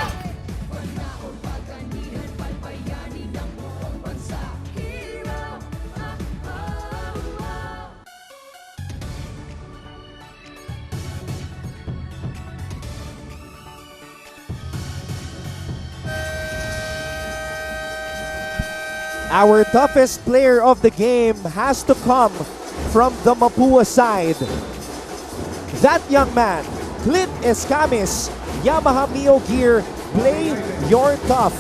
Panahon pagkanihan, palpayanin ng buong bansa. Hero. Our toughest player of the game has to come from the Mapua side. That young man, Clint Escamis, Yamaha Mio Gear, play your tough.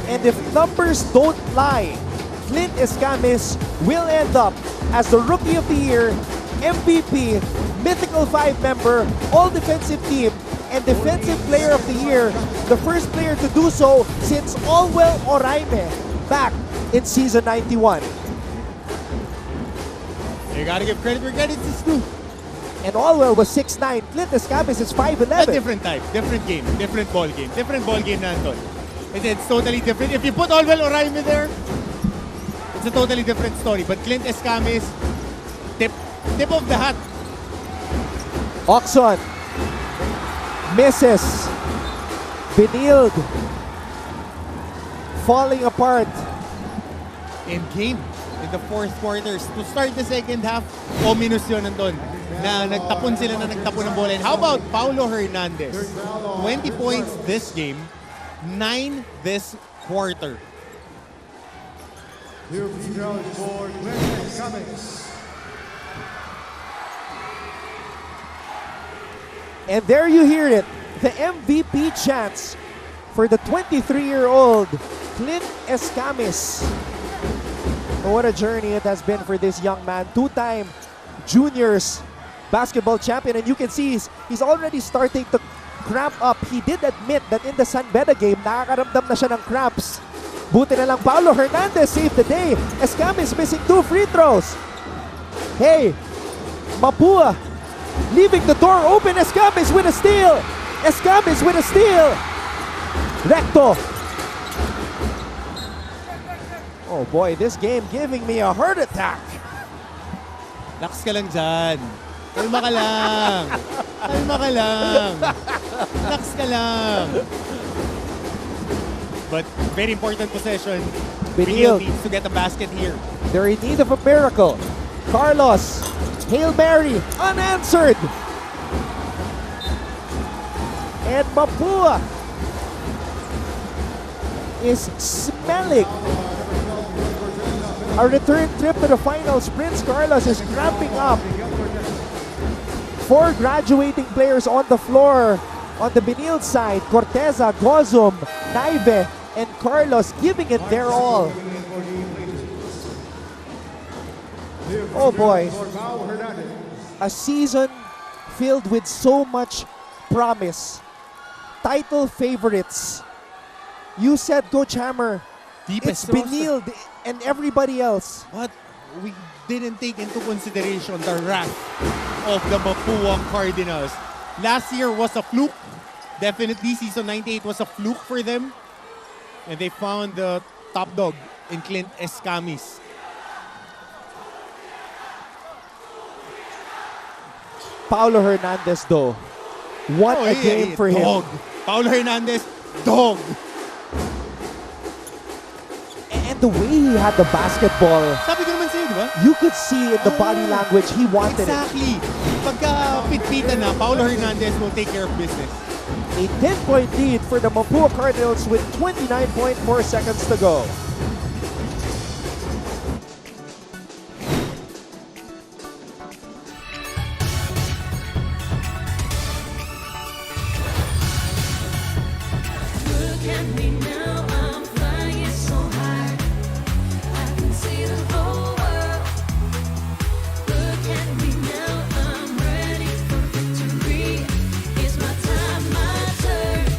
And if numbers don't lie, Clint Escamis will end up as the Rookie of the Year, MVP, Mythical 5 member, All-Defensive Team, and Defensive Player of the Year, the first player to do so since Alwell Oraime back in season 91. You gotta give credit where credit is due. And Alwell was 6'9". Clint Escamis is 5'11". A different type, different game, different ball game nandun. It's totally different. If you put Alwell Oraime there, it's a totally different story. But Clint Escamis, tip of the hat. Oxon misses. Benilde falling apart. In game, in the fourth quarters. To start the second half, ominous yun nandun. Na nagtapon ng bola. And how about Paulo Hernandez? 20 points this game, 9 this quarter. Clear free throws for Clint Cummings. And there you hear it. The MVP chance for the 23-year-old Clint Escamis. Oh, what a journey it has been for this young man. Two-time juniors basketball champion. And you can see he's already starting to cramp up. He did admit that in the San Beda game, nakakaramdam na siya ng cramps. Buti na lang Paulo Hernandez saved the day. Escamis missing 2 free throws. Hey, Mapua leaving the door open. Escamis with a steal. Escamis with a steal. Recto. Oh boy, this game giving me a heart attack. Lakas ka lang dyan. Kalma ka lang. Kalma ka lang. Lakas ka lang. But very important possession. Benilde needs to get a basket here. They're in need of a miracle. Carlos, Hail Mary, unanswered. And Mapua is smelling a return trip to the finals. Prince Carlos is cramping up. 4 graduating players on the floor on the Benilde side. Corteza, Gozum, Naive, and Carlos giving it their all. Oh boy. A season filled with so much promise. Title favorites. You said, Coach Hammer, it's Benilde and everybody else. But we didn't take into consideration the wrath of the Mapua Cardinals. Last year was a fluke. Definitely season 98 was a fluke for them. And they found the top dog in Clint Escamis. Paulo Hernandez though. What a game for dog. him. Paulo Hernandez, dog. And the way he had the basketball. Sabi ko naman sa'yo, di ba? You could see in the body language he wanted Exactly. Pagka pitpitan na, Paulo Hernandez will take care of business. it. A 10-point lead for the Mapua Cardinals with 29.4 seconds to go. Look at me now, I'm flying so high. I can see the whole world. Look at me now, I'm ready for victory. It's my time, my turn.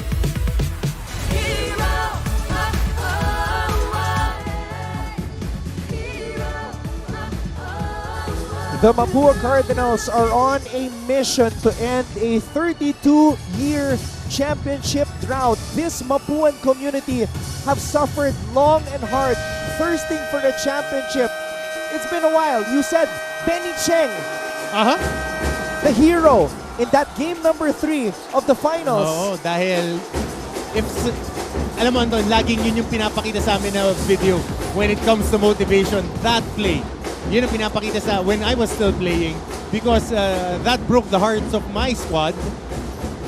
Hero, oh, oh, oh. Hero, The Mapua Cardinals are on a mission to end a 32-year championship drought. This Mapuan community have suffered long and hard, thirsting for the championship. It's been a while. You said Benny Cheng, the hero in that game number 3 of the finals. Oo, dahil alam mo Anton, laging yun yung pinapakita sa amin na video when it comes to motivation. That play, yun ang pinapakita sa when I was still playing because that broke the hearts of my squad.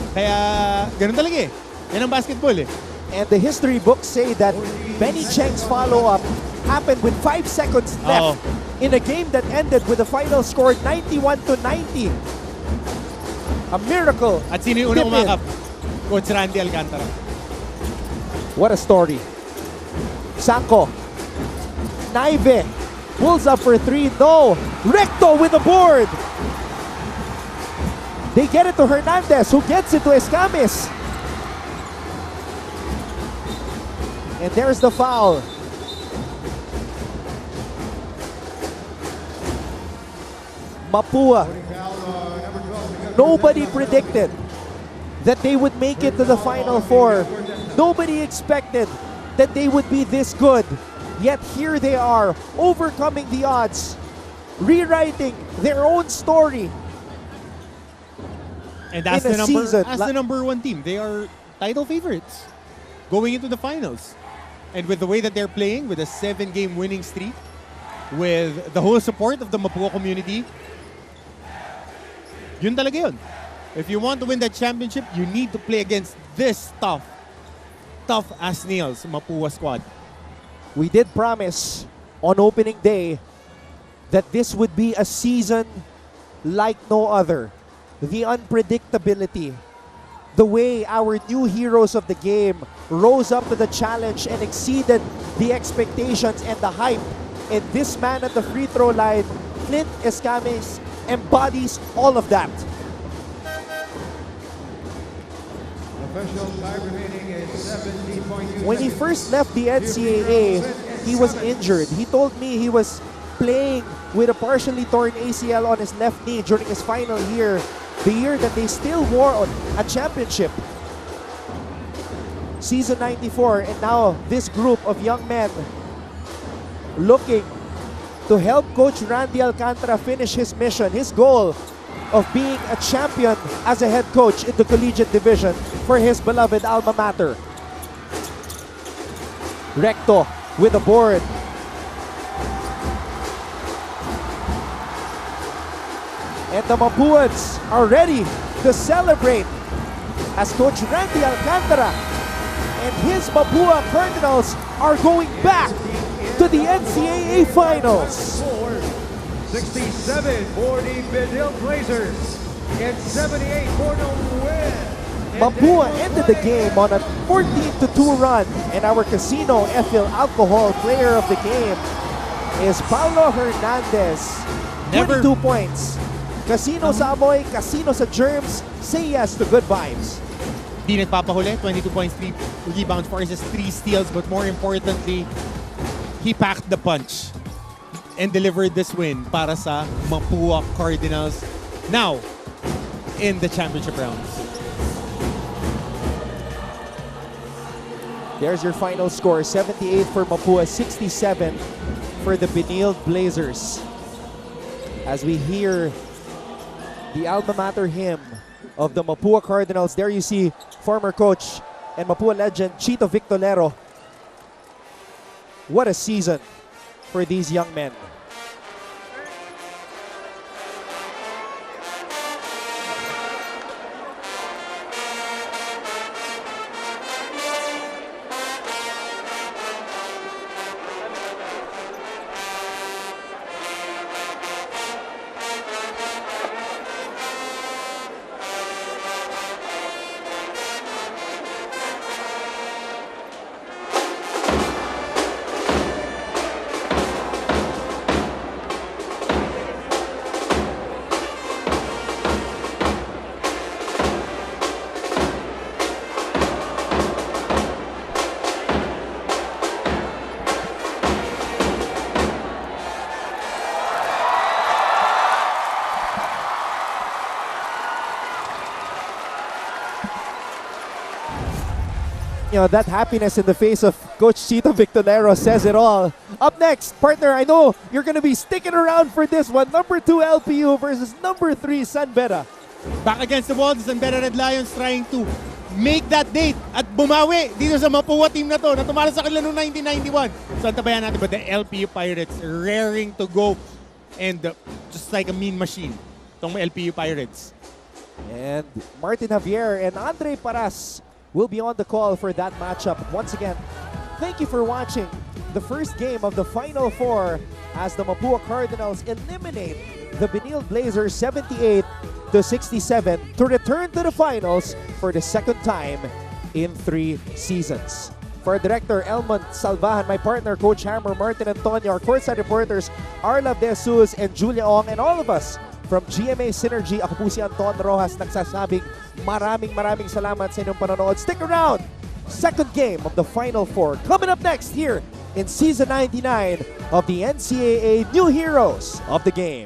Kaya ganun talaga eh. Yan ang basketball eh. And the history books say that Benny Cheng's follow-up happened with 5 seconds left in a game that ended with the final score 91-90. A miracle. At sino yung unang umakap? Coach Randy Alcantara. What a story. Sanko. Naive. Pulls up for 3. No. Recto with the board. They get it to Hernandez, who gets it to Escamis. And there's the foul. Mapua. Nobody predicted that they would make it to the Final Four. Nobody expected that they would be this good. Yet here they are, overcoming the odds, rewriting their own story. And as in a season. the number 1 team, they are title favorites going into the finals. And with the way that they're playing, with a 7-game winning streak, with the whole support of the Mapua community, yun talaga yun. If you want to win that championship, you need to play against this tough as nails Mapua squad. We did promise on opening day that this would be a season like no other. The unpredictability, the way our new heroes of the game rose up to the challenge and exceeded the expectations and the hype. And this man at the free throw line, Clint Escamis, embodies all of that. Official time remaining is 17.2 When he first left the NCAA, he was injured. He told me he was playing with a partially torn ACL on his left knee during his final year, the year that they still won a championship. Season 94, and now this group of young men looking to help Coach Randy Alcantara finish his mission, his goal of being a champion as a head coach in the collegiate division for his beloved alma mater. Recto with the board. And the Mapuans are ready to celebrate as Coach Randy Alcantara and his Mapua Cardinals are going back to the NCAA Finals. 67 for the Benilde Blazers and 78 for the win. Mapua ended the game on a 14-2 run, and our Casino Ethyl Alcohol player of the game is Paulo Hernandez. 22 points. Casino sa amoy, casino sa germs. Say yes to good vibes. Di nagpapahuli, 22 points, 3 rebounds, 4 assists, 3 steals, but more importantly, he packed the punch and delivered this win para sa Mapua Cardinals now in the championship rounds. There's your final score, 78 for Mapua, 67 for the Benilde Blazers. As we hear the alma mater hymn of the Mapua Cardinals, there you see former coach and Mapua legend Chito Victolero. What a season for these young men. that happiness in the face of Coach Chito Victorero says it all. Up next, partner, I know you're going to be sticking around for this one. Number 2 LPU versus number 3 San Beda. Back against the wall, the San Beda Red Lions trying to make that date at bumawi dito sa Mapua team na to na tumalo sa kanila noong 1991. So antabayan natin, but the LPU Pirates raring to go and just like a mean machine, itong LPU Pirates. And Martin Javier and Andre Paras will be on the call for that matchup. Once again, thank you for watching the first game of the Final Four as the Mapua Cardinals eliminate the Benilde Blazers 78-67 to return to the finals for the second time in 3 seasons. For our director, Elmond Salvahan, my partner, Coach Hammer, Martin Antonio, our courtside reporters, Arla De Jesus and Julia Ong, and all of us from GMA Synergy, ako po si Anton Rojas, nagsasabing maraming salamat sa inyong panonood. Stick around! Second game of the Final Four coming up next here in Season 99 of the NCAA New Heroes of the Game.